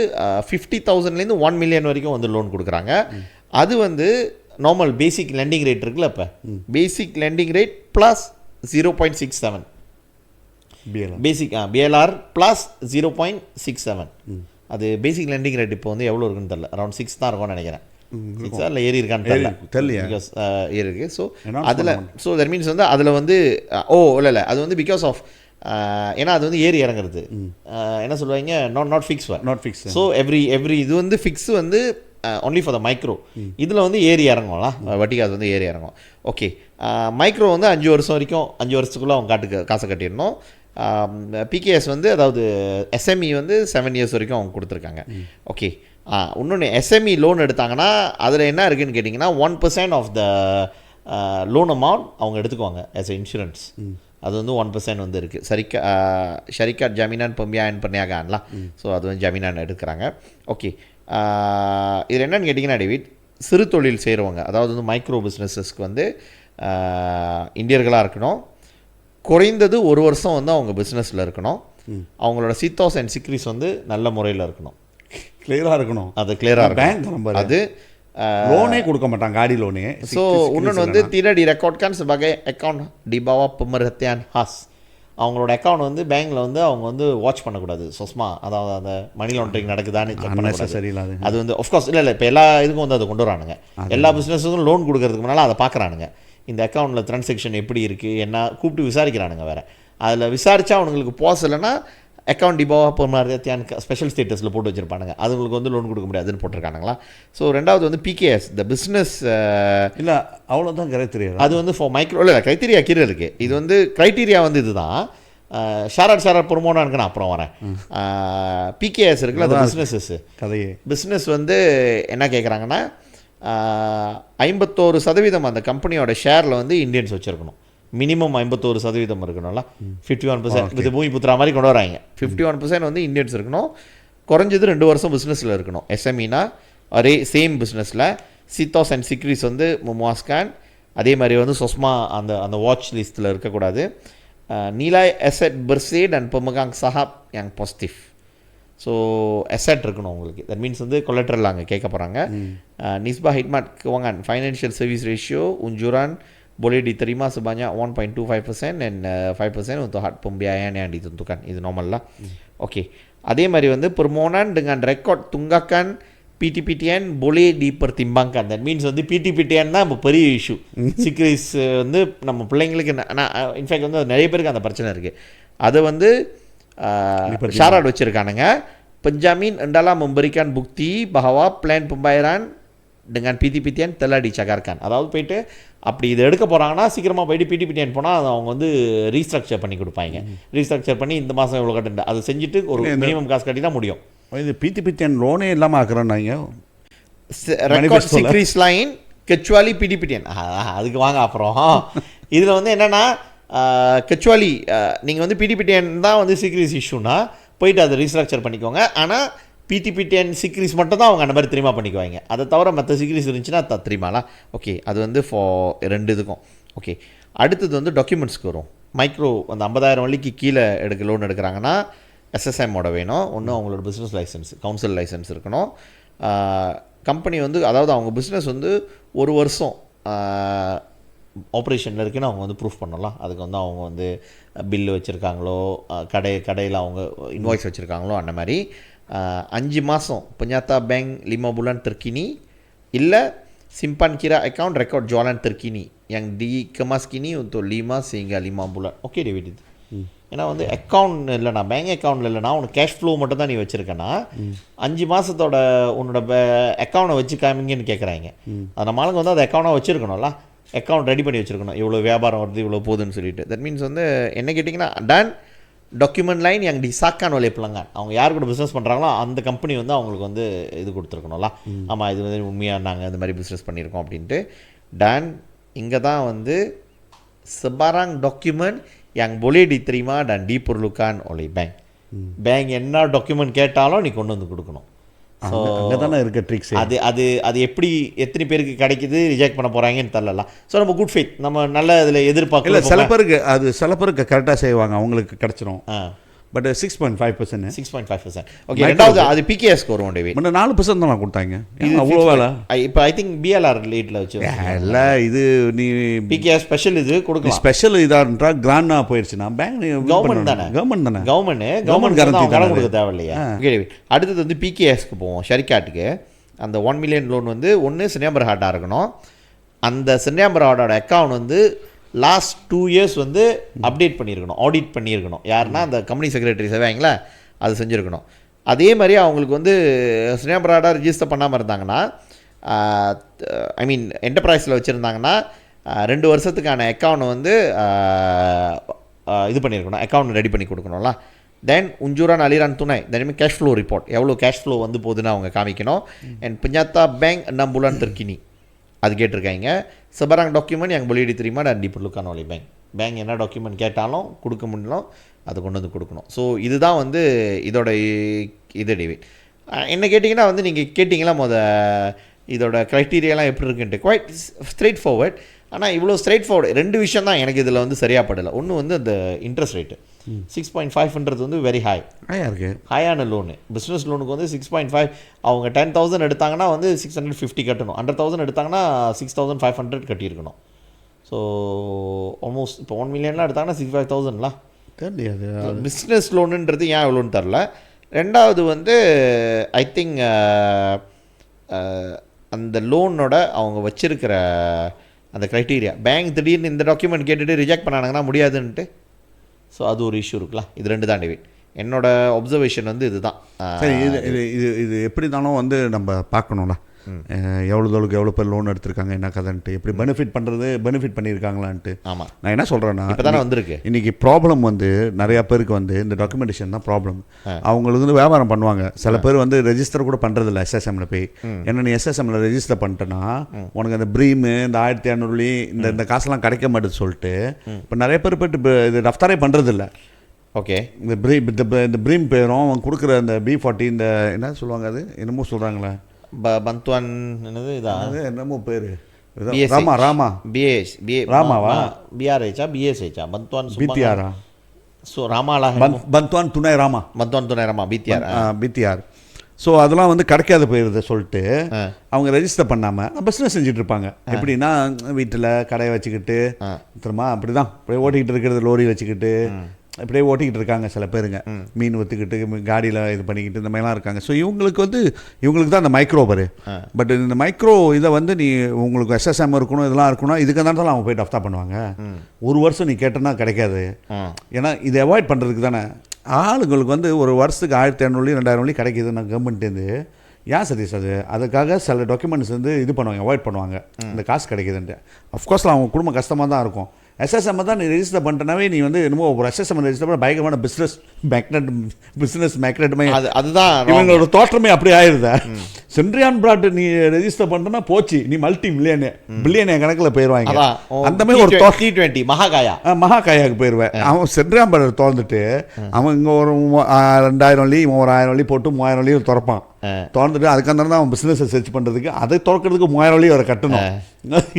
50,000லேருந்து 1 மில்லியன் வரைக்கும் வந்து லோன் கொடுக்குறாங்க. அது வந்து நார்மல் பேசிக் லெண்டிங் ரேட் இருக்குல்ல, இப்போ பேசிக் லெண்டிங் ரேட் ப்ளஸ் 0.67 பேசிக் பிஎல்ஆர் ப்ளஸ் 0.67. அது பேசிக் லெண்டிங் ரேட் இப்போ வந்து எவ்வளோ இருக்குன்னு தெரியல, அரௌண்ட் 6 தான் இருக்கும்னு நினைக்கிறேன். 6 இல்லை ஏறி இருக்கான்னு தெரியல, பிகாஸ் ஏறி இருக்கு. ஸோ அதில் தட் மீன்ஸ் வந்து அதில் வந்து இல்லை அது வந்து பிகாஸ் ஆஃப் ஏன்னா அது வந்து ஏறி இறங்குறது என்ன சொல்லுவாங்க, நாட் ஃபிக்ஸ். ஸோ எவ்ரி இது வந்து ஃபிக்ஸ் வந்து ஒன்லி ஃபார் த மைக்ரோ. இதில் வந்து ஏறி இறங்கும்ல வட்டி காசு வந்து ஏறி இறங்கும். ஓகே, மைக்ரோ வந்து 5 வருஷம் வரைக்கும் 5 வருஷத்துக்குள்ளே அவங்க காசை கட்டிடணும். பிகேஎஸ் வந்து அதாவது எஸ்எம்இ வந்து 7 இயர்ஸ் வரைக்கும் அவங்க கொடுத்துருக்காங்க. ஓகே, இன்னொன்று எஸ்எம்இ லோன் எடுத்தாங்கன்னா அதில் என்ன இருக்குதுன்னு கேட்டிங்கன்னா 1% ஆஃப் த லோன் அமௌண்ட் அவங்க எடுத்துக்குவாங்க ஆஸ் எ இன்சூரன்ஸ். அது வந்து 1% வந்து இருக்குது. ஷரிகாட் ஜமீனான் பம்பியான் பண்ணியாகான்ல, ஸோ அது வந்து ஜமீனான் எடுக்கிறாங்க. ஓகே, இது என்னன்னு கேட்டிங்கன்னா டேவிட், சிறு தொழில் செய்கிறவங்க, அதாவது வந்து மைக்ரோ பிஸ்னஸஸ்க்கு வந்து இந்தியர்களாக இருக்கணும், குறைந்தது 1 வருஷம் வந்து அவங்க பிஸ்னஸில் இருக்கணும், அவங்களோட சித்தாஸ் அண்ட் சிக்ரிஸ் வந்து நல்ல முறையில் இருக்கணும், கிளியராக இருக்கணும். அது கிளியராக இருக்கும். அது லோனே கொடுக்க மாட்டாங்க, காடி லோனே. ஸோ இன்னொன்று வந்து tidak direkodkan sebagai account di bawah pemerhatian khas. அவங்களோட அக்கௌண்ட் வந்து பேங்க்கில் வந்து அவங்க வந்து வாட்ச் பண்ணக்கூடாது சொஸ்மா, அதாவது அந்த மணி லாண்ட்ரிங் நடக்குதான்னு செக் பண்ணக்கூடாது. அது வந்து ஆஃப்கோர்ஸ் இல்லை இப்போ எல்லா இதுக்கும் வந்து அதை கொண்டு வரானுங்க. எல்லா பிஸ்னஸுக்கும் லோன் கொடுக்கறதுக்கு முன்னால் அதை பார்க்குறானுங்க. இந்த அக்கௌண்ட்டில் ட்ரான்சாக்ஷன் எப்படி இருக்குது என்ன கூப்பிட்டு விசாரிக்கிறானுங்க வேறு. அதில் விசாரித்தா அவங்களுக்கு பாஸ் இல்லைன்னா அக்கௌண்ட் டிபாவா பொறுமாதிரியான் ஸ்பெஷல் ஸ்டேட்டஸில் போட்டு வச்சுருப்பானுங்க, அதுங்களுக்கு வந்து லோன் கொடுக்க முடியாதுன்னு போட்டிருக்கானுங்களா. ஸோ 2வது வந்து பிகேஎஸ் த பிஸ்னஸ் இல்லை அவ்வளோதான் கிரைட்டீரியா. அது வந்து ஃபார் மைக்ரோ இல்லை க்ரைட்டீரியா கீழே இருக்குது. இது வந்து க்ரைட்டீரியா வந்து இதுதான். ஷாராட் பொறுமோனான்னு நான் அப்புறம் வரேன். பிகேஎஸ் இருக்குல்ல, அந்த பிஸ்னஸஸ் கதையே பிஸ்னஸ் வந்து என்ன கேட்குறாங்கன்னா 51% அந்த கம்பெனியோட ஷேரில் வந்து இந்தியன்ஸ் வச்சுருக்கணும். மினிமம் 51% இருக்கணும்ல. 51% இது பூமி புத்திரா மாதிரி கொண்டு வராங்க. 51% வந்து இந்தியன்ஸ் இருக்கணும், குறைஞ்சது 2 வருஷம் பிஸ்னஸில் இருக்கணும். எஸ்எம்இனா ஒரே சேம் பிஸ்னஸில். சித்தாஸ் அண்ட் சிக்ரிஸ் வந்து முமாஸ்கான், அதே மாதிரி வந்து சொஸ்மா அந்த வாட்ச் லிஸ்ட்டில் இருக்கக்கூடாது. nilai aset bersih dan pemegang saham yang positif. So asset இருக்கணும் உங்களுக்கு. தட் மீன்ஸ் வந்து கொலட்ரல் அங்கே கேட்க போகிறாங்க. நிஸ்பா ஹிட்மாட் kewangan financial service ratio unjuran boleh diterima sebanyak 1.25% dan 5% untuk had pembiayaan yang ditentukan. Itu normal lah. Okey. அதே மாதிரி வந்து permohonan dengan rekod tunggakan PTPTN boleh dipertimbangkan. That means வந்து PTPTN தான் இப்போ பெரிய இஷ்யூ. சீக்ரிஸ் வந்து நம்ம பிள்ளைங்களுக்கு இன்ஃபேக்ட் வந்து நிறைய பேருக்கு அந்த பிரச்சனை இருக்குது. அதை வந்து syarat வச்சுருக்கானுங்க. penjamin adalah memberikan bukti bahwa plan pembayaran dengan PTPTN telah dicagarkan. அதாவது போயிட்டு அப்படி இதை எடுக்க போகிறாங்கன்னா சீக்கிரமாக போயிட்டு PTPTN போனால் அதை அவங்க வந்து ரீஸ்ட்ரக்சர் பண்ணி கொடுப்பாங்க. ரீஸ்ட்ரக்சர் பண்ணி இந்த மாதம் எவ்வளோ கட்டுண்டு அதை செஞ்சுட்டு ஒரு மினிமம் காசு கட்டி தான் முடியும். இது PTPTN லோனே இல்லாமல் ஆக்குறாங்க. ரெக்கார்ட் சீக்ரிஸ் லைன் கெச்சுவாலி PTPTN அதுக்கு வாங்க. அப்புறம் இதில் வந்து என்னென்னா கெச்சுவாலி நீங்கள் வந்து PTPTN தான் வந்து சீக்ரிஸ் இஷ்யூனா போயிட்டு அதை ரீஸ்ட்ரக்சர் பண்ணிக்கோங்க. ஆனால் PTPTN சீக்ரிஸ் மட்டும் தான் அவங்க அந்த மாதிரி தெரியுமா பண்ணிக்குவாங்க. அதை தவிர மற்ற சீக்ரிஸ் இருந்துச்சுன்னா தெரியுமாலாம். ஓகே, அது வந்து ரெண்டு இதுக்கும். ஓகே, அடுத்தது வந்து டாக்குமெண்ட்ஸ்க்கு வரும். மைக்ரோ அந்த 50,000 வள்ளிக்கு கீழே லோன் எடுக்கிறாங்கன்னா SSMோட வேணும். ஒன்று அவங்களோட பிஸ்னஸ் லைசன்ஸ், கவுன்சில் லைசன்ஸ் இருக்கணும். கம்பெனி வந்து அதாவது அவங்க பிஸ்னஸ் வந்து ஒரு வருஷம் ஆப்ரேஷனில் இருக்குன்னு அவங்க வந்து ப்ரூஃப் பண்ணலாம். அதுக்கு வந்து அவங்க வந்து பில்லு வச்சுருக்காங்களோ, கடையில் அவங்க இன்வாய்ஸ் வச்சுருக்காங்களோ, அந்த மாதிரி 5 மாதம் penyata bank 5 bulan terkini இல்லை simpan kira account rekod jualan terkini yang dikemas kini untuk 5 sehingga 5 bulan. Okay David, இது ஏன்னா வந்து அக்கௌண்ட் இல்லைனா பேங்க் அக்கௌண்ட்டில் இல்லைனா உனக்கு கேஷ் ஃப்ளோ மட்டும் தான் நீ வச்சுருக்கேன்னா 5 மாதத்தோட உன்னோட அக்கௌண்ட்டை வச்சு காமிங்கன்னு கேட்குறாங்க. அது நம்ம ஆளுங்க வந்து அதை அக்கௌண்ட்டாக வச்சுருக்கணும்ல, அக்கௌண்ட் ரெடி பண்ணி வச்சுருக்கணும். இவ்வளோ வியாபாரம் வருது, இவ்வளோ போகுதுன்னு சொல்லிட்டு. தட் மீன்ஸ் வந்து என்ன கேட்டிங்கன்னா டன் டாக்குமெண்ட் லைன் yang disahkan oleh pelanggan. அவங்க யார் கூட பிஸ்னஸ் பண்ணுறாங்களோ அந்த கம்பெனி வந்து அவங்களுக்கு வந்து இது கொடுத்துருக்கணும்ல. ஆமாம், இது வந்து உண்மையாக நாங்கள் இந்த மாதிரி பிஸ்னஸ் பண்ணியிருக்கோம் அப்படின்ட்டு. டன் இங்கே தான் வந்து sebarang dokumen yang boleh diterima dan diperlukan oleh bank. Bank என்ன டாக்குமெண்ட் கேட்டாலும் நீ கொண்டு வந்து கொடுக்கணும். ஸோ அங்கே தானே இருக்க ட்ரிக்ஸ். அது எப்படி எத்தனை பேருக்கு கிடைக்குது, ரிஜெக்ட் பண்ண போகிறாங்கன்னு தெரியல. ஸோ நம்ம குட் ஃபேத், நம்ம நல்ல இதில் எதிர்பார்க்கல. சில பேருக்கு கரெக்டாக செய்வாங்க, அவங்களுக்கு கிடச்சிரும். பட் 6.5%. ஓகே, ரெண்டாவது அது பிகேஎஸ்க்கு வரும் டேவிட். 4% தான் கொடுத்தாங்க. அவ்வளோ வேலை. இப்போ ஐ திங்க் பிஎல்ஆர் லேட்டில் வச்சு இல்லை, இது நீ பிகேஎஸ் ஸ்பெஷல் இது கொடுக்கலாம். ஸ்பெஷல் இதான்றா கிராண்டா போயிடுச்சுன்னா பேங்க் கவர்மெண்ட் தானே கவர்மெண்ட் கேரண்டி கடன் கொடுக்க தேவையில்லையா. ஓகே டேவிட், அடுத்தது வந்து பிகேஎஸ்க்கு போவோம். ஷரிகாட்டுக்கு அந்த 1 million லோன் வந்து ஒன்று சினியாம்பர் ஹார்டாக இருக்கணும். அந்த சினியாம்பர் ஹார்டோட அக்கௌண்ட் வந்து லாஸ்ட் 2 years வந்து அப்டேட் பண்ணியிருக்கணும், ஆடிட் பண்ணியிருக்கணும். யாருன்னா அந்த கம்பெனி செக்ரட்டரி செய்வாங்களா, அது செஞ்சுருக்கணும். அதே மாதிரி அவங்களுக்கு வந்து சினியாம்பராடாக ரிஜிஸ்டர் பண்ணாமல் இருந்தாங்கன்னா, ஐ மீன் என்டர்பிரைஸில் வச்சுருந்தாங்கன்னா 2 வருஷத்துக்கான அக்கௌண்ட் வந்து இது பண்ணியிருக்கணும், அக்கௌண்ட் ரெடி பண்ணி கொடுக்கணும்ல. தென் unjuran aliran tunai dan cash flow report, எவ்வளோ கேஷ் ஃப்ளோ வந்து போகுதுன்னு அவங்க காமிக்கணும். And penyata bank 6 bulan terkini அது கேட்டிருக்காங்க. sebarang document yang boleh diterima dan diperlukan oleh bank. Bank என்ன டாக்குமெண்ட் கேட்டாலும் கொடுக்க முடியலும் அதை கொண்டு வந்து கொடுக்கணும். ஸோ இதுதான் வந்து இதோட இது டேவிட். என்ன கேட்டிங்கன்னா வந்து நீங்கள் கேட்டிங்களா இதோட க்ரைட்டீரியாலாம் எப்படி இருக்குன்ட்டு குவைட் ஸ்ட்ரெயிட் ஃபார்வர்ட். ஆனால் இவ்வளோ ஸ்ட்ரெயிட் ஃபார்வர்டு 2 விஷயம் தான் எனக்கு இதில் வந்து சரியாக படலை. ஒன்று வந்து அந்த இன்ட்ரெஸ்ட் ரேட்டு 6.5ன்றது வந்து வெரி ஹையாக இருக்குது. ஹையான லோனு, பிஸ்னஸ் லோனுக்கு வந்து 6.5. அவங்க 10,000 எடுத்தாங்கன்னா வந்து 650 கட்டணும். 100,000 எடுத்தாங்கன்னா 6,500 கட்டியிருக்கணும். ஸோ ஆல்மோஸ்ட் இப்போ 1 million எடுத்தாங்கன்னா 65,000லாம் தெரியாது. பிஸ்னஸ் லோனுன்றது ஏன் எவ்வளோன்னு தெரில. ரெண்டாவது வந்து ஐ திங்க் அந்த லோனோட அவங்க வச்சிருக்கிற அந்த க்ரைட்டீரியா, பேங்க் திடீர்னு இந்த டாக்குமெண்ட் கேட்டுட்டு ரிஜெக்ட் பண்ணாங்கன்னா முடியாதுன்ட்டு. ஸோ அது ஒரு இஷ்யூ இருக்குல்ல. இது 2 தான் டேவிட். என்னோட அப்சர்வேஷன் வந்து இதுதான். சரி, இது எப்படி தானோ வந்து நம்ம பார்க்கணும்ல, எவ்வளோ பேர் லோன் எடுத்திருக்காங்க, என்ன கதைன்ட்டு, எப்படி பெனிஃபிட் பண்ணியிருக்காங்களான்ட்டு. ஆமாம், நான் என்ன சொல்கிறேன்னா, இப்போ தானே வந்திருக்கு இன்றைக்கி ப்ராப்ளம் வந்து நிறையா பேருக்கு வந்து இந்த டாக்குமெண்டேஷன் தான் ப்ராப்ளம். அவங்களுக்கு வந்து வியாபாரம் பண்ணுவாங்க, சில பேர் வந்து ரெஜிஸ்டர் கூட பண்ணுறதில்ல SSMல போய். ஏன்னா நீ SSMல ரெஜிஸ்டர் பண்ணிட்டேன்னா உனக்கு அந்த ப்ரீமு இந்த 1500 இந்த காசெல்லாம் கிடைக்க மாட்டேது சொல்லிட்டு இப்போ நிறைய பேர் போய்ட்டு இது ரஃப்தாரே பண்ணுறதில்ல. ஓகே, இந்த ப்ரீம் பேரும் அவன் கொடுக்குற அந்த B40 இந்த என்ன சொல்லுவாங்க, அது என்னமோ சொல்கிறாங்களே பந்துவான் என்னது இதான், அது என்னமோ பேர் ராமா ராமாவா BRH BSH பந்த்வான் பிடிஆரா ஸோ ராமாலா பந்த்வான் துணை ராமா BTR. ஸோ அதெல்லாம் வந்து கிடைக்காத போயிருது சொல்லிட்டு அவங்க ரெஜிஸ்டர் பண்ணாமல் பிஸ்னஸ் செஞ்சுட்டு இருப்பாங்க. எப்படின்னா வீட்டில் கடையை வச்சுக்கிட்டு திரும்ப அப்படி தான் அப்படியே ஓட்டிக்கிட்டு இருக்கிறது, லோரி வச்சுக்கிட்டு இப்படியே ஓட்டிக்கிட்டு இருக்காங்க சில பேருங்க. மீன் விற்றுக்கிட்டு காடியில் இது பண்ணிக்கிட்டு இந்த மாதிரிலாம் இருக்காங்க. ஸோ இவங்களுக்கு தான் அந்த மைக்ரோபரு. பட் இந்த மைக்ரோ இதை வந்து நீ உங்களுக்கு SSM இருக்கணும், இதெல்லாம் இருக்கணும், இதுக்கு தான் அவங்க போய் டஃப்தா பண்ணுவாங்க. ஒரு வருஷம் நீ கேட்டனா கிடைக்காது. ஏன்னா இதை அவாய்ட் பண்ணுறதுக்கு தானே ஆளுங்களுக்கு வந்து ஒரு வருஷத்துக்கு 1500 2000 கிடைக்கிது நான் கவர்மெண்ட்டேருந்து. ஏன் சதீஷ் அதுக்காக சில டாக்குமெண்ட்ஸ் வந்து இது பண்ணுவாங்க, அவாய்ட் பண்ணுவாங்க இந்த காசு கிடைக்குதுன்ட்டு. அஃப்கோர்ஸில் அவங்க குடும்பம் கஷ்டமாக தான் இருக்கும். SSM தான் நீ ரெஜிஸ்டர் பண்ணிட்டனாவே நீ வந்து என்னமோ ஒரு SSM ரெஜிஸ்டர் பண்ண பயங்கரமான பிஸ்னஸ் மேக்னெட்டுமே அதுதான் இவங்களோட தோற்றமே அப்படி ஆயிடுதா. சென்ட்ரியான் பிராட் நீ ரெஜிஸ்டர் பண்ணிட்டனா போச்சு, நீ மல்டி பில்லியனே கணக்கில் போயிடுவாங்க. அந்த மாதிரி ஒரு T20 மகாகாயாவுக்கு போயிடுவேன். அவன் சென்ட்ரியான் பிராட் திறந்துட்டு அவன் இங்கே ஒரு 2000 வெள்ளி இவன் ஒரு 1000 வெள்ளி போட்டு 3000 வெள்ளி திறப்பான். திறந்துட்டு அதுக்கான தான் அவன் பிஸ்னஸை சர்ச் பண்ணுறதுக்கு அதை திறக்கிறதுக்கு 3000 வெள்ளி வரை கட்டணும்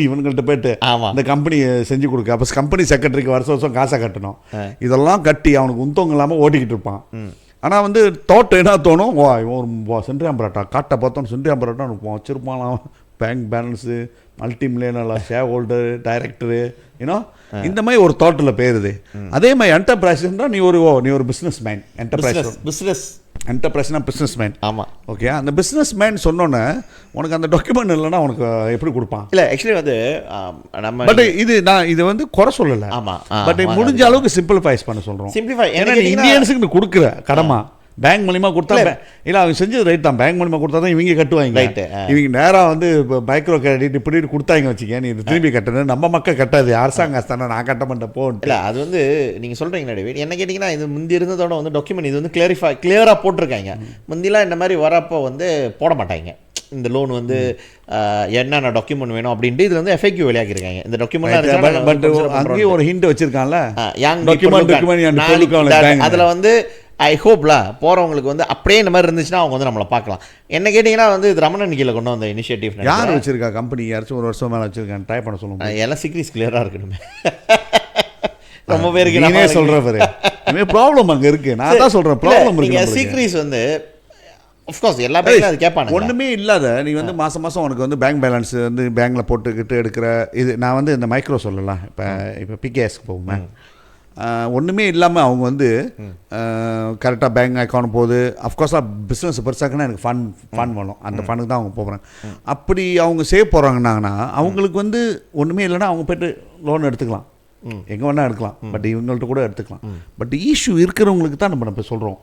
இவன்கிட்ட போயிட்டு இந்த கம்பெனி செஞ்சு கொடுக்க. அப்போ கம்பெனி செக்ரட்டரிக்கு வருஷம் காசை கட்டணும். இதெல்லாம் கட்டி அவனுக்கு உந்தவங்க இல்லாமல் ஓட்டிக்கிட்டு இருப்பான். ஆனால் வந்து தோட்டம் என்ன தோணும், ஒரு சென்ட்ரியான் பரோட்டா காட்டை பார்த்தோம், சென்ட்ரியான் பரோட்டா வச்சிருப்பான், bank balance, multi millionaire, share holder, director, ஏன்னா இந்த மாதிரி ஒரு தோட்டில் பேருது. அதே மாதிரி என்டர்பிரைஸ்னா நீ ஒரு பிஸ்னஸ் மேன். என்டர்பிரைஸ்னா பிஸ்னஸ் மேன். ஆமாம், ஓகே. அந்த பிஸ்னஸ் மேன் சொன்னோன்னே உனக்கு அந்த டாக்குமெண்ட் இல்லைன்னா உனக்கு எப்படி கொடுப்பான்? இல்லை ஆக்சுவலி வந்து நம்ம பட் நான் இது வந்து குறை சொல்லலை. ஆமாம், பட் முடிஞ்ச அளவுக்கு சிம்பிளிஃபைஸ் பண்ண சொல்கிறோம். சிம்பிளிஃபை ஏன்னா இந்தியன்ஸுக்கு நீ கொடுக்குற கடமா பேங்க் மூலிமா கொடுத்தா இல்லை அவங்க செஞ்சது ரைட் தான். பேங்க் மூலிமா கொடுத்தா தான் இவங்க கட்டுவாங்க. இவங்க நேராக வந்து இப்போ மைக்ரோ கிரெடிட் இப்படி கொடுத்தாங்க வச்சுக்க, நீ திரும்பி கட்டணும். நம்ம மக்கள் கட்டாது, அரசாங்க தானே, நான் கட்ட மாட்டேன் போன். இல்லை அது வந்து நீங்கள் சொல்கிறீங்க டேவிட், என்ன கேட்டிங்கன்னா இது முந்தி இருந்ததோட வந்து டாக்குமெண்ட் இது வந்து கிளியராக போட்டிருக்காங்க. முந்திலாம் இந்த மாதிரி வரப்போ வந்து போட மாட்டாங்க. இந்த லோன் வந்து என்னென்ன டாக்குமெண்ட் வேணும் அப்படின்ட்டு இது வந்து எஃபெக்டிவ் வெளியாகிருக்காங்க. இந்த டாக்குமெண்ட் பட் அங்கேயும் ஒரு ஹிண்ட் வச்சிருக்கான்ல, அதில் வந்து ஐ ஹோப்ல போகிறவங்களுக்கு வந்து அப்படியே இந்த மாதிரி இருந்துச்சுன்னா அவங்க வந்து நம்மளை பார்க்கலாம். என்ன கேட்டிங்கன்னா வந்து இது ரமணன் கீழே கொண்டு வந்த இனிஷியேட்டிவ். யார் வச்சிருக்கா கம்பெனி? யாராச்சும் ஒரு வருஷம் மேலே வச்சிருக்காங்க, ட்ரை பண்ண சொல்லுங்க. எல்லாம் சீக்ரெட்ஸ் கிளியராக இருக்கணுமே. ரொம்ப பேருக்கு நீனே சொல்கிற பாரு ப்ராப்ளம் அங்கே இருக்குது. நான் தான் சொல்கிறேன் ப்ராப்ளம் இருக்குது. சீக்ரெட்ஸ் வந்து அஃப்கோர்ஸ் எல்லா பேங்க்லையும் அது கேட்பாங்க. ஒன்றுமே இல்லாத நீ வந்து மாதம் உனக்கு வந்து பேங்க் பேலன்ஸ் வந்து பேங்க்கில் போட்டுக்கிட்டு எடுக்கிற இது. நான் வந்து இந்த மைக்ரோ சொல்லலாம். இப்போ PKSக்கு போகுமே, ஒன்றுமே இல்லாமல் அவங்க வந்து கரெக்டாக பேங்க் அக்கௌண்ட் போகுது. அஃப்கோர்ஸாக பிஸ்னஸ் பெருசாக்குன்னா எனக்கு ஃபண்ட் வேணும், அந்த ஃபண்டுக்கு தான் அவங்க போகிறாங்க. அப்படி அவங்க சேவ் போகிறாங்கன்னாங்கன்னா அவங்களுக்கு வந்து ஒன்றுமே இல்லைன்னா அவங்க போய்ட்டு லோன் எடுத்துக்கலாம், எங்கே வேணால் எடுக்கலாம். பட் இவங்கள்ட்ட கூட எடுத்துக்கலாம். பட் இஷ்யூ இருக்கிறவங்களுக்கு தான் நம்ம இப்போ சொல்கிறோம்,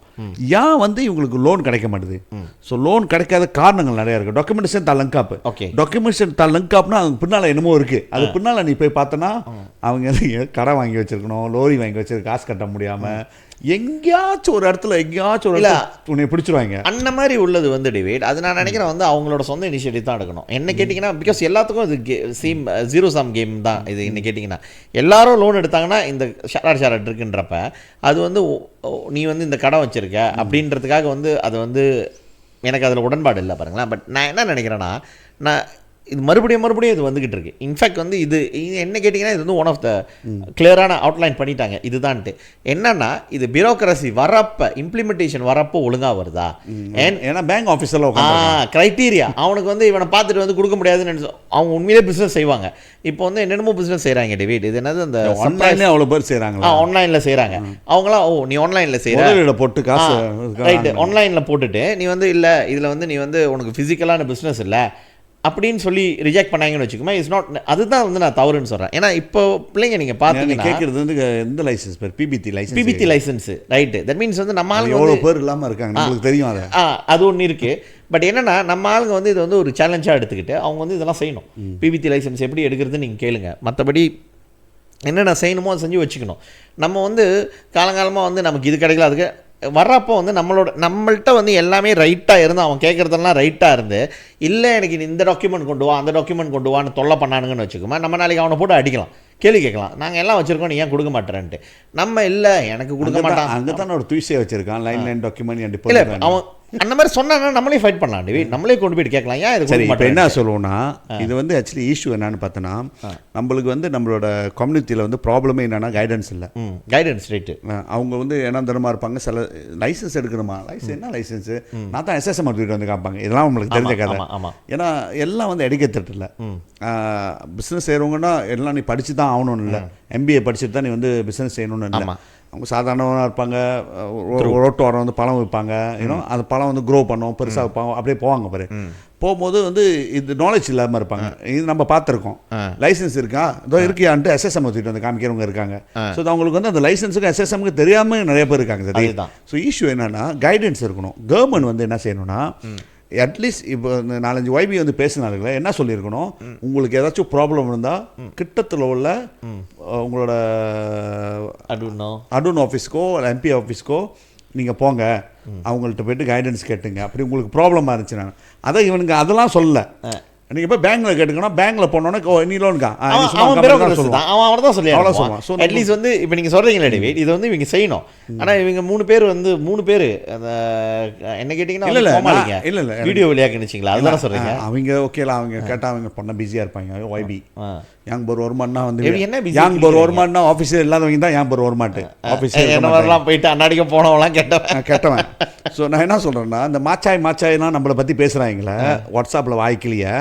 ஏன் வந்து இவங்களுக்கு லோன் கிடைக்க மாட்டுது. ஸோ லோன் கிடைக்காத காரணங்கள் நிறையா இருக்குது. டாக்குமெண்டேஷன் லங்காப். டாக்குமெண்டேஷன் லங்காப்னா அவங்க பின்னால் என்னமோ இருக்குது. அது பின்னால் நீ போய் பார்த்தோன்னா அவங்க கடை வாங்கி வச்சிருக்கணும், லோரி வாங்கி வச்சிருக்க, காசு கட்ட முடியாமல் எங்கேயாச்சும் ஒரு இடத்துல உன்னை பிடிச்சிருவாங்க. அந்த மாதிரி உள்ளது வந்து டிவைட். அது நான் நினைக்கிறேன் வந்து அவங்களோட சொந்த இனிஷியேட்டிவ் தான் எடுக்கணும். என்ன கேட்டிங்கன்னா பிகாஸ் எல்லாத்துக்கும் இது ஜீரோ சம் கேம் தான் இது. என்ன கேட்டிங்கன்னா எல்லாரும் லோன் எடுத்தாங்கன்னா இந்த ஷார்ட் இருக்குன்றப்ப அது வந்து நீ வந்து இந்த கடை வச்சிருக்க அப்படின்றதுக்காக வந்து அது வந்து எனக்கு அதில் உடன்பாடு இல்லை பாருங்களேன். பட் நான் என்ன நினைக்கிறேன்னா, நான் இது மறுபடியும் இது வந்துகிட்டு இருக்கு. இன்ஃபேக்ட் வந்து இது என்ன கேட்டிங்கன்னா இது வந்து ஒன் ஆஃப் த கிளியரான அவுட்லைன் பண்ணிட்டாங்க இதுதான்ட்டு. என்னன்னா இது பியூரோக்ரசி வரப்போ இம்ப்ளிமெண்டேஷன் வரப்போ ஒழுங்காக வருதா? ஏன்னா பேங்க் ஆஃபீஸில் க்ரைட்டீரியா அவனுக்கு வந்து இவனை பார்த்துட்டு வந்து கொடுக்க முடியாதுன்னு அவங்க உண்மையிலே பிஸ்னஸ் செய்வாங்க. இப்போ வந்து என்னென்னமோ பிஸ்னஸ் செய்கிறாங்க டேவிட். இது என்னது அந்த ஆன்லைன்லேயே அவ்வளோ பேர் செய்கிறாங்க. ஆன்லைனில் செய்கிறாங்க அவங்களாம். நீ ஆன்லைனில் செய்கிற போட்டு காசு ரைட்டு ஆன்லைனில் போட்டுட்டு நீ வந்து இல்லை இதில் வந்து நீ வந்து உனக்கு ஃபிசிக்கலான பிஸ்னஸ் இல்லை அப்படின்னு சொல்லி ரிஜெக்ட் பண்ணாங்கன்னு வச்சுக்கோமா. It's not. அதுதான் வந்து நான் தவறுன்னு சொல்கிறேன். ஏன்னா இப்போ பிள்ளைங்க நீங்கள் பார்த்தீங்கன்னா கேட்குறது வந்து எந்த லைசன்ஸ் பேர் PBT license right. That means வந்து நம்ம ஆளுங்க எவ்வளோ பேர் இல்லாமல் இருக்காங்க உங்களுக்கு தெரியும். அது ஒன்று இருக்குது. பட் என்னென்னா நம்ம ஆளுங்க வந்து இது வந்து ஒரு சேலஞ்சாக எடுத்துக்கிட்டு அவங்க வந்து இதெல்லாம் செய்யணும். PBT லைசன்ஸ் எப்படி எடுக்கிறதுன்னு நீங்கள் கேளுங்க. மற்றபடி என்னென்ன செய்யணுமோ அதை செஞ்சு வச்சுக்கணும். நம்ம வந்து காலங்காலமாக வந்து நமக்கு இது கிடைக்கல அதுக்கு வர்றப்போ வந்து நம்மள்கிட்ட வந்து எல்லாமே ரைட்டாக இருந்து அவன் கேட்குறதெல்லாம் ரைட்டாக இருந்து இல்லை எனக்கு இந்த டாக்குமெண்ட் கொண்டு வா அந்த டாக்குமெண்ட் கொண்டு வான்னு தொல்லை பண்ணானுங்கன்னு வச்சுக்கோமா. நம்ம நாளைக்கு அவனை போட்டு அடிக்கலாம், கேள்வி கேட்கலாம், நாங்கள் எல்லாம் வச்சுருக்கோம் நீ ஏன் கொடுக்க மாட்டேன்ட்டு. நம்ம இல்லை எனக்கு கொடுக்க மாட்டான். அங்கே தான் ஒரு தூசியை வச்சுருக்கான் லைன் டாக்குமெண்ட். இல்லை அவன் அந்த மாதிரி சொன்னா நம்மளே ஃபைட் பண்ணலாம் டிவி, நம்மளே கொண்டு போயிட்டு கேட்கலாம். ஏன் இது சரி, இப்போ என்ன சொல்லுவோம்னா இது வந்து ஆக்சுவலி இஷ்யூ என்னன்னு பார்த்தோன்னா, நம்மளுக்கு வந்து நம்மளோட கம்யூனிட்டியில் வந்து ப்ராப்ளமே என்னன்னா கைடன்ஸ் இல்லை. Guidance right. அவங்க வந்து என்ன தரமாக இருப்பாங்க, சில லைசன்ஸ் எடுக்கணுமா, லைசன்ஸ் என்ன லைசன்ஸு, நான் தான் எஸ்எஸ்எம் எடுத்துகிட்டு வந்து காப்பாங்க. இதெல்லாம் உங்களுக்கு தெரிஞ்ச கதை. ஏன்னா எல்லாம் வந்து எடுக்கிறது இல்லை. பிஸ்னஸ் செய்கிறவங்கன்னா எல்லாம் நீ படித்து தான் ஆகணும்னு இல்லை, எம்பிஏ படிச்சுட்டு தான் நீ வந்து பிஸ்னஸ் செய்யணும்னு இல்லை. அவங்க சாதாரணமாக இருப்பாங்க, ரோட்டு வாரம் வந்து பழம் விற்பாங்க, இன்னும் அந்த பழம் வந்து க்ரோ பண்ணும், பெருசாக வைப்பாங்க, அப்படியே போவாங்க பாரு. போகும்போது வந்து இது நாலேஜ் இல்லாமல் இருப்பாங்க. இது நம்ம பார்த்துருக்கோம். லைசன்ஸ் இருக்கா, இதோ இருக்கியான்ட்டு எஸ்எஸ்எம் வச்சுட்டு வந்து காமிக்கிறவங்க இருக்காங்க. ஸோ அவங்களுக்கு வந்து அந்த லைசன்ஸுக்கு எஸ்எஸ்எம்க்கு தெரியாமல் நிறைய பேர் இருக்காங்க. சரி, ஸோ இஷ்யூ என்னன்னா கைடன்ஸ் இருக்கணும். கவர்மெண்ட் வந்து என்ன செய்யணும்னா, அட்லீஸ்ட் இப்போ இந்த 4-5 YB வந்து பேசினார்களே என்ன சொல்லியிருக்கணும், உங்களுக்கு ஏதாச்சும் ப்ராப்ளம் இருந்தால் கிட்டத்தில் உள்ள உங்களோட அடூன் ஆஃபீஸ்க்கோ எம்பி ஆஃபீஸ்க்கோ நீங்கள் போங்க, அவங்கள்ட்ட போய்ட்டு கைடன்ஸ் கேட்டுங்க. அப்படி உங்களுக்கு ப்ராப்ளமாக இருந்துச்சுன்னா அதை இவனுங்க அதெல்லாம் சொல்லலை. நீங்கள் இப்போ பேங்க்கில் கேட்டுக்கணும், பேங்க்கில் போனோன்னா நீ லோனுக்கா அவன் தான் சொல்லி அட்லீஸ்ட் வந்து இப்போ நீங்கள் சொல்கிறீங்களே டேவிட், இது வந்து இவங்க செய்யணும். ஆனால் இவங்க 3 பேர் அந்த என்ன கேட்டிங்கன்னா இல்லை வீடியோ வெளியாக நினச்சிங்களா, அதுதான் சொல்கிறீங்க. அவங்க ஓகேல அவங்க கேட்டால் அவங்க பண்ண பிஸியாக இருப்பாங்க. YB யாங் போர் வருமானா வந்து என்ன யாங் போர் வருமானா ஆஃபீஸில் இல்லாதவங்க தான் யாங் போர் வருமாட்டு ஆஃபீஸில் என்ன வரலாம் போயிட்டு அன்னாடிக்க போனவங்களாம் கேட்டவன். ஸோ நான் என்ன சொல்கிறேன்னா, இந்த மாச்சாய்லாம் நம்மளை பற்றி பேசுகிறாங்களே வாட்ஸ்அப்பில் வாய்க்கிலேயே.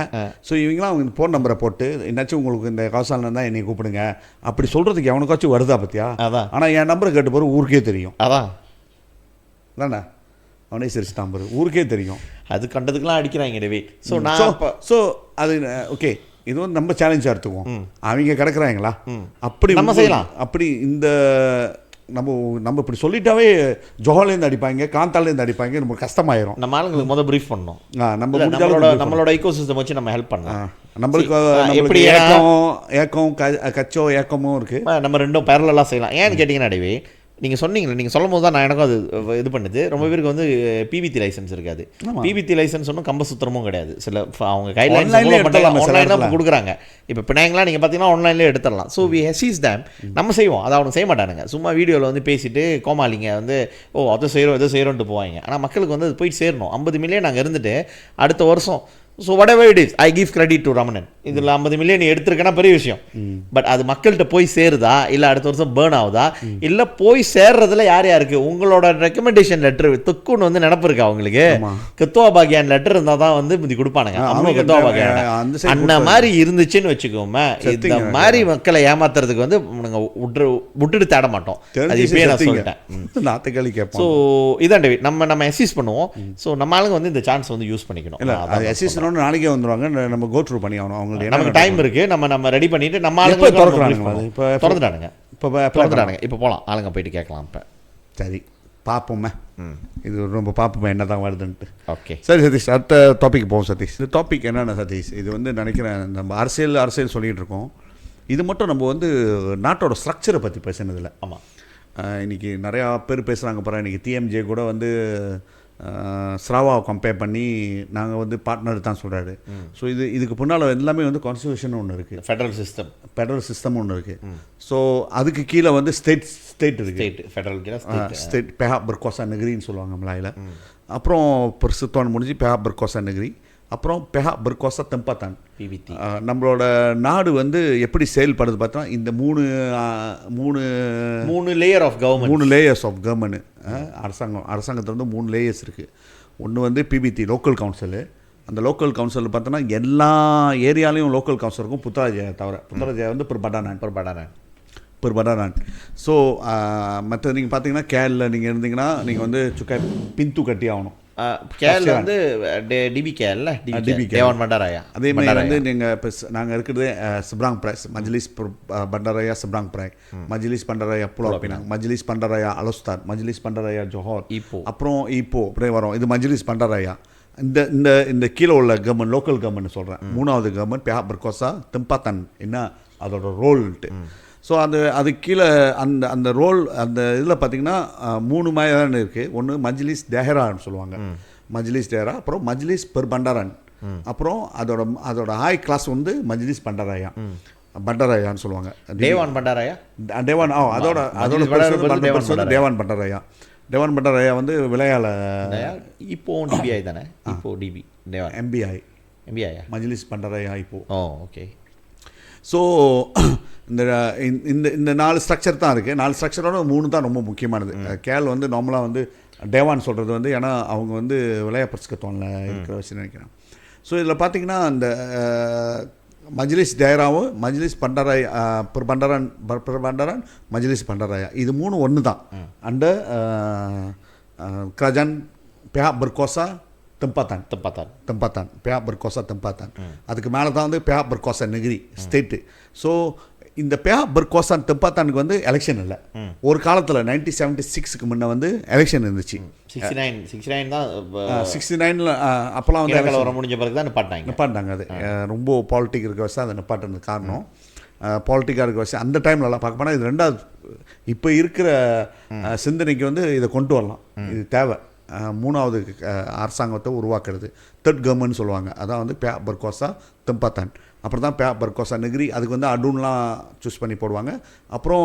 ஸோ இவங்களாம் அவங்க ஃபோன் நம்பரை போட்டு என்னாச்சும் உங்களுக்கு இந்த காசாலில் தான் என்னை கூப்பிடுங்க அப்படி சொல்கிறதுக்கு எவனுக்காச்சும் வருதா பற்றியா? ஆனால் என் நம்பரை கேட்டு போகிற ஊருக்கே தெரியும். அதான் தானே அவனே சிரிச்சு நம்பர் ஊருக்கே தெரியும். அது கண்டதுக்கெலாம் அடிக்கிறாங்க டேவி. ஸோ அது ஓகே, இது வந்து நம்ம சேலஞ்சாக எடுத்துக்குவோம். அவங்க கிடக்குறாங்களா அப்படி நம்ம செய்யலாம். அப்படி இந்த நம்ம இப்படி சொல்லிட்டாவே ஜோஹாலேருந்து அடிப்பாங்க, காந்தாலேருந்து அடிப்பாங்க, நமக்கு கஷ்டமாயிரும். நம்ம ஆளுங்களுக்கு முதல் ப்ரீஃப் பண்ணணும். நம்மளோட ஈகோ சிஸ்டம் வச்சு நம்ம ஹெல்ப் பண்ணலாம். நம்மளுக்கு எப்படி ஏக்கம் கச்சோ ஏக்கமும் இருக்குது, நம்ம ரெண்டும் பேரலாக செய்யலாம். ஏன்னு கேட்டிங்கன்னா டேவி, நீங்கள் சொன்னீங்களே, நீங்கள் சொல்லும் போது தான் நான் எனக்கும் அது இது பண்ணுது. ரொம்ப பேருக்கு வந்து PBT லைசன்ஸ் இருக்காது. PBT லைசன்ஸ் ஒன்றும் கம்பசுத்திரமும் கிடையாது. சில அவங்க கைட்லைன்ஸ் கொடுக்குறாங்க. இப்போ பினாங்கலாம் நீங்கள் பார்த்தீங்கன்னா ஆன்லைன்லேயே எடுத்துடலாம். ஸோ வி ஹெசிஸ் டேம் நம்ம செய்வோம், அதை அவங்க செய்ய மாட்டானுங்க. சும்மா வீடியோவில் வந்து பேசிட்டு கோமாளிங்க வந்து அதை செய்கிறோம் எதோ செய்கிறோன்ட்டு போவாங்க. ஆனால் மக்களுக்கு வந்து அது போயிட்டு சேரணும். 50 மில்லியன் நாங்கள் இருந்துட்டு அடுத்த வருஷம் so whatever it is, I give credit to Ramanan. இதில் 50 மில்லியன் எடுத்துருக்கேன்னா பெரிய விஷயம். பட் அது மக்கள்கிட்ட போய் சேருதா, இல்லை அடுத்த வருஷம் பேர்ன் ஆகுதா, இல்லை போய் சேர்றதுல யார் யாருக்கு உங்களோட ரெக்கமெண்டேஷன் லெட்டர் துக்குன்னு வந்து நினப்பு இருக்கா அவங்களுக்கு? கத்துவா பாகியான் லெட்டர் இருந்தால் தான் வந்து இப்படி கொடுப்பானுங்க. கத்துவா பாகியான் அந்த மாதிரி இருந்துச்சுன்னு வச்சுக்கோமே, இந்த மாதிரி மக்களை ஏமாத்துறதுக்கு வந்து விட்டுட்டு தேட மாட்டோம். அது இப்பயே நான் சொல்லிட்டேன். ஸோ இதான் டேவிட், நம்ம எஸ்இஸ் பண்ணுவோம். ஸோ நம்ம ஆளுங்க வந்து இந்த சான்ஸ் வந்து யூஸ் பண்ணிக்கணும். நாளைக்கே வந்துருவாங்க, நம்ம கோ த்ரூ பண்ணி ஆகணும். அவங்களுக்கு நமக்கு டைம் இருக்கு, நம்ம ரெடி பண்ணிட்டு நம்ம ஆளுங்க திறந்துட்டானுங்க. இப்போ போகலாம், ஆளுங்க போயிட்டு கேட்கலாம். இப்போ சரி பார்ப்போமே, இது ரொம்ப பார்ப்போமே என்ன தான் வருதுன்ட்டு. ஓகே சரி சதீஷ், அடுத்த டாபிக் போவோம். சதீஷ், இந்த டாபிக் என்னென்ன சதீஷ், இது வந்து நினைக்கிறேன் நம்ம அரசியல் சொல்லிகிட்டு இருக்கோம். இது மட்டும் நம்ம வந்து நாட்டோட ஸ்ட்ரக்சரை பற்றி பேசினதில்லை. ஆமாம், இன்றைக்கி நிறையா பேர் பேசுகிறாங்க. அப்புறம் இன்றைக்கி TMJ கூட வந்து ஸ்ராவாவை கம்பேர் பண்ணி நாங்கள் வந்து பார்ட்னர் தான் சொல்கிறாரு. ஸோ இதுக்கு பின்னால் எல்லாமே வந்து கான்ஸ்டியூஷன் ஒன்று இருக்குது, ஃபெடரல் சிஸ்டம் ஒன்று இருக்குது. ஸோ அதுக்கு கீழே வந்து ஸ்டேட் இருக்குது, ஸ்டேட் பெஹா பர்கோசா நகரின்னு சொல்லுவாங்க மலாயில். அப்புறம் சித்துவான் முடிஞ்சு பெஹா பர்கோசா நகரி, அப்புறம் பெஹா பர்கோசா தெம்பாத்தான். நம்மளோட நாடு வந்து எப்படி செயல்படுது பார்த்தா இந்த மூணு லேயர்ஸ் ஆஃப் கவர்மெண்ட். அரசாங்கத்தில் வந்து 3 லேயர்ஸ் இருக்குது. ஒன்று வந்து PBT லோக்கல் கவுன்சிலு. அந்த லோக்கல் கவுன்சில் பார்த்தோன்னா எல்லா ஏரியாலையும் லோக்கல் கவுன்சில் இருக்கும், புத்தராஜயா தவிர. புத்தராஜயா வந்து பர்படானான். ஸோ மற்ற நீங்கள் பார்த்தீங்கன்னா கேரளில் நீங்கள் இருந்தீங்கன்னா நீங்கள் வந்து பிந்து கட்டி ஆகணும். கேரளா வந்து டிபி தேவான் பண்டாராயா. அதே மாதிரி வந்து நீங்கள் இப்போ நாங்கள் இருக்கிறது சப்ராங் பிராய், மஜ்லிஸ் பண்டாராயா சப்ராங் பிராய், மஜ்லிஸ் பண்டாராயா புலா பினாங், மஜ்லிஸ் பண்டாராயா அலோஸ்தான், மஜ்லிஸ் பண்டாராயா ஜோஹர், அப்புறம் இப்போ அப்படியே வரும். இது மஜ்லிஸ் பண்டாராயா. இந்த கீழே உள்ள கவர்மெண்ட், லோக்கல் கவர்மெண்ட் சொல்கிறேன். 3வது கவர்மெண்ட் பெஹா பர்கோசா தெம்பாத்தான், என்ன அதோட ரோல்ட்டு. ஸோ அது கீழே அந்த ரோல் அந்த இதில் பார்த்திங்கன்னா 3 மாதிரி இருக்குது. ஒன்று மஜ்லிஸ் தேஹரான்னு சொல்லுவாங்க, மஜ்லிஸ் தேஹரா. அப்புறம் மஜ்லிஸ் பண்டாரான். அப்புறம் அதோட ஹாய் கிளாஸ் வந்து மஜ்லிஸ் பண்டாராயான்னு சொல்லுவாங்க. தேவான் பண்டாராயா, அதோட தேவான் பண்டாராயா. டேவான் பண்டாரயா வந்து விளையாட இப்போ டிபிஐ தானே, இப்போ டிபி டேவான் எம்பிஐயா மஜ்லிஸ் பண்டாரயா இப்போ. ஓகே. ஸோ இந்த இந்த இந்த 4 ஸ்ட்ரக்சர் தான் இருக்குது. 4 ஸ்ட்ரக்சரோட 3 தான் ரொம்ப முக்கியமானது. கேல் வந்து நார்மலாக வந்து டேவான் சொல்கிறது வந்து ஏன்னா அவங்க வந்து விளையா பரிசுக்கத்தோனில் இருக்கிற வச்சு நினைக்கிறேன். ஸோ இதில் பார்த்தீங்கன்னா அந்த மஜ்லிஸ் டேராவும் மஜ்லிஸ் பண்டாராயா பண்டாரான் மஜ்லிஸ் பண்டாராயா இது 3 ஒன்று தான். அண்ட் கரஜான் பிஹாக் பர்கோசா தெம்பாத்தான் பிஹாக் பர்கோசா தெம்பாத்தான். அதுக்கு மேலே தான் வந்து பிஹாக் பர்கோசா நெகிரி ஸ்டேட்டு. ஸோ இந்த பிஹாக் பர்கோசா தெம்பாத்தானுக்கு வந்து எலெக்ஷன் இல்லை. ஒரு காலத்தில் 1976க்கு முன்னே வந்து எலெக்ஷன் இருந்துச்சு. 69 அப்போலாம் வந்து முடிஞ்ச பிறகு தான் நிப்பாட்டாங்க. அது ரொம்ப பாலிட்டிக் இருக்க வச்சு அதை நிப்பாட்டுறது காரணம். பாலிட்டிக்காக இருக்க வச்சு அந்த டைம்லலாம் பார்க்க போனால் இது 2வது இப்போ இருக்கிற சிந்தனைக்கு வந்து இதை கொண்டு வரலாம். இது தேவை. 3வது அரசாங்கத்தை உருவாக்குறது 3rd கவர்மெண்ட் சொல்லுவாங்க. அதான் வந்து பிஹாக் பர்கோசா தெம்பாத்தான். அப்புறம் தான் பிஹாக் பர்கோசா நெகிரி. அதுக்கு வந்து அடூன்லாம் சூஸ் பண்ணி போடுவாங்க. அப்புறம்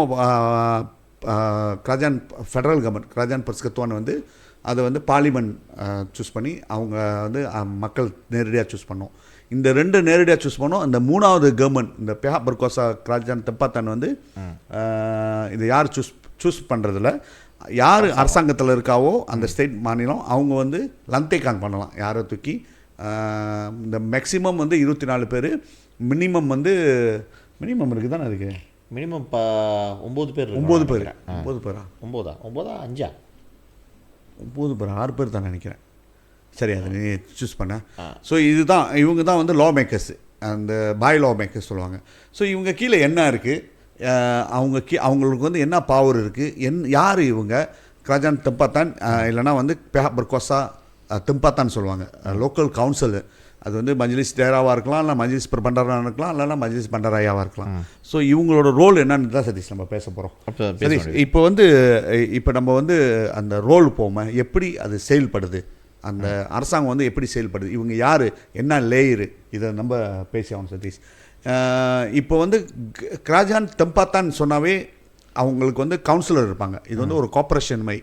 கரஜான் ஃபெடரல் கவர்மெண்ட் கரஜான் பரிசுக்கத்தோன்னு வந்து அதை வந்து பார்லிமெண்ட் சூஸ் பண்ணி அவங்க வந்து மக்கள் நேரடியாக சூஸ் பண்ணோம். இந்த 2 நேரடியாக சூஸ் பண்ணோம். இந்த 3வது கவர்மெண்ட் இந்த பிஹாக் பர்கோசா கரஜான் தெம்பாத்தான் வந்து இது யார் சூஸ் பண்ணுறதில்ல. யார் அரசாங்கத்தில் இருக்காவோ அந்த ஸ்டேட் மாநிலம் அவங்க வந்து லந்தேகாங் பண்ணலாம். யாரை தூக்கி இந்த மேக்ஸிமம் வந்து 24 பேர், மினிமம் வந்து மினிமம் இருக்குது தானே. அதுக்கு மினிமம் 9 பேர் 9 பேரா 9 5 9 பேர் 6 பேர் தான் நினைக்கிறேன். சரி, அதை நீ சூஸ் பண்ண. ஸோ இதுதான் இவங்க தான் வந்து லா மேக்கர்ஸ், அந்த பாய் லா மேக்கர்ஸ் சொல்லுவாங்க. ஸோ இவங்க கீழே என்ன இருக்குது, அவங்களுக்கு வந்து என்ன பவர் இருக்குது, யார் இவங்க கரஜான் தெம்பாத்தான் இல்லைனா வந்து பிஹாக் பர்கோசா தெம்பாத்தான் சொல்லுவாங்க. லோக்கல் கவுன்சில் அது வந்து மஜ்லிஸ் டேராவாக இருக்கலாம், இல்லை மஜ்லிஸ் பண்டாராக இருக்கலாம், இல்லைனா மஜ்லிஸ் பண்டாராயாவாக இருக்கலாம். ஸோ இவங்களோட ரோல் என்னன்னு தான் சதீஷ் நம்ம பேச போகிறோம். சதீஷ், இப்போ நம்ம வந்து அந்த ரோல் போகாமல் எப்படி அது செயல்படுது, அந்த அரசாங்கம் வந்து எப்படி செயல்படுது, இவங்க யார், என்ன லேயரு, இதை நம்ம பேசி ஆகணும் சதீஷ். இப்போ வந்து கரஜான் தெம்பாத்தான் சொன்னாவே அவங்களுக்கு வந்து கவுன்சிலர் இருப்பாங்க. இது வந்து ஒரு கார்பரேஷன் மை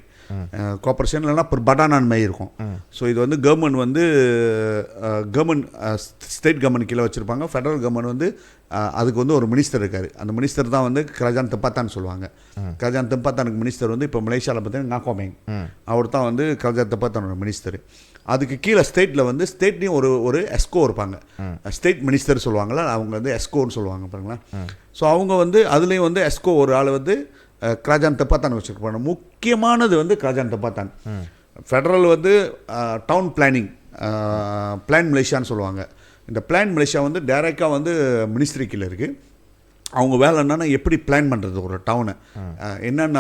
கார்பரேஷன் இல்லைனா படானான் மை இருக்கும். ஸோ இது வந்து கவர்மெண்ட் வந்து ஸ்டேட் கவர்மெண்ட் கீழே வச்சுருப்பாங்க. ஃபெடரல் கவர்மெண்ட் வந்து அதுக்கு வந்து ஒரு மினிஸ்டர் இருக்கார். அந்த மினிஸ்டர் தான் வந்து கரஜான் தெம்பாத்தான் சொல்லுவாங்க. கரஜான் தெம்பாத்தானுக்கு மினிஸ்டர் வந்து இப்போ மலேசியாவில் பார்த்தீங்கன்னா நாகோமேங், அவர் தான் வந்து கரஜான் தெம்பாத்தானோட மினிஸ்டர். அதுக்கு கீழே ஸ்டேட்டில் வந்து ஸ்டேட்லேயும் ஒரு எஸ்கோ இருப்பாங்க. ஸ்டேட் மினிஸ்டர் சொல்லுவாங்களா, அவங்க வந்து எஸ்கோன்னு சொல்லுவாங்க பாருங்களேன். ஸோ அவங்க வந்து அதுலேயும் வந்து எஸ்கோ ஒரு ஆள் வந்து கரஜான் தெம்பாத்தான் வச்சுருப்பாங்க. முக்கியமானது வந்து கரஜான் தெம்பாத்தான். ஃபெடரல் வந்து டவுன் பிளான் மலேசியான்னு சொல்லுவாங்க. இந்த பிளான் மலேசியா வந்து டைரெக்டாக வந்து மினிஸ்ட்ரி கீழே இருக்குது. அவங்க வேலை என்னென்னா எப்படி பிளான் பண்ணுறது ஒரு டவுனை, என்னென்ன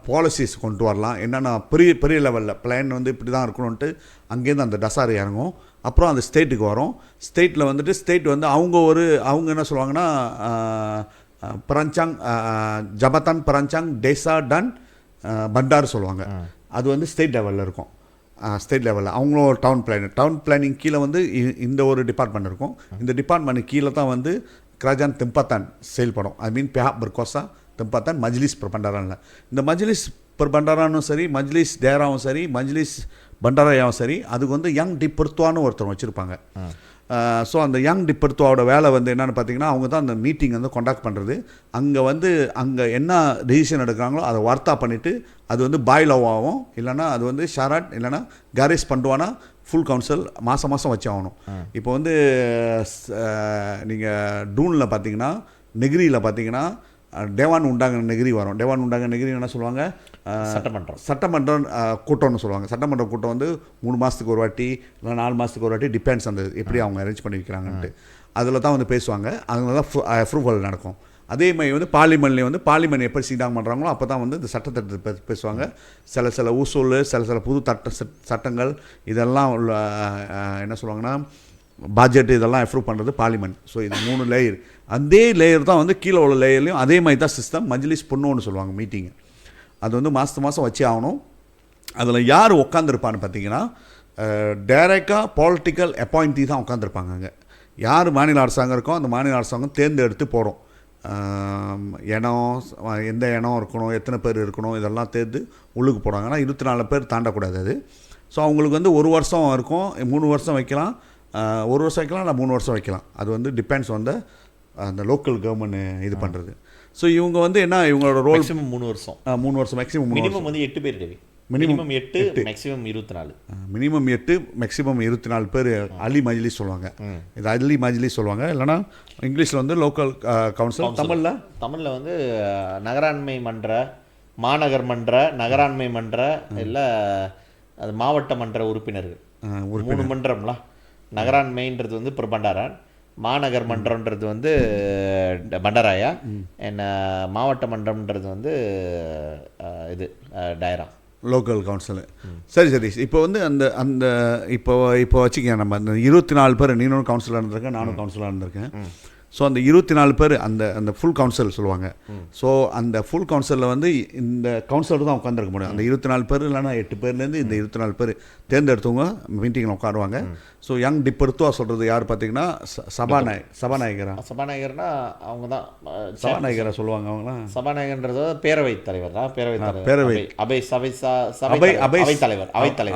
பாலிசிஸ் கொண்டு வரலாம், என்னென்ன பெரிய லெவலில் பிளான் வந்து இப்படி தான் இருக்கணும்ன்ட்டு அங்கேருந்து அந்த டசார் இறங்கும். அப்புறம் அந்த ஸ்டேட்டுக்கு வரும். ஸ்டேட்டில் வந்துட்டு ஸ்டேட் வந்து அவங்க என்ன சொல்லுவாங்கன்னா பராஞ்சாங் ஜபத்தான் பராஞ்சாங் டேசா டன் பண்டார் சொல்லுவாங்க. அது வந்து ஸ்டேட் லெவலில் இருக்கும். ஸ்டேட் லெவலில் அவங்களும் டவுன் பிளானிங் கீழே வந்து இந்த ஒரு டிபார்ட்மெண்ட் இருக்கும். இந்த டிபார்ட்மெண்ட் கீழே தான் வந்து கரஜான் தெம்பாத்தான் செயல்படும். ஐ மீன் பிஹாக் பர்கோசா தெம்பாத்தான் மஜ்லிஸ் பண்டாரான்ல. இந்த மஜ்லிஸ் பண்டாரானும் சரி, மஜ்லிஸ் டேராவும் சரி, மஜ்லிஸ் பண்டாராயாவும் சரி, அதுக்கு வந்து யங் டிபர்த்துவான்னு ஒருத்தர் வச்சுருப்பாங்க. ஸோ அந்த யங் டிபர்த்துவாவோட வேலை வந்து என்னென்னு பார்த்தீங்கன்னா, அவங்க தான் அந்த மீட்டிங் வந்து கண்டக்ட் பண்ணுறது. அங்கே என்ன டெசிஷன் எடுக்கிறாங்களோ அதை வார்த்தா பண்ணிவிட்டு அது வந்து பாய் லவாகவும் இல்லைனா அது வந்து ஷாராட் இல்லைனா கேரேஸ் பண்ணுவானா ஃபுல் கவுன்சில் மாதம் வச்சு ஆகணும். இப்போ வந்து நீங்கள் டூனில் பார்த்தீங்கன்னா, நெகிரியில் பார்த்தீங்கன்னா டேவான் உண்டாங்க நெகிரி வரும். டேவான் உண்டாங்க நெகிரி என்ன சொல்லுவாங்க, சட்டமன்றம் கூட்டம்னு சொல்லுவாங்க. சட்டமன்ற கூட்டம் வந்து 3 மாதத்துக்கு ஒரு வாட்டி இல்லை 4 மாதத்துக்கு ஒரு வாட்டி டிபெண்ட்ஸ் அந்த எப்படி அவங்க அரேஞ்ச் பண்ணி வைக்கிறாங்கன்ட்டு அதில் தான் வந்து பேசுவாங்க. அதில் தான் அப்ரூவல் நடக்கும். அதே மாதிரி வந்து பார்லிமெண்ட்லேயும் வந்து பார்லிமெண்ட் எப்படி சீடாக பண்ணுறாங்களோ அப்போ தான் வந்து இந்த சட்டத்தை பேசுவாங்க. சில ஊசூல் சில புது சட்டங்கள் இதெல்லாம் என்ன சொல்லுவாங்கன்னா பட்ஜெட் இதெல்லாம் அப்ரூவ் பண்ணுறது பார்லிமெண்ட். ஸோ இது 3 லேயர். அதே லேயர் தான் வந்து கீழே உள்ள லேயர்லையும் அதே மாதிரி தான் சிஸ்டம். மஜ்லிஸ் பொண்ணுன்னு சொல்லுவாங்க மீட்டிங்கு. அது வந்து மாதம் வச்சு ஆகணும். அதில் யார் உட்காந்துருப்பான்னு பார்த்தீங்கன்னா, டைரெக்டாக பொலிட்டிக்கல் அப்பாயிண்ட்டி தான் உட்காந்துருப்பாங்க. அங்கே யார் மாநில அரசாங்கம் இருக்கோ அந்த மாநில அரசாங்கம் தேர்ந்தெடுத்து போடும். இடம், எந்த இடம் இருக்கணும், எத்தனை பேர் இருக்கணும், இதெல்லாம் தேர்ந்து உள்ளுக்கு போடுவாங்க. ஆனால் 24 பேர் தாண்டக்கூடாது அது. ஸோ அவங்களுக்கு வந்து 1 வருஷம் இருக்கும், 3 வருஷம் வைக்கலாம், 1 வருஷம் வைக்கலாம், இல்லை 3 வருஷம் வைக்கலாம். அது வந்து டிபெண்ட்ஸ் வந்து அந்த லோக்கல் கவர்மெண்ட் இது பண்ணுறது. ஸோ இவங்க வந்து என்ன, இவங்களோட ரோல் மேக்ஸிமம் 3 வருஷம், 3 வருஷம் மேக்ஸிமம். மினிமம் வந்து 8 பேர் தேவை. Minimum 8, maximum 24. மினிமம் 8, மேக்ஸிமம் 24 பேர் அலி மஜ்லிஸ் சொல்லுவாங்க. இது அலி மஜ்லிஸ் சொல்லுவாங்க. இல்லைனா இங்கிலீஷில் வந்து லோக்கல் கவுன்சில். தமிழில் வந்து நகராண்மை மன்ற, மாநகர் மன்ற, நகராண்மை மன்ற, இல்லை அது மாவட்ட மன்ற உறுப்பினர்கள் 3 மன்றம்லாம். நகராண்மைன்றது வந்து பண்டாரான், மாநகர் மன்றம்ன்றது வந்து பண்டாராயா, என்ன மாவட்ட மன்றம்ன்றது வந்து இது டயரா, லோக்கல் கவுன்சிலு. சரி. இப்போ வந்து அந்த அந்த இப்போ வச்சுக்கேன், நம்ம அந்த 24 பேர், நீனும் கவுன்சிலராக இருந்திருக்கேன், நானும் கவுன்சிலராக இருந்திருக்கேன். ஸோ அந்த 24 பேர் அந்த ஃபுல் கவுன்சில் சொல்லுவாங்க. ஸோ அந்த ஃபுல் கவுன்சிலில் வந்து இந்த கவுன்சிலர் தான் உட்காந்துருக்க முடியும். அந்த 24 பேர் இல்லைனா 8 பேர்லேருந்து இந்த 24 பேர் தேர்ந்தெடுத்தவங்க மீட்டிங்கில் உட்காருவாங்க. ஸோ யங் டிப்பர்த்துவா சொல்கிறது யார் பார்த்தீங்கன்னா சபாநாயகரா அவங்க தான் சபாநாயகரா சொல்லுவாங்க. அவங்களாம் சபாநாயகன்றது பேரவைத் தலைவர் தான்.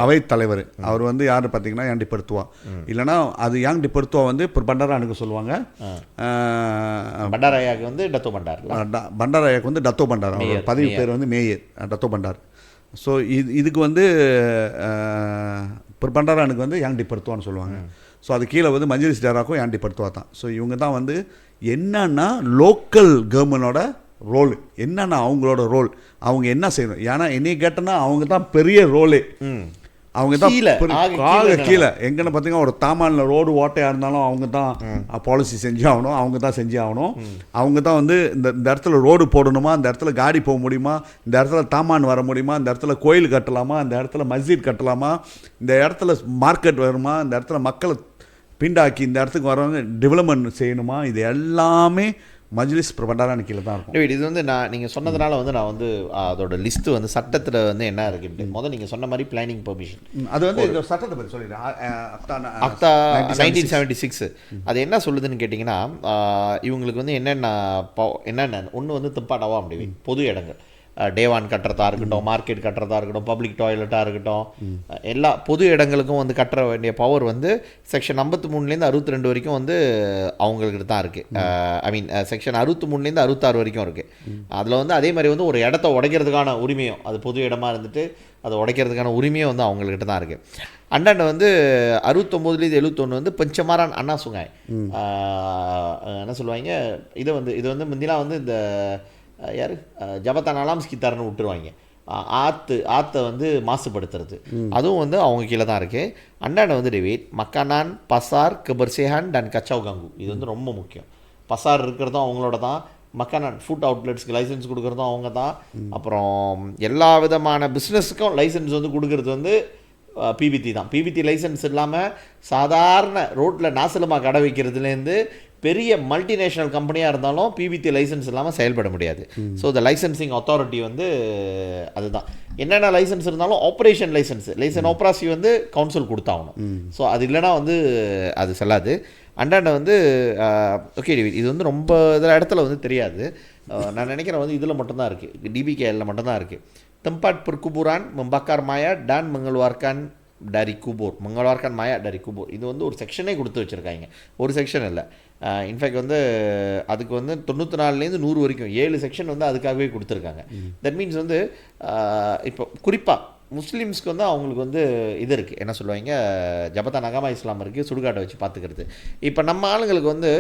அவைத்தலைவர் அவர் வந்து யார் பார்த்தீங்கன்னா யங் டிப்பர்த்துவா. இல்லைனா அது யங் டிப்பர்த்துவா வந்து பண்டாரானுக்கு சொல்லுவாங்க. பண்டாராயாக்கு வந்து டத்தோ பண்டார், பண்டாராயாக்கு வந்து டத்தோ பண்டார். அவர் பதவி பேர் வந்து மேயர் டத்தோ பண்டார். ஸோ இதுக்கு வந்து பண்டாரானுக்கு வந்து யங் டிப்பர்த்துவான்னு சொல்லுவாங்க. ஸோ அது கீழே வந்து மஜ்லிஸ் டேராக்கும் யங் டிப்பர்த்துவா தான். ஸோ இவங்க தான் வந்து என்னன்னா லோக்கல் கவர்மெண்டோட ரோல் என்னன்னா, அவங்களோட ரோல் அவங்க என்ன செய்யணும். ஏன்னா என்னைய கேட்டோன்னா அவங்க தான் பெரிய ரோலே. அவங்க தான் கீழே எங்கன்னு பார்த்தீங்கன்னா ஒரு தாமானில் ரோடு ஓட்டையாக இருந்தாலும் அவங்க தான் பாலிசி செஞ்சு ஆகணும், அவங்க தான் செஞ்சு ஆகணும். அவங்க தான் வந்து இந்த இடத்துல ரோடு போடணுமா, இந்த இடத்துல காடி போக முடியுமா, இந்த இடத்துல தாமான் வர முடியுமா, இந்த இடத்துல கோயில் கட்டலாமா, இந்த இடத்துல மஸ்ஜித் கட்டலாமா, இந்த இடத்துல மார்க்கெட் வருமா, இந்த இடத்துல மக்களை பிண்டாக்கி இந்த இடத்துக்கு வரவங்க டெவலப்மெண்ட் செய்யணுமா, இது எல்லாமே மஜ்லிஸ் பண்டாரான் கீழே தான் இருக்கும். இது வந்து நீங்கள் சொன்னதுனால வந்து நான் வந்து அதோட லிஸ்ட்டு வந்து சட்டத்தில் வந்து என்ன இருக்குன்ட்டு முதல்ல நீங்கள் சொன்ன மாதிரி பிளானிங் பெர்மிஷன் அது வந்து இந்த சட்டத்தை பற்றி சொல்லிடுறேன். அக்தா 1976 அது என்ன சொல்லுதுன்னு கேட்டிங்கன்னா, இவங்களுக்கு வந்து என்னென்ன ஒன்று வந்து திப்பாடாவா அப்படி பொது இடங்கள், டேவான் கட்டுறதா இருக்கட்டும், மார்க்கெட் கட்டுறதா இருக்கட்டும், பப்ளிக் டாய்லெட்டாக இருக்கட்டும், எல்லா பொது இடங்களுக்கும் வந்து கட்டுற வேண்டிய பவர் வந்து செக்ஷன் 53லேருந்து 62 வரைக்கும் வந்து அவங்களுக்கு தான் இருக்குது. ஐ மீன் செக்ஷன் 63லேருந்து 66 வரைக்கும் இருக்குது. அதில் வந்து அதே மாதிரி வந்து ஒரு இடத்த உடைக்கிறதுக்கான உரிமையும், அது பொது இடமா இருந்துட்டு அதை உடைக்கிறதுக்கான உரிமையும் வந்து அவங்கக்கிட்ட தான் இருக்குது. அண்டாண்ட வந்து 69லேருந்து 71 வந்து பஞ்சமாரான் அண்ணா சுங்காய் என்ன சொல்லுவாங்க, இது வந்து முந்திலாம் வந்து இந்த யார் ஜபத்தான் அலாம்ஸ்கித்தார்னு விட்டுருவாங்க. ஆற்றை வந்து மாசுபடுத்துறது, அதுவும் வந்து அவங்க கீழே தான் இருக்குது. அண்டாண்ட வந்து டேவிட் மக்கானான், பசார், கபர்சேஹான் அண்ட் கச்சாவ் கங்கு, இது வந்து ரொம்ப முக்கியம். பசார் இருக்கிறதும் அவங்களோட தான், மக்கானான் ஃபுட் அவுட்லெட்ஸ்க்கு லைசன்ஸ் கொடுக்குறதும் அவங்க தான். அப்புறம் எல்லா விதமான பிஸ்னஸுக்கும் லைசன்ஸ் வந்து கொடுக்குறது வந்து பிபிடி தான். பிபிடி லைசன்ஸ் இல்லாமல் சாதாரண ரோட்டில் நாசலமாக கடை வைக்கிறதுலேருந்து பெரிய மல்டிநேஷ்னல் கம்பெனியாக இருந்தாலும் பிபிடி லைசன்ஸ் இல்லாமல் செயல்பட முடியாது. ஸோ த லைசன்சிங் அத்தாரிட்டி வந்து அதுதான். என்னென்ன லைசன்ஸ் இருந்தாலும் ஆப்ரேஷன் லைசன்ஸ் ஆப்ராசி வந்து கவுன்சில் கொடுத்தாகணும். ஸோ அது இல்லைனா வந்து அது செல்லாது. அண்டாண்ட வந்து ஓகே இது வந்து ரொம்ப இதில் இடத்துல வந்து தெரியாது. நான் நினைக்கிறேன் வந்து இதில் மட்டும்தான் இருக்குது, டிபிகேஎல்ல மட்டும்தான் இருக்குது. tempat perkuburan membakar mayat dan mengeluarkan dari kubur, mengeluarkan mayat dari kubur. இது வந்து ஒரு செக்ஷனே கொடுத்து வச்சுருக்காங்க, ஒரு செக்ஷன் இல்லை. இன்ஃபேக்ட் வந்து அதுக்கு வந்து 94லேருந்து 100 வரைக்கும் 7 செக்ஷன் வந்து அதுக்காகவே கொடுத்துருக்காங்க. தட் மீன்ஸ் வந்து இப்போ குறிப்பாக முஸ்லீம்ஸ்க்கு வந்து அவங்களுக்கு வந்து இது இருக்குது, என்ன சொல்லுவாங்க, ஜபத்தா நகாமா இஸ்லாம் இருக்குது, சுடுகாட்டை வச்சு பார்த்துக்கிறது. இப்போ நம்ம ஆளுங்களுக்கு வந்து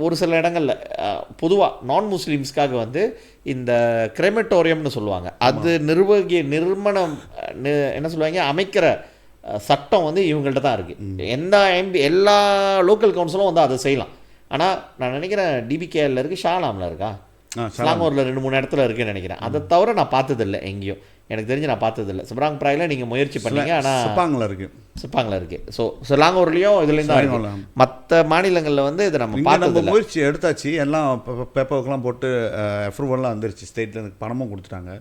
ஒரு சில இடங்களில் பொதுவாக நான் முஸ்லீம்ஸ்க்காக வந்து இந்த கிரெமட்டோரியம்னு சொல்லுவாங்க, அது நிர்மணம் என்ன சொல்லுவாங்க அமைக்கிற சட்டம் வந்து இவங்கள்ட்ட தான் இருக்குது. எல்லா லோக்கல் கவுன்சிலும் வந்து அதை செய்யலாம். ஆனால் நான் நினைக்கிறேன் டிபிகேஎல்ல இருக்குது, ஷாலாமில் இருக்கா, ஸ்லாங்கூரில் 2-3 இடத்துல இருக்குன்னு நினைக்கிறேன். அதை தவிர நான் பார்த்ததில்லை எங்கேயும். எனக்கு தெரிஞ்சு நான் பார்த்ததில்ல. சப்ராங் பிராயில் நீங்கள் முயற்சி பண்ணீங்க, ஆனால் சிப்பாங்கில் இருக்குது. ஸோ சிலாங்கூர்லேயும் இதுலேயும் தான் இருக்கு. மற்ற மாநிலங்களில் வந்து இதை நம்ம பார்த்ததில்ல. முயற்சி எடுத்தாச்சு, எல்லாம் பேப்பர்க்கெலாம் போட்டு அப்ரூவல்லாம் வந்துருச்சு, ஸ்டேட்டில் எனக்கு பணமும் கொடுத்துட்டாங்க.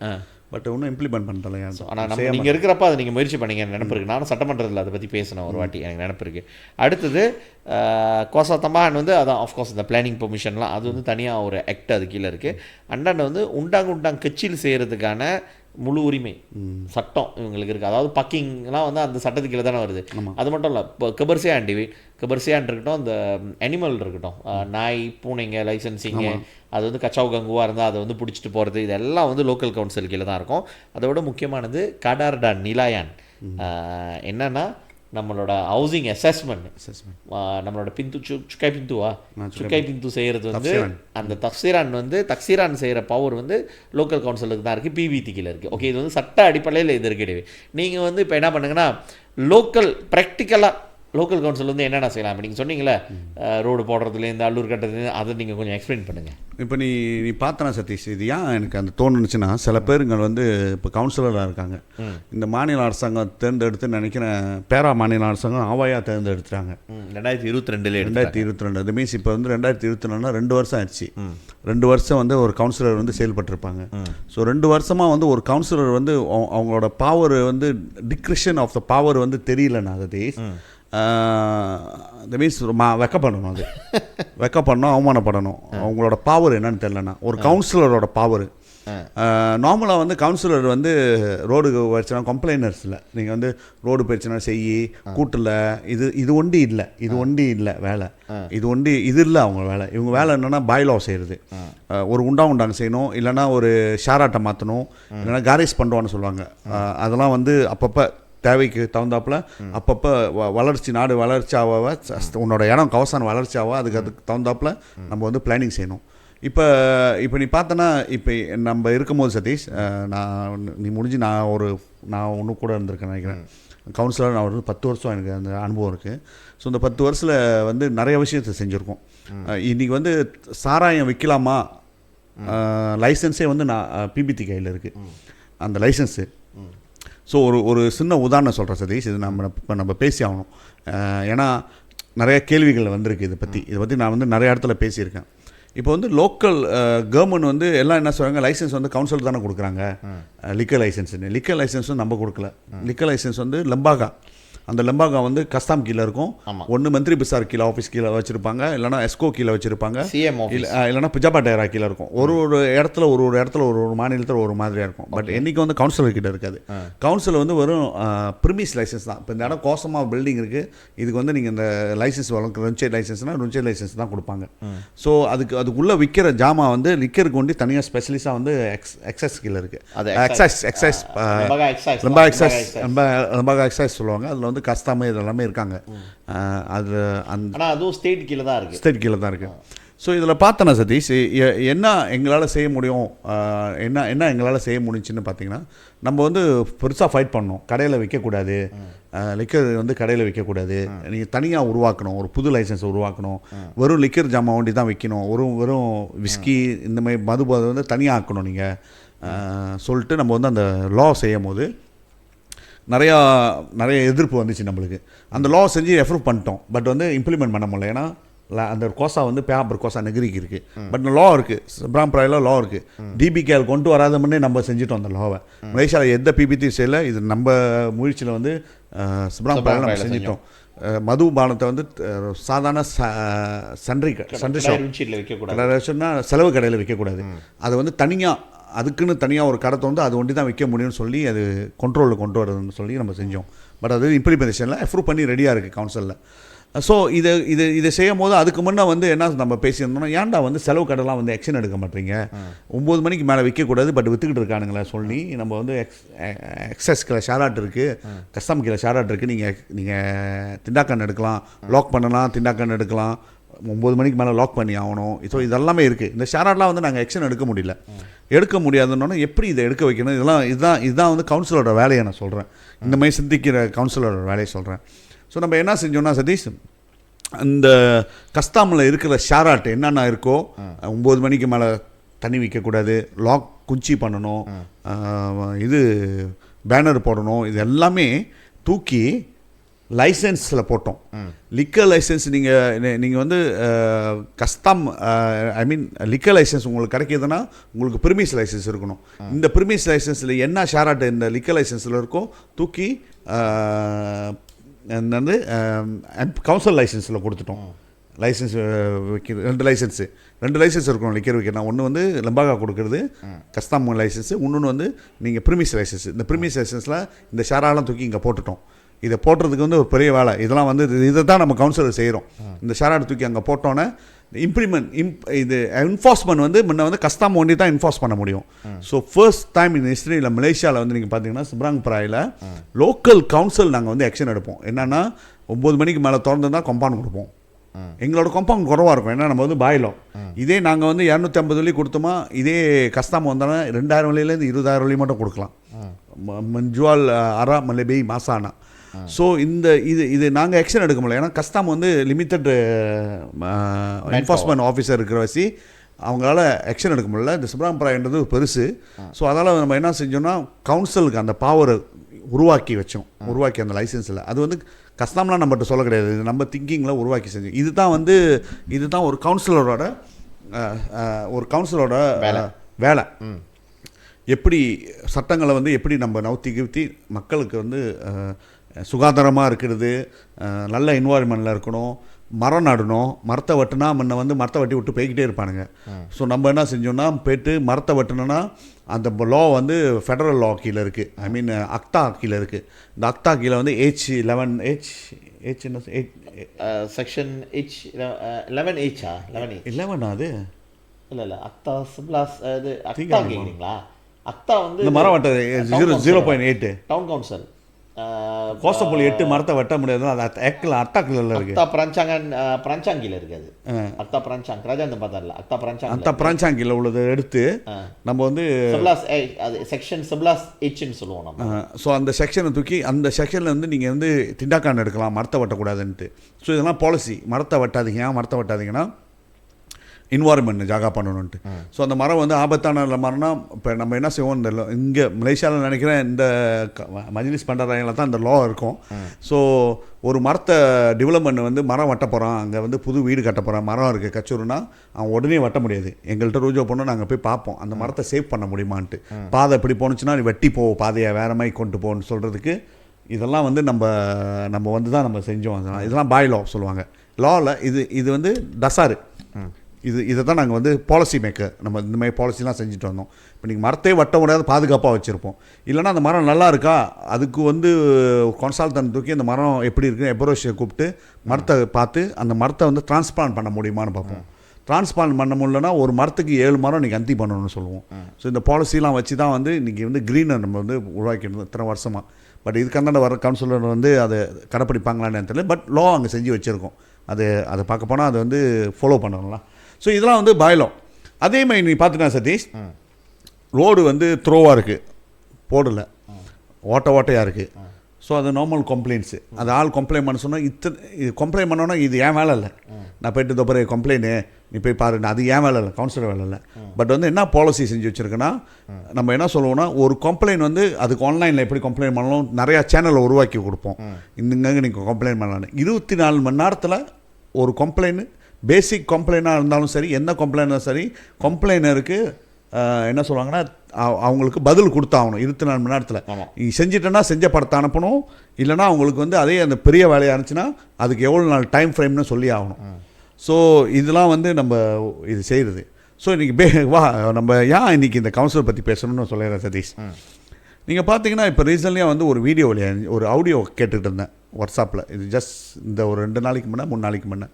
பட் ஒன்றும் இம்ப்ளிமெண்ட் பண்ணல. ஆனால் நம்ம நீங்கள் இருக்கிறப்ப அதை நீங்கள் முயற்சி பண்ணீங்க நினைப்பு இருக்குது. நானும் சட்டமன்றத்தில் அதை பற்றி பேசினேன் ஒரு வாட்டி, எனக்கு நினைப்பு இருக்குது. அடுத்தது கோசா தம்பான் வந்து அதான் ஆஃப்கோர்ஸ் இந்த பிளானிங் பெர்மிஷன்லாம் அது வந்து தனியாக ஒரு ஆக்ட் அது கீழே இருக்குது. அண்டாண்டு வந்து உண்டாங் கட்சியில் செய்கிறதுக்கான முழு உரிமை சட்டம் இவங்களுக்கு இருக்குது. அதாவது பக்கிங்லாம் வந்து அந்த சட்டத்துக்கு கீழே தானே வருது. அது மட்டும் இல்லை, இப்போ கபர்சியான் இருக்கட்டும், அந்த அனிமல் இருக்கட்டும், நாய் பூனைங்க லைசன்சிங்கு, அது வந்து கச்சாவு கங்குவாக இருந்தால் அதை வந்து பிடிச்சிட்டு போகிறது, இதெல்லாம் வந்து லோக்கல் கவுன்சில் கீழே தான் இருக்கும். அதோட முக்கியமானது கடார்டா நிலாயான் என்னென்னா நம்மளோட ஹவுசிங் அசஸ்மெண்ட், நம்மளோட சுக்காய் பிந்து செய்கிறது வந்து அந்த தக்சீரான் செய்கிற பவர் வந்து லோக்கல் கவுன்சிலுக்கு தான் இருக்குது, பிவிடி கீழே இருக்குது. ஓகே, இது வந்து சட்ட அடிப்படையில் இது கிடையாது. நீங்கள் வந்து இப்போ என்ன பண்ணுங்கன்னா ப்ராக்டிக்கலாக லோக்கல் கவுன்சில் வந்து என்னென்ன செய்யலாம். நீங்கள் சொன்னீங்களே ரோடு போடுறதுலேருந்து அல்லூர் கட்டுறதுலேருந்து, அதை நீங்கள் கொஞ்சம் எக்ஸ்பிளைன் பண்ணுங்கள். இப்போ நீ பார்த்தனா சதீஷ், இது ஏன் எனக்கு அந்த தோணுச்சுன்னா, சில பேருங்க வந்து இப்போ கவுன்சிலராக இருக்காங்க, இந்த மாநில அரசாங்கம் தேர்ந்தெடுத்து நினைக்கிறேன் பேரா மாநில அரசாங்கம் ஆவாயாக தேர்ந்தெடுத்துட்டாங்க 2022. அது மீன்ஸ் இப்போ வந்து 2022 2 வருஷம் ஆயிடுச்சு. 2 வருஷம் வந்து ஒரு கவுன்சிலர் வந்து செயல்பட்டுருப்பாங்க. ஸோ 2 வருஷமாக வந்து ஒரு கவுன்சிலர் வந்து அவங்களோட பவர் வந்து டிக்ரிஷன் ஆஃப் த பவர் வந்து தெரியலண்ணா சதீஷ். மீன்ஸ் வெக்கப்படணும், அது வெக்கப்படணும், அவமானப்படணும். அவங்களோட பவர் என்னன்னு தெரியலண்ணா. ஒரு கவுன்சிலரோட பவர் நார்மலாக வந்து கவுன்சிலர் வந்து ரோடு பிரச்சனை கம்ப்ளைனர்ஸ் இல்லை, நீங்கள் வந்து ரோடு பிரச்சனை செய்யி கூட்டில் இது ஒண்டி இல்லை வேலை, இது இல்லை அவங்க வேலை. இவங்க வேலை என்னென்னா பாய்லா செய்கிறது, ஒரு உண்டாங்க செய்யணும், இல்லைனா ஒரு ஷேராட்டை மாற்றணும், இல்லைனா கேரேஜ் பண்ணுவான்னு சொல்லுவாங்க. அதெல்லாம் வந்து அப்பப்போ தேவைக்கு தகுந்தாப்பில் அப்பப்போ நாடு வளர்ச்சியாவ உன்னோட இடம் கவசான வளர்ச்சியாவோ அதுக்கு தகுந்தாப்பில் நம்ம வந்து பிளானிங் செய்யணும். இப்போ நீ பார்த்தனா, இப்போ நம்ம இருக்கும்போது சதீஷ், நீ முடிஞ்சு நான் ஒன்று கூட இருந்திருக்கேன் நினைக்கிறேன் கவுன்சிலர். நான் ஒரு 10 வருஷம் எனக்கு அந்த அனுபவம் இருக்குது. ஸோ இந்த 10 வருஷத்தில் வந்து நிறைய விஷயத்தை செஞ்சுருக்கோம். இன்றைக்கி வந்து சாராயம் விற்கலாமா, லைசன்ஸே வந்து பிபிடி கையில் இருக்குது அந்த லைசன்ஸு. ஸோ ஒரு சின்ன உதாரணம் சொல்கிறேன் சதீஷ், இது நம்ம பேசி ஆகணும். ஏன்னா நிறைய கேள்விகள் வந்திருக்கு இதை பற்றி நான் வந்து நிறைய இடத்துல பேசியிருக்கேன். இப்போ வந்து லோக்கல் கவர்மெண்ட் வந்து எல்லாம் என்ன சொல்கிறாங்க, லைசன்ஸ் வந்து கவுன்சில் தானே கொடுக்குறாங்க, லிக்கர் லைசன்ஸும் நம்ம கொடுக்கல. லிக்கர் லைசன்ஸ் வந்து லம்பாகா, அந்த லம்பாகா வந்து கஸ்தாம் கீழே இருக்கும். ஒன்று மந்திரி பிசார் கீழே ஆஃபீஸ் கீழே வச்சுருப்பாங்க, இல்லைனா எஸ்கோ கீழே வச்சுருப்பாங்க, இல்லைனா பிஜாபா டேரா கீழே இருக்கும். ஒரு இடத்துல ஒரு மாநிலத்தில் ஒரு மாதிரியாக இருக்கும். பட் என்றைக்கு வந்து கவுன்சிலர் கிட்ட இருக்காது. கவுன்சில் வந்து வெறும் ப்ரிமிஸ் லைசன்ஸ் தான். இப்போ இந்த இடம் கோசமாக பில்டிங் இருக்குது, இதுக்கு வந்து நீங்கள் இந்த லைசன்ஸ் வழங்க ருஞ்சை லைசன்ஸ் தான் கொடுப்பாங்க. ஸோ அதுக்குள்ளே விற்கிற ஜாமா வந்து லிக்கருக்கு கொண்டு தனியாக ஸ்பெஷலிஸ்டாக வந்து எக்ஸஸ் கீழே இருக்குது. அது லம்பாகா எக்ஸைஸ் சொல்லுவாங்க. அதில் கஸ்தாம இதெல்லாமே இருக்காங்க. அதுவும் ஸ்டேட் கீழே தான் இருக்குது. ஸோ இதில் பார்த்தனா சதீஷ், என்ன எங்களால் செய்ய முடியும், என்ன எங்களால் செய்ய முடிஞ்சுன்னு பார்த்தீங்கன்னா, நம்ம வந்து பெருசாக ஃபைட் பண்ணோம். கடையில் விற்கக்கூடாது, லிக்கர் வந்து கடையில் விற்கக்கூடாது, நீங்கள் தனியாக உருவாக்கணும், ஒரு புது லைசன்ஸ் உருவாக்கணும், வெறும் லிக்கர் ஜாமான் வண்டி தான் விற்கணும், வெறும் விஸ்கி இந்த மாதிரி மதுபாதை வந்து தனியாக ஆக்கணும் நீங்கள் சொல்லிட்டு நம்ம வந்து அந்த லா செய்யும் போது நிறைய எதிர்ப்பு வந்துச்சு நம்மளுக்கு. அந்த லா செஞ்சு அப்ரூவ் பண்ணிட்டோம், பட் வந்து இம்ப்ளிமெண்ட் பண்ண முடியல. ஏன்னா அந்த கோசா வந்து பேப்பர் கோசா நெகிரிக்கு இருக்குது, பட் லா இருக்குது, சப்ராம்பிராயில் லா இருக்குது. டிபிகேல் கொண்டு வராத முன்னே நம்ம செஞ்சுட்டோம் அந்த லாவை. மலேசியாவில் எந்த பிபிடி செய்யலை, இது நம்ம முயற்சியில் வந்து சப்ராம்பிராயில் நம்ம செஞ்சிட்டோம். மதுபானத்தை வந்து சாதாரண சண்டை செலவு கடையில் விற்கக்கூடாது, அதை வந்து அதுக்குன்னு தனியாக ஒரு கடை வந்து அது ஒண்டி தான் விற்க முடியும்னு சொல்லி அது கண்ட்ரோலில் கொண்டு வரதுன்னு சொல்லி நம்ம செஞ்சோம். பட் அது இம்ப்ளிமெண்டேஷனில் அப்ரூவ் பண்ணி ரெடியாக இருக்குது கவுன்சிலில். ஸோ இதை செய்யும் போது அதுக்கு முன்னே வந்து என்ன நம்ம பேசியிருந்தோம்னா, ஏன்டா வந்து செலவு கடைலாம் வந்து ஆக்ஷன் எடுக்க மாட்டீங்க, 9 மணிக்கு மேலே விற்கக்கூடாது, பட் விற்றுக்கிட்டு இருக்கானுங்களே சொல்லி நம்ம வந்து எக்ஸஸ் கிலோ ஷேராட் இருக்குது, கஸ்டம் கிலோ ஷேராட் இருக்குது, நீங்கள் திண்டாக்கன் எடுக்கலாம், லாக் பண்ணலாம், திண்டாக்கன் எடுக்கலாம், 9 மணிக்கு மேலே லாக் பண்ணி ஆகணும். ஸோ இதெல்லாமே இருக்குது. இந்த ஷேராட்லாம் வந்து நாங்கள் ஆக்ஷன் எடுக்க முடியாதுன்னு எப்படி இதை எடுக்க வைக்கணும், இதுதான் வந்து கவுன்சிலரோட வேலையை நான் சொல்கிறேன். இந்த மாதிரி சிந்திக்கிற கவுன்சிலரோட வேலையை சொல்கிறேன். ஸோ நம்ம என்ன செஞ்சோம்னா சதீஷ், இந்த கஸ்தாமில் இருக்கிற ஷேராட் என்னென்ன இருக்கோ, 9 மணிக்கு மேலே தண்ணி விற்கக்கூடாது, லாக் குச்சி பண்ணணும், இது பேனர் போடணும், இது எல்லாமே தூக்கி லைசன்ஸில் போட்டோம். லிக்கர் லைசன்ஸ் நீங்கள் வந்து கஸ்டம் லிக்கர் லைசன்ஸ் உங்களுக்கு கிடைக்கிதுன்னா உங்களுக்கு ப்ரிமிஸ் லைசன்ஸ் இருக்கணும். இந்த ப்ரிமிஸ் லைசன்ஸில் என்ன ஷேராட்டு இந்த லிக்கர் லைசன்ஸில் இருக்கோ தூக்கி வந்து கவுன்சில் லைசன்ஸில் கொடுத்துட்டோம். லைசன்ஸ் வைக்கிறது ரெண்டு லைசன்ஸ் இருக்கணும் லிக்கர் வைக்கணும். ஒன்று வந்து லம்பாகா கொடுக்குறது கஸ்டம் லைசன்ஸு, இன்னொன்று வந்து நீங்கள் ப்ரிமிஸ் லைசன்ஸ். இந்த ப்ரிமிஸ் லைசன்ஸில் இந்த ஷேராலாம் தூக்கி இங்கே போட்டுட்டோம். இதை போடுறதுக்கு வந்து ஒரு பெரிய வேலை. இதெல்லாம் வந்து இதை தான் நம்ம கவுன்சிலர் செய்கிறோம். இந்த ஷேராடு தூக்கி அங்கே போட்டோன்னே இது என்ஃபோர்ஸ்மெண்ட் வந்து முன்ன வந்து கஸ்டம் ஒண்டி தான் என்ஃபோர்ஸ் பண்ண முடியும். ஸோ ஃபர்ஸ்ட் டைம் இந்த ஹிஸ்ட்ரியில் மலேசியாவில் வந்து நீங்கள் பார்த்தீங்கன்னா சிப்ராங் பிராயில் லோக்கல் கவுன்சில் நாங்கள் வந்து ஆக்ஷன் எடுப்போம். என்னென்னா 9 மணிக்கு மேலே திறந்து தான் கம்பவுண்ட் கொடுப்போம். எங்களோட கம்பவுண்ட் குறவாக இருக்கும். ஏன்னா நம்ம வந்து பாயிலோ இதே நாங்கள் வந்து 250 வெள்ளி கொடுத்தோமா, இதே கஸ்டாம வந்தாலும் 2000 வெள்ளியிலேருந்து 20,000 வெள்ளி மட்டும் கொடுக்கலாம். மஞ்சுவால் அரா மலைபை மாசானா. ஸோ இது நாங்கள் ஆக்ஷன் எடுக்க முடியல. ஏன்னா கஸ்டம் வந்து லிமிட்டட் என்ஃபோர்ஸ்மெண்ட் ஆஃபீஸர் இருக்கிற வச்சு அவங்களால ஆக்ஷன் எடுக்க முடியல. இந்த சிப்ராங் பிராயன்றது பெருசு. ஸோ அதனால் நம்ம என்ன செஞ்சோம்னா கவுன்சிலுக்கு அந்த பவரை உருவாக்கி அந்த லைசன்ஸில் அது வந்து கஸ்டம்லாம் நம்மகிட்ட சொல்ல கிடையாது. இது நம்ம திங்கிங்கில் உருவாக்கி செஞ்சோம். இதுதான் ஒரு கவுன்சிலரோட வேலை. எப்படி சட்டங்களை வந்து எப்படி நம்ம நவுத்தி மக்களுக்கு வந்து சுகாதாரமாக இருக்கிறது, நல்ல என்வாயர்மெண்ட்டில் இருக்கணும், மரம் நடணும். மரத்தை வெட்டினா முன்ன வந்து மரத்தை வெட்டி விட்டு போய்கிட்டே இருப்பானுங்க. ஸோ நம்ம என்ன செஞ்சோம்னா போய்ட்டு மரத்தை வெட்டினோன்னா அந்த லா வந்து ஃபெடரல் லா கீழே இருக்குது, அக்டா கீழே இருக்குது. இந்த அக்டா கீழே வந்து செக்ஷன் H11H 11 அது இல்லை அக்டா சிப்லாஸ் அது அக்டா கேட்குறீங்களா? அக்டா வந்து இந்த மரம் வெட்ட 0.8 டவுன் கவுன்சில் கோசப்பள்ளி 8 மரத்தை வெட்ட முடியாது. அது அக்டாக்கில் இருக்குது. பிராஞ்சாங்கில் இருக்குது. அக்டா பிராஞ்சாங் ராஜாந்த பார்த்தார்ல அக்டா பிராஞ்சாங்கில் உள்ளதை எடுத்து நம்ம வந்து செக்ஷன் சிப்லாஸ் Hன்னு சொல்லுவோம் நம்ம. ஸோ அந்த செக்ஷனை தூக்கி அந்த செக்ஷனில் வந்து நீங்கள் வந்து திண்டாக்கான் எடுக்கலாம், மரத்தை வெட்டக்கூடாதுன்ட்டு. ஸோ இதெல்லாம் பாலிசி. மரத்தை வெட்டாதீங்கன்னா என்வாயர்மெண்ட் ஜாகா பண்ணணுன்ட்டு. ஸோ அந்த மரம் வந்து ஆபத்தான மரம்னா இப்போ நம்ம என்ன செய்வோம், இந்த இங்கே மலேசியாவில் நினைக்கிறேன் இந்த மஜ்லிஸ் பண்டாராயில் தான் இந்த லா இருக்கும். ஸோ ஒரு மரத்தை டெவலப்மெண்ட் வந்து மரம் வெட்ட போகிறான், அங்கே வந்து புது வீடு கட்ட போகிறான், மரம் இருக்குது கச்சூருன்னா அவன் உடனே வெட்ட முடியாது. எங்கள்கிட்ட ரூஜோ பண்ணோம், நாங்கள் போய் பார்ப்போம் அந்த மரத்தை சேவ் பண்ண முடியுமான்ட்டு. பாதை எப்படி போணுச்சுன்னா நீ வெட்டி போ, பாதையை வேறு மாதிரி கொண்டு போன்னு சொல்கிறதுக்கு இதெல்லாம் வந்து நம்ம வந்து தான் நம்ம செஞ்சோம். இதெல்லாம் பாய் லா சொல்லுவாங்க. லாவில் இது வந்து டசாரு. இதை தான் நாங்கள் வந்து பாலிசி மேக்கர். நம்ம இந்த மாதிரி பாலிசிலாம் செஞ்சுட்டு வந்தோம். இப்போ நீங்கள் மரத்தையே வெட்ட முடியாது, பாதுகாப்பாக வச்சுருப்போம். இல்லைனா அந்த மரம் நல்லா இருக்கா, அதுக்கு வந்து கன்சல்டன்ட் தூக்கி அந்த மரம் எப்படி இருக்குது எபரோஷியை கூப்பிட்டு மரத்தை பார்த்து அந்த மரத்தை வந்து டிரான்ஸ்பிளான்ட் பண்ண முடியுமான்னு பார்ப்போம். டிரான்ஸ்பிளான்ட் பண்ண முடியலன்னா ஒரு மரத்துக்கு 7 மரம் நீங்கள் அந்தி பண்ணணும்னு சொல்லுவோம். ஸோ இந்த பாலிசிலாம் வச்சு தான் வந்து இன்றைக்கி வந்து க்ரீனை நம்ம வந்து உருவாக்கிட்டு இத்தனை வருஷமாக. பட் இதுக்கான வர கவுன்சிலர் வந்து அதை கடைப்பிடிப்பாங்களான்னு தெரியல. பட் லா அங்கே செஞ்சு வச்சுருக்கோம். அதை பார்க்க போனால் அதை வந்து ஃபாலோ பண்ணணும்லாம். ஸோ இதெல்லாம் வந்து பாய்லோ. அதே மாதிரி நீ பார்த்துட்டா சதீஷ், ரோடு வந்து த்ரோவாக இருக்குது, போடலை, ஓட்டையாக இருக்குது. ஸோ அது நார்மல் கம்ப்ளைண்ட்ஸு. அது ஆள் கம்ப்ளைண்ட் பண்ண சொன்னால் இது கம்ப்ளைண்ட் பண்ணோன்னா இது ஏன் வேலை இல்லை, நான் போய்ட்டு தொப்பரை கம்ப்ளைண்ட்டு நீ போய் பாருங்க, அது ஏன் வேலை இல்லை, கவுன்சிலர் வேலை இல்லை. பட் வந்து என்ன பாலிசி செஞ்சு வச்சுருக்கேன்னா நம்ம என்ன சொல்லுவோம்னா ஒரு கம்ப்ளைண்ட் வந்து அதுக்கு ஆன்லைனில் எப்படி கம்ப்ளைண்ட் பண்ணணும் நிறையா சேனலை உருவாக்கி கொடுப்போம். இங்கே நீங்கள் கம்ப்ளைண்ட் பண்ணலான்னு 24 மணி நேரத்தில் ஒரு கம்ப்ளைண்ட், பேசிக் கம்ப்ளைண்டாக இருந்தாலும் சரி, எந்த கம்ப்ளைண்டாக சரி, கம்ப்ளைனருக்கு என்ன சொல்லுவாங்கன்னா அவங்களுக்கு பதில் கொடுத்தாகணும் 24 மணி நேரத்தில். நீ செஞ்சிட்டேன்னா செஞ்ச படத்தை அனுப்பணும். இல்லைனா அவங்களுக்கு வந்து அதே அந்த பெரிய வேலையாக இருந்துச்சுன்னா அதுக்கு எவ்வளோ நாள் டைம் ஃப்ரேம்னு சொல்லி ஆகணும். ஸோ இதெல்லாம் வந்து நம்ம இது செய்கிறது. ஸோ இன்றைக்கி நம்ம ஏன் இன்றைக்கி இந்த கவுன்சிலர் பற்றி பேசணும்னு சொல்லிடுறேன் சதீஷ். நீங்கள் பார்த்தீங்கன்னா இப்போ ரீசன்ட்லியாக வந்து ஒரு வீடியோ வழியாக ஒரு ஆடியோ கேட்டுக்கிட்டு இருந்தேன் வாட்ஸ்அப்பில். இது ஜஸ்ட் இந்த ஒரு 2 நாளைக்கு முன்னே 3 நாளைக்கு முன்னே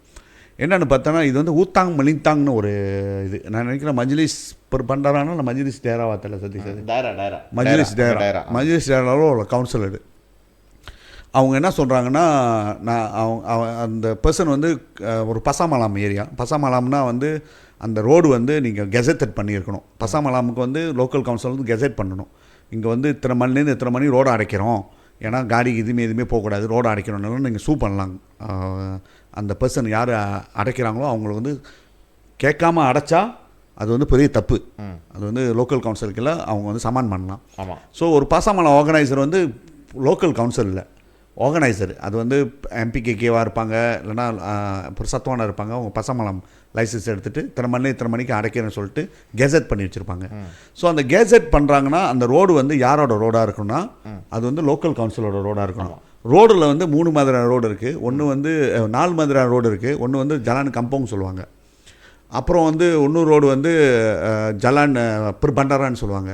என்னென்னு பார்த்தோன்னா இது வந்து ஊத்தாங் மலிந்தாங்னு ஒரு இது. நான் நினைக்கிறேன் மஜ்லிஸ் பண்டாரானா இல்லை மஜ்லிஸ் டேராவாத்தில் சதீஷ், மஜ்லிஸ் டேராவில் உள்ள கவுன்சிலர். அவங்க என்ன சொல்கிறாங்கன்னா அந்த பர்சன் வந்து ஒரு பசாமலாம் ஏரியா. பசாமலாம்னா வந்து அந்த ரோடு வந்து நீங்கள் கெசெட்டட் பண்ணியிருக்கணும். பசாமலாமுக்கு வந்து லோக்கல் கவுன்சில் வந்து கெசெட் பண்ணணும். இங்கே வந்து இத்தனை மணிலேருந்து இத்தனை மணி ரோடு அடைக்கிறோம், ஏன்னா காடி எதுவுமே போகக்கூடாது, ரோடு அடைக்கிறோம்னாலும் நீங்கள் சூ பண்ணலாம். அந்த பர்சன் யார் அடைக்கிறாங்களோ அவங்களுக்கு வந்து கேட்காம அடைச்சா அது வந்து பெரிய தப்பு. அது வந்து லோக்கல் கவுன்சிலுக்கெல்லாம் அவங்க வந்து சமான் பண்ணலாம். ஆமாம். ஸோ ஒரு பசாமலம் ஆர்கனைசர் வந்து லோக்கல் கவுன்சில் இல்லை, ஆர்கனைசர். அது வந்து எம்பிகேவாக இருப்பாங்க, இல்லைனா சத்வானா இருப்பாங்க. அவங்க பசாமலம் லைசன்ஸ் எடுத்துகிட்டு இத்தனை மணிக்கு அடைக்கிறேன்னு சொல்லிட்டு கெசட் பண்ணி வச்சுருப்பாங்க. ஸோ அந்த கெசட் பண்ணுறாங்கன்னா அந்த ரோடு வந்து யாரோட ரோடாக இருக்குன்னா அது வந்து லோக்கல் கவுன்சிலோட ரோடாக இருக்கணும். ரோடில் வந்து 3 மாதிரியான ரோடு இருக்குது. ஒன்று வந்து 4 மாதிரியான ரோடு இருக்குது. ஒன்று வந்து ஜலான் கம்பவுண்ட் சொல்லுவாங்க. அப்புறம் வந்து இன்னொரு ரோடு வந்து ஜலான் பண்டாரான்னு சொல்லுவாங்க.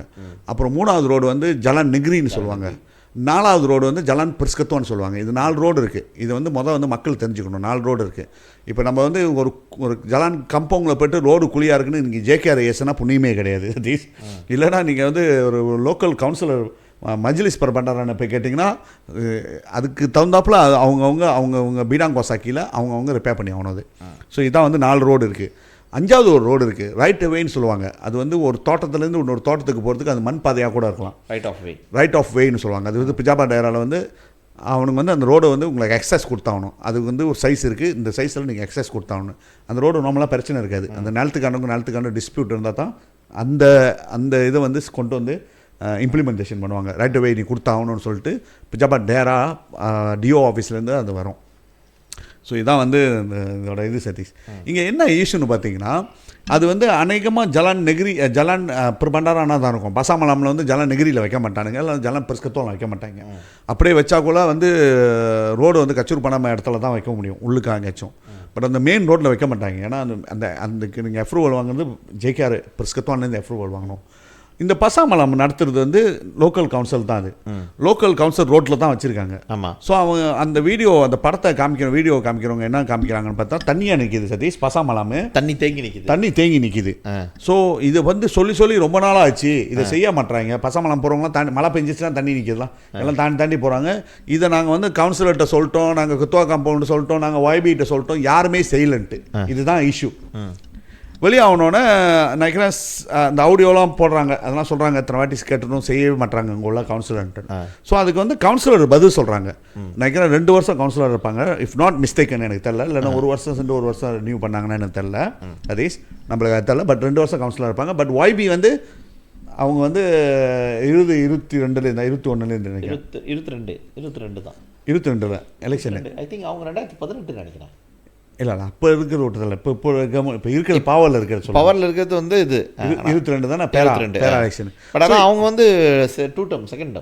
அப்புறம் 3வது ரோடு வந்து ஜலான் நிகிரின்னு சொல்லுவாங்க. 4வது ரோடு வந்து ஜலான் பிரிஸ்கத்துவான்னு சொல்லுவாங்க. இது 4 ரோடு இருக்குது. இது வந்து வந்து மக்கள் தெரிஞ்சுக்கணும். 4 ரோடு இருக்குது. இப்போ நம்ம வந்து ஒரு ஜலான் கம்பவுண்டில் போய்ட்டு ரோடு குழியாக இருக்குன்னு இன்றைக்கி ஜேகேஆர் ஏசுனா புண்ணியமே கிடையாது. இல்லைனா நீங்கள் வந்து ஒரு லோக்கல் கவுன்சிலர் மஜ்லிஸ் பர் பண்டாரான போய் கேட்டிங்கன்னா அதுக்கு தகுந்தாப்புல அவங்க பீடாங்கோசாக்கியில் அவங்கவுங்க ரிப்பேர் பண்ணி ஆகணும். அது ஸோ இதான் வந்து 4 ரோடு இருக்குது. 5வது ஒரு ரோடு இருக்குது, ரைட் வேன்னு சொல்லுவாங்க. அது வந்து ஒரு தோட்டத்துலேருந்து இன்னொரு தோட்டத்துக்கு போகிறதுக்கு அது மண் பாதையாக கூட இருக்கலாம். ரைட் ஆஃப் வேன்னு சொல்லுவாங்க. அது வந்து பிஜாபா டேராவில் வந்து அவனுக்கு வந்து அந்த ரோடை வந்து உங்களுக்கு எக்ஸஸ் கொடுத்தாகணும். அதுக்கு வந்து ஒரு சைஸ் இருக்குது, இந்த சைஸில் நீங்கள் எக்ஸஸ் கொடுத்தாகணும். அந்த ரோடு நார்மலாக பிரச்சனை இருக்காது. அந்த நிலத்துக்கான டிஸ்பியூட் இருந்தால் தான் அந்த இதை வந்து கொண்டு வந்து இம்ப்ளிமெண்டேஷன் பண்ணுவாங்க. ரைட் வே நீ கொடுத்தாகணும்னு சொல்லிட்டு பிஜாபா டேரா டிஓ ஆஃபீஸ்லேருந்து அது வரும். ஸோ இதான் வந்து இதோட இது சதீஷ். இங்கே என்ன இஷ்யூன்னு பார்த்தீங்கன்னா அது வந்து அநேகமாக ஜலான் பண்டாரானா தான் இருக்கும். பசாமலாமில் வந்து ஜலான் நெகிரியில் வைக்க மாட்டானுங்க, இல்லை ஜலான் பிரிஸ்கத்துவம் வைக்க மாட்டாங்க. அப்படியே வச்சா கூட வந்து ரோடு வந்து கச்சூர் பண்ணாமல் இடத்துல தான் வைக்க முடியும், உள்ளுக்கு அங்கேச்சும். பட் அந்த மெயின் ரோட்டில் வைக்க மாட்டாங்க. ஏன்னா அந்த நீங்கள் அப்ரூவல் வாங்குறது ஜேகேஆர் பிரிஸ்கத்துவான்லேருந்து அப்ரூவல் வாங்கணும். இந்த பசாமலம் நடத்துறது வந்து லோக்கல் கவுன்சில் தான். அது லோக்கல் கவுன்சில் ரோட்டில் தான் வச்சுருக்காங்க. ஆமாம். ஸோ அவங்க அந்த அந்த படத்தை காமிக்கிறவங்க என்ன காமிக்கிறாங்கன்னு பார்த்தா தண்ணியாக நிற்கிது சதீஷ். பசாமலாமு தண்ணி தேங்கி நிற்கிது. ஸோ இதை வந்து சொல்லி ரொம்ப நாளாக ஆச்சு, இதை செய்ய மாட்டாங்க. பசாமலம் போகிறவங்களாம் மழை பெஞ்சிச்சுன்னா தண்ணி நிற்கிதுலாம், எல்லாம் தாண்டி போகிறாங்க. இதை நாங்கள் வந்து கவுன்சிலர்கிட்ட சொல்லிட்டோம், நாங்கள் குத்துவா காம்பவுண்ட் சொல்லிட்டோம், நாங்கள் YB சொல்லிட்டோம், யாருமே செய்யலன்ட்டு. இதுதான் இஷ்யூ. வெளியாகணுன்னே நினைக்கிறேன் அந்த ஆடியோலாம் போடுறாங்க, அதெல்லாம் சொல்கிறாங்க இத்தனை வாட்டி கேட்டணும் செய்யவே மாட்டாங்க அங்கே உள்ள கவுன்சிலர்ன்ட்டு. ஸோ அதுக்கு வந்து கவுன்சிலர் பதில் சொல்கிறாங்க. நினைக்கிறேன் 2 வருஷம் கவுன்சிலர் இருப்பாங்க, இஃப் நாட் மிஸ்டேக்குன்னு எனக்கு தெரியல. இல்லைன்னா 1 வருஷம் ரினியூ பண்ணாங்கன்னு எனக்கு தெரியல, அதீஸ் நம்மளுக்கு தெரியல. பட் 2 வருஷம் கவுன்சிலர் இருப்பாங்க. பட் YB வந்து அவங்க வந்து 21 நினைக்கிறேன், 22 எலெக்ஷன். ஐ திங்க் அவங்க 2018 நினைக்கிறேன். இல்லை அப்போ இருக்கிற விட்டதில்லை, இப்போ இருக்கிற பவரில் இருக்கிறது வந்து இது 22 தானே பேரா எலெக்ஷன். பட் ஆனால் அவங்க வந்து 2 term second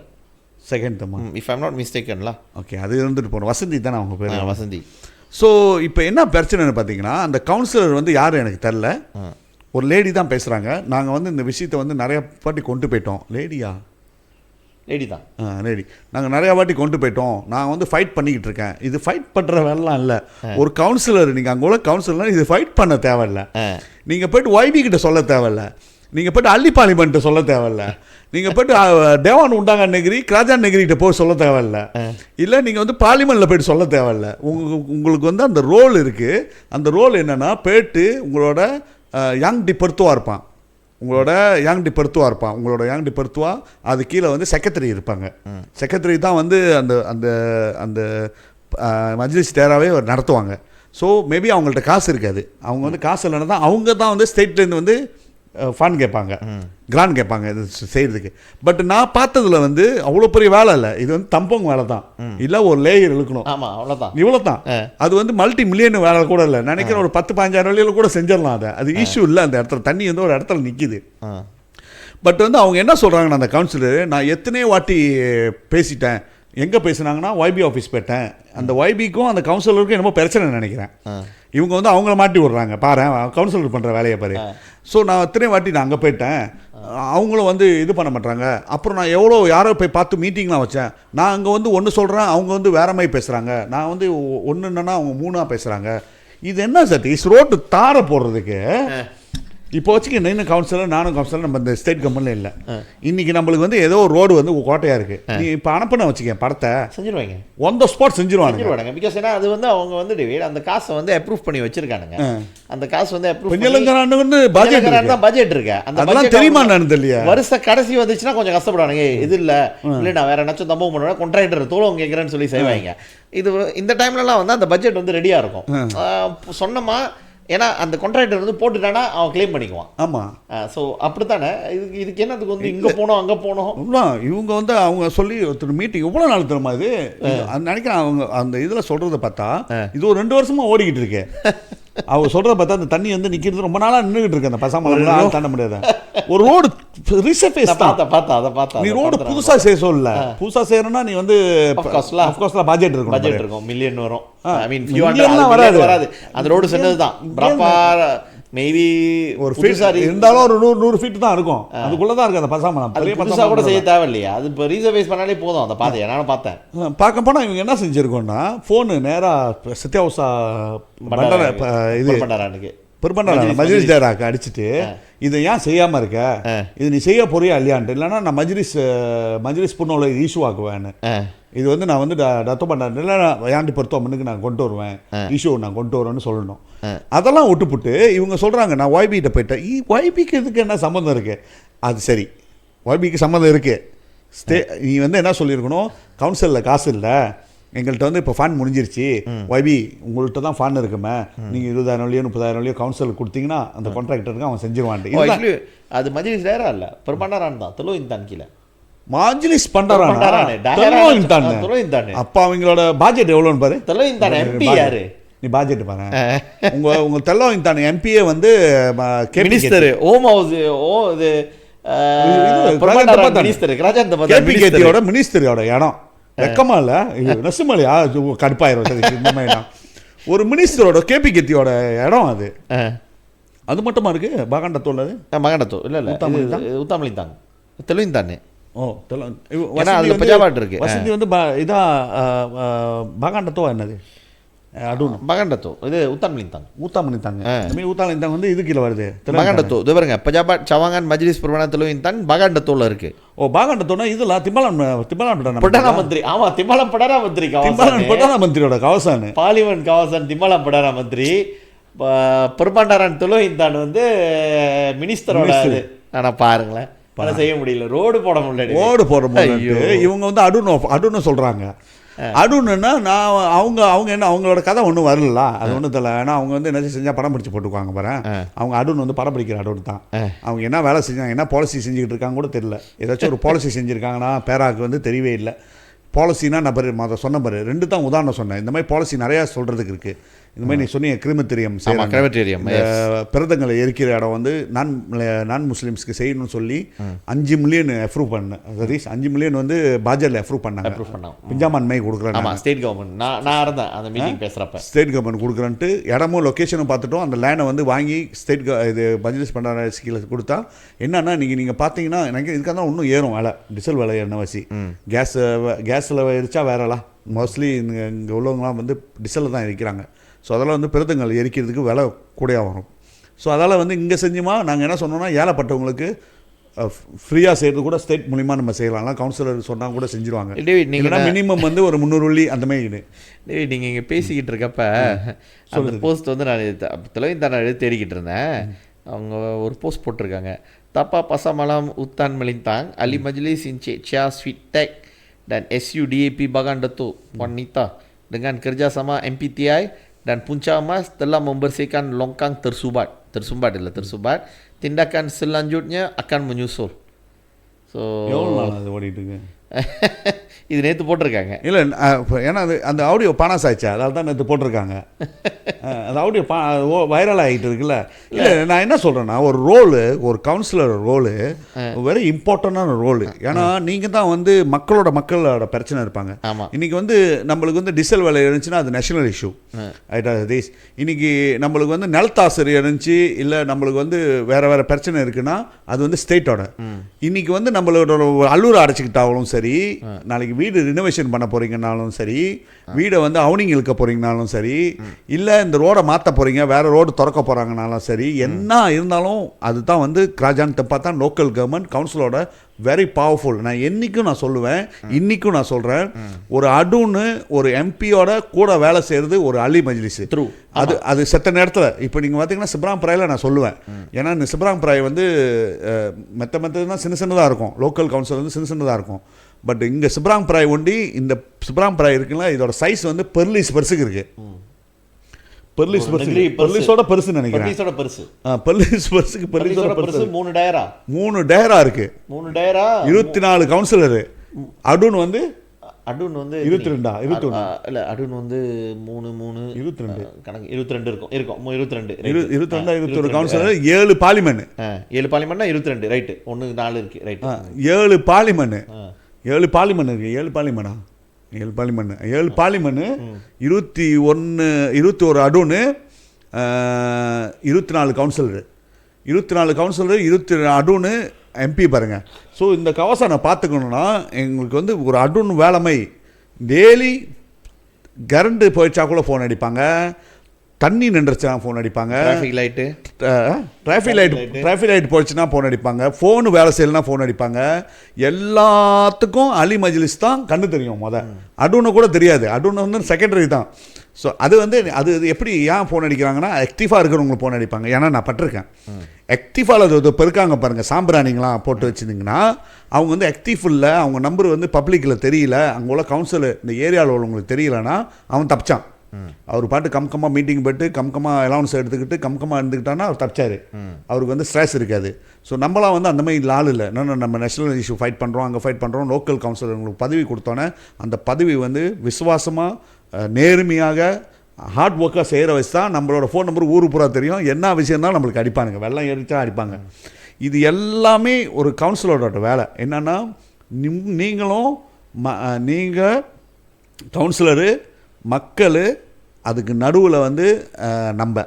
term if I'm not மிஸ்டேக்கன்ல. ஓகே, அது இருந்துட்டு போகணும். வசந்தி தானே அவங்க பேர், வசந்தி. ஸோ இப்போ என்ன பிரச்சனைன்னு பார்த்தீங்கன்னா அந்த கவுன்சிலர் வந்து யாரும் எனக்கு தெரில, ஒரு லேடி தான் பேசுகிறாங்க. நாங்கள் வந்து இந்த விஷயத்தை வந்து நிறைய வாட்டி கொண்டு போயிட்டோம். லேடி தான் லேடி நாங்கள் நிறையா வாட்டி கொண்டு போயிட்டோம். நான் வந்து ஃபைட் பண்ணிக்கிட்டு இருக்கேன். இது ஃபைட் பண்ணுற வேலைலாம் இல்லை. ஒரு கவுன்சிலர், நீங்கள் அங்கே உள்ள கவுன்சிலர் இது ஃபைட் பண்ண தேவையில்லை. நீங்கள் போய்ட்டு YB கிட்ட சொல்ல தேவையில்ல, நீங்கள் போய்ட்டு அள்ளி பார்லிமெண்ட்டை சொல்ல தேவையில்ல, நீங்கள் போய்ட்டு தேவான் உண்டாங்க நெகிரி கிராஜான் நெகிரிகிட்ட போய் சொல்ல தேவையில்ல, இல்லை நீங்கள் வந்து பார்லிமெண்ட்டில் போய்ட்டு சொல்ல தேவையில்ல. உங்களுக்கு வந்து அந்த ரோல் இருக்குது. அந்த ரோல் என்னென்னா போய்ட்டு உங்களோட யங் டிபர்த்துவாக இருப்பான், உங்களோட யங் டிபர்த்துவா அது கீழே வந்து செக்ரட்டரி இருப்பாங்க. செக்ரட்டரி தான் வந்து அந்த அந்த அந்த மஜ்லிஸ் டேராவே நடத்துவாங்க. ஸோ மேபி அவங்கள்ட்ட காசு இருக்காது. அவங்க வந்து காசு இல்லைன்னா தான் அவங்க தான் வந்து ஸ்டேட்லேருந்து வந்து ஃபண்ட் கேட்பாங்க, கிராண்ட் கேட்பாங்க இது செய்கிறதுக்கு. பட் நான் பார்த்ததில் வந்து அவ்வளோ பெரிய வேலை இல்லை. இது வந்து தம்பங்க வேலை தான், இல்லை ஒரு லேயர் இழுக்கணும், இவ்வளோ தான். அது வந்து மல்டி மில்லியன் வேலை கூட இல்லை. நினைக்கிறேன் ஒரு 10-15 வழியில் கூட செஞ்சிடலாம். அது இஷ்யூ இல்லை. அந்த இடத்துல தண்ணி வந்து ஒரு இடத்துல நிற்கிது. பட் வந்து அவங்க என்ன சொல்கிறாங்கன்னா அந்த கவுன்சிலர், நான் எத்தனையோ வாட்டி பேசிட்டேன். எங்கே பேசுனாங்கன்னா YB ஆஃபீஸ் போயிட்டேன். அந்த YBக்கும் அந்த கவுன்சிலருக்கும் என்னமோ பிரச்சனை நினைக்கிறேன். இவங்க வந்து அவங்கள மாட்டி விட்றாங்க, பாரு கவுன்சிலர் பண்ணுற வேலையை பாரு. ஸோ நான் எத்தனை வாட்டி நான் அங்கே போயிட்டேன், அவங்களும் வந்து இது பண்ண மாட்டாங்க. அப்புறம் நான் யாரோ போய் பார்த்து மீட்டிங்லாம் வச்சேன். நான் அங்கே வந்து ஒன்று சொல்கிறேன், அவங்க வந்து வேற மாதிரி பேசுகிறாங்க. நான் வந்து ஒன்றுன்னா அவங்க 3ஆக பேசுகிறாங்க. இது என்ன சதீஷ் ரோட்டு தார போடுறதுக்கு? இப்போ வச்சுக்க இன்னும் கவுன்சிலர் நானும் கவுன்சிலர் நம்ம இந்த ஸ்டேட் கவர்மெண்ட்ல இல்லை. இன்னைக்கு நம்மளுக்கு வந்து ஏதோ ஒரு ரோடு வந்து கோட்டையாக இருக்குது. நீ இப்போ அனுப்பின வச்சுக்க படத்தை செஞ்சிருவாங்க, ஒன் த ஸ்பாட் செஞ்சிருவாங்க. பிகாஸ் ஏன்னா அது வந்து அவங்க வந்து அந்த காசை வந்து அப்ரூவ் பண்ணி வச்சிருக்கானுங்க. அந்த காசு வந்து வந்து பட்ஜெட் இருக்கு. அந்த தெரியுமா நான் தெரியல. வருஷ கடைசி வந்துச்சுன்னா கொஞ்சம் கஷ்டப்படுவானுங்க. இது இல்லை நான் வேற ஏதாச்சும் தம்பம் பண்ணுவேன், கான்ட்ராக்டர் தோலம் கேட்குறேன்னு சொல்லி செய்வாங்க. இது இந்த டைம்லலாம் வந்து அந்த பட்ஜெட் வந்து ரெடியாக இருக்கும். சொன்னமா ஏன்னா அந்த கான்ட்ராக்டர் வந்து போட்டுட்டானா அவன் கிளைம் பண்ணிக்குவான். ஆமாம். ஸோ அப்படித்தானே இதுக்கு என்னதுக்கு வந்து இங்கே போனோம் அங்கே போனோம். இவங்க வந்து அவங்க சொல்லி ஒருத்தர் மீட்டிங் எவ்வளோ நாள் தெரியுமா இது நினைக்கிறேன். அவங்க அந்த இதில் சொல்கிறத பார்த்தா இது ஒரு 2 வருஷமாக ஓடிக்கிட்டு இருக்கு. அவங்க சொல்கிறத பார்த்தா அந்த தண்ணி வந்து நிற்கிறது ரொம்ப நாளாக நின்றுக்கிட்டு இருக்கு. அந்த பசாமலாம் தாண்ட முடியாது. ஒரு ரோடு ரீசர்ஃபேஸ் பார்த்தா நீ ரோடு புதுசாக செய்ய சொல்லல. புதுசாக செய்யணும்னா நீ வந்து அஃப்கோர்ஸ்லாம் பட்ஜெட் இருக்கும் மில்லியன் வரும். ஐ மீன் வராது. அந்த ரோடு சொன்னது தான் மேபி ஒரு ஃபீட் இருந்தாலும் ஒரு 100 ஃபீட் தான் இருக்கும். அதுக்குள்ள தான் இருக்கு அந்த பசாமலம். பெரிய பசாமலம் கூட செய்ய தேவையில்லையா? அது இப்போ ரீசர்வேஸ் பண்ணாலே போதும். அந்த பாதை என்னாலும் பார்த்தேன். பார்க்க போனால் இவங்க என்ன செஞ்சுருக்கோன்னா ஃபோனு நேராக சத்யாவுசா பண்டார இது பெருமண்டாரா மஜ்லிஸ் டேராக்கு அடிச்சுட்டு இதை ஏன் செய்யாமல் இருக்க, இது நீ செய்ய போறியா இல்லையான்ட்டு. இல்லைன்னா நான் மஜ்லிஸ் புண்ணோல இஷ்யூ ஆக்குவேன். இது வந்து நான் வந்து டத்தோ பண்ண இல்லை ஏன்டி பொறுத்தவனுக்கு நான் கொண்டு வருவேன், இஷ்யூ நான் கொண்டு வருவேன்னு சொல்லணும். அதெல்லாம் விட்டுப்புட்டு இவங்க சொல்கிறாங்க நான் ஒய்பிகிட்ட போயிட்டேன். ஒய்பிக்கு இதுக்கு என்ன சம்மந்தம் இருக்குது? அது சரி, ஒய்பிக்கு சம்மந்தம் இருக்குது. நீ வந்து என்ன சொல்லியிருக்கணும், கவுன்சிலில் காசு இல்லை, எங்கள்கிட்ட வந்து இப்போ ஃபண்ட் முடிஞ்சிருச்சு, ஒய்பி உங்கள்கிட்ட தான் ஃபண்ட் இருக்குமே, நீங்கள் 20,000 30,000 கவுன்சிலுக்கு கொடுத்தீங்கன்னா அந்த கான்ட்ராக்டருக்கு அவன் செஞ்சிருவான்ட்டு. அது மஜ்லிஸ் டேரா இல்லை, பெருமண்டாரான் தான், தெலுங்கு தான் கீழே மாஜ்லிஸ் பண்டாரான். அப்போ அவங்களோட பட்ஜெட் எவ்வளோன்னு பாரு. தெலுங்கு எம்பி யாரு நீ பட்ஜெட் பாரு. உங்க தெலுங்கு தான் எம்பிஏ வந்து மினிஸ்டர் ஹோம் ஹவுஸ் இது மினிஸ்டரோட இடம் வெக்கமா இல்லை, நெசுமலையா கடுப்பாயிரம். ஒரு மினிஸ்டரோட கேபி கெத்தியோட இடம் அது. அது மட்டுமா இருக்கு பாகாண்டத்தோ இல்லை? பாகாண்டத்தோ இல்லை இல்லை உத்தாமலி தாங்க தெலுங்கு தானே. ஓ பஞ்சாபாட் இருக்கு. வசதி வந்து இதா பாகாண்டத்தோ என்னது பாகாண்டத்தோ இது உத்தாமலிந்தாங். உத்தாமலிந்தாங் வந்து இது கீழே வருது. பாகாண்டத்தோ இது பாருங்க, பஞ்சாபாட் சவாங்கன் மஜ்லிஸ் புர்பானா தெலுங்கு பாகாண்டத்தோல இருக்கு. ஓ பாகாண்டத்தோனா இதெல்லாம் திம்பலம் பிரதான மந்திரி. ஆமா திம்பலம் பிரதான மந்திரி பிரதான மந்திரியோட கவசான் பார்லிமெண்ட் கவசான் திம்பலம் பிரதான மந்திரி. பெரும்பாண்டாரான் தெலுங்கு வந்து மினிஸ்டரோட. ஆனா பாருங்களேன் செய்ய முடியல, ரோடு போட முடியல. இவங்க வந்து அடுன்னு சொல்றாங்க. அடுன்னா நான் அவங்க என்ன அவங்களோட கதை ஒன்றும் வரல, அது ஒன்றும் தெரியல. ஏன்னா அவங்க வந்து என்ன செஞ்சால் படம் பிடிச்சி போட்டுக்குவாங்க பாரு. அவங்க அடுன்னு வந்து படம் பிடிக்கிற அடுன்னு தான். அவங்க என்ன வேலை செஞ்சாங்க, என்ன பாலிசி செஞ்சுக்கிட்டு இருக்காங்க கூட தெரியல. ஏதாச்சும் ஒரு பாலிசி செஞ்சுருக்காங்கன்னா பேராக்கு வந்து தெரியவே இல்லை. பாலிசினா நான் அதை சொன்ன பாரு 2 தான் உதாரணம் சொன்னேன். இந்த மாதிரி பாலிசி நிறையா சொல்கிறதுக்கு இருக்குது. இந்த மாதிரி நீ சொன்னீங்க கிரிமட்டீரியம், பிரதங்களை எரிக்கிற இடம் வந்து நான் முஸ்லீம்ஸ்க்கு செய்யணும்னு சொல்லி 5 மில்லியன் அப்ரூவ் பண்ணேன். 5 மில்லியன் வந்து பாஜர்ல அப்ரூவ் பண்ணாங்க. பிஞ்சாமன் மை கொடுக்குறேன் ஸ்டேட் கவர்மெண்ட். நான் இருந்தேன் அந்த மீட்டிங் பேசுகிறப்ப. ஸ்டேட் கவர்மெண்ட் கொடுக்குறேன்ட்டு இடமும் லொக்கேஷனும் பார்த்துட்டோம். அந்த லேண்டை வந்து வாங்கி இது மஜ்லிஸ் பண்டார ஸ்கீல கொடுத்தா என்னன்னா நீங்கள் பார்த்தீங்கன்னா எனக்கு இதுக்காக தான் இன்னும் ஏறும் வேலை, டீசல் விலை என்னவாசி. கேஸில் எரிச்சா வேறலாம். மோஸ்ட்லி இங்கே உள்ளவங்களாம் வந்து டீசலில் தான் எரிக்கிறாங்க. ஸோ அதெல்லாம் வந்து பிரதங்கள் எரிக்கிறதுக்கு விலை கூடையாக வரும். ஸோ அதால் வந்து இங்கே செஞ்சுமா நாங்கள் என்ன சொன்னோன்னா ஏழைப்பட்டவங்களுக்கு ஃப்ரீயாக செய்கிறது கூட ஸ்டேட் மூலிமா நம்ம செய்யலாம். கவுன்சிலர் சொன்னால் கூட செஞ்சுருவாங்க. நீங்கள் மினிமம் வந்து ஒரு 300 வெள்ளி அந்த மாதிரி. நீங்கள் இங்கே பேசிக்கிட்டு இருக்கப்ப அந்த போஸ்ட் வந்து நான் தெலுங்கு தான் எடுத்து தேடிக்கிட்டு இருந்தேன். அவங்க ஒரு போஸ்ட் போட்டிருக்காங்க. தப்பா பசமலம் உத்தான் மெலிந்தாங் அலி மஜ்லிஸ் இன் Checha Sweet Tech dan SUDAP Bagandato wanita dengan kerjasama MPTI dan Punca Emas telah membersihkan longkang tersumbat. Tindakan selanjutnya akan menyusul. So இது நேற்று போட்டிருக்காங்க. இல்லை ஏன்னா அது அந்த ஆடியோ பானாஸ் ஆயிடுச்சா, அதால் தான் நேற்று போட்டிருக்காங்க. அந்த ஆடியோ வைரல் ஆகிட்டு இருக்குல்ல. இல்லை நான் என்ன சொல்கிறேன்னா ஒரு ரோலு, ஒரு கவுன்சிலர் ரோலு வெரி இம்பார்ட்டண்டான ரோலு. ஏன்னா நீங்கள் தான் வந்து மக்களோட பிரச்சனை இருப்பாங்க. இன்றைக்கி வந்து நம்மளுக்கு வந்து டீசல் விலை இருந்துச்சுன்னா அது நேஷனல் இஷ்யூ ரைட்டா. தேஸ் இன்றைக்கி நம்மளுக்கு வந்து நிலத்தாசரி இருந்துச்சு, இல்லை நம்மளுக்கு வந்து வேறு பிரச்சனை இருக்குன்னா அது வந்து ஸ்டேட்டோட. இன்றைக்கி வந்து நம்மளோட அல்லூரை அடைச்சிக்கிட்டாலும் சரி, நாளைக்கு வீடு ரினோவேஷன் பண்ண போகிறீங்கனாலும் சரி, வீடை வந்து அவுனிங் இழுக்க போகிறீங்கனாலும் சரி, இல்லை இந்த ரோடை மாற்ற போகிறீங்க வேறு ரோடு திறக்க போகிறாங்கனாலும் சரி, என்ன இருந்தாலும் அதுதான் வந்து கிராஜான் தப்பா தான் லோக்கல் கவர்மெண்ட் கவுன்சிலோட வெரி பவர்ஃபுல். நான் என்றைக்கும் நான் சொல்லுவேன், இன்றைக்கும் நான் சொல்கிறேன், ஒரு அடுன்னு ஒரு எம்பியோட கூட வேலை செய்கிறது ஒரு அலி மஜ்லிஸ் த்ரூ. அது செத்த நேரத்தில் இப்போ நீங்கள் பார்த்தீங்கன்னா சிப்ராம் பிராயில் நான் சொல்லுவேன். ஏன்னா இந்த சிப்ராம் பிராய் வந்து மெத்ததான் சின்னதாக இருக்கும், லோக்கல் கவுன்சில் வந்து சின்னதாக இருக்கும். பட் இங்கே சிப்ராங் பிராய் ஒண்டி இந்த சிப்ராங் பிராய் இருக்குல்ல, இதோட சைஸ் வந்து பெருசுக்கு இருக்குது. பெர்லிஸ் ஒரு பர்ஸ் degree purse. பெர்லிஸோட பெருசுன்னு நினைக்கிறேன். பெர்லிஸோட பெருசு. பெர்லிஸ் பர்ஸுக்கு பெர்லிஸோட பெருசு பெருசு 3 டயரா 3 டயரா இருக்கு. 3 டயரா 24 கவுன்சிலரு. அடுன் வந்து அடுன் வந்து 22 21 இல்ல அடுன் வந்து 3 22 கணக்கு 22 இருக்கும் 22 21 கவுன்சிலர் 7 பார்லிமெண்ட் 7 பார்லிமெண்ட்னா 22 ரைட் 1 4 இருக்கு ரைட் 7 பார்லிமெண்ட் 7 பார்லிமெண்ட் இருக்கு 7 பார்லிமெண்டா 7 பார்லிமெண்ட் 7 பார்லிமெண்ட் 21 அடுன் 24 கவுன்சிலர் 24 கவுன்சிலர் 20 அடுன் எம்பி பாருங்க. ஸோ இந்த கவசானை பார்த்துக்கணுன்னா எங்களுக்கு வந்து ஒரு அடுன் வேலைமை டெய்லி கரண்ட்டு போயிடுச்சா கூட ஃபோன் அடிப்பாங்க, தண்ணி நின்றுச்சுனா ஃபோன் அடிப்பாங்க, டிராஃபிக் லைட் போயிடுச்சுன்னா ஃபோன் அடிப்பாங்க, ஃபோனு வேலை செய்யலைன்னா ஃபோன் அடிப்பாங்க. எல்லாத்துக்கும் அலி மஜ்லிஸ் தான் கண்ணு தெரியும். அடுன்னு கூட தெரியாது, அடுன்னு வந்து செகண்டரி தான். ஸோ அது வந்து அது எப்படி ஏன் ஃபோன் அடிக்கிறாங்கன்னா ஆக்டிவாக இருக்கிறவங்களுக்கு ஃபோன் அடிப்பாங்க. ஏன்னா நான் பட்டிருக்கேன் ஆக்டிவாவில் அது இப்போ இருக்காங்க பாருங்கள், சாம்பிராணிங்களாம் போட்டு வச்சுருந்தீங்கன்னா அவங்க வந்து ஆக்டிவ் இல்லை, அவங்க நம்பர் வந்து பப்ளிக்கில் தெரியல, அங்கே உள்ள கவுன்சில் இந்த ஏரியாவில் உள்ளவங்களுக்கு தெரியலன்னா அவன் தப்பிச்சான். அவர் பாட்டு கம்கமாக மீட்டிங் போய்ட்டு கம்கமாக அலவுன்ஸ் எடுத்துக்கிட்டு கம்கமாக இருந்துக்கிட்டான்னா அவர் தப்பிச்சார். அவருக்கு வந்து ஸ்ட்ரெஸ் இருக்காது. ஸோ நம்மளாம் வந்து அந்த மாதிரி ஆள் இல்லை. நம்ம நேஷனல் இஷ்யூ ஃபைட் பண்ணுறோம், அங்கே ஃபைட் பண்ணுறோம், லோக்கல் கவுன்சிலர்களுக்கு பதவி கொடுத்தோன்னே அந்த பதவி வந்து விசுவாசமாக நேர்மையாக ஹார்ட் ஒர்க்காக செய்கிற வச்சு தான் நம்மளோட ஃபோன் நம்பர் ஊரு பூரா தெரியும். என்ன விஷயம் தான் நம்மளுக்கு அடிப்பானுங்க, வெள்ளம் எரிச்சா அடிப்பாங்க. இது எல்லாமே ஒரு கவுன்சிலரோட வேலை. என்னென்னா நீங்கள் கவுன்சிலரு மக்கள் அதுக்கு நடுவில் வந்து நம்ம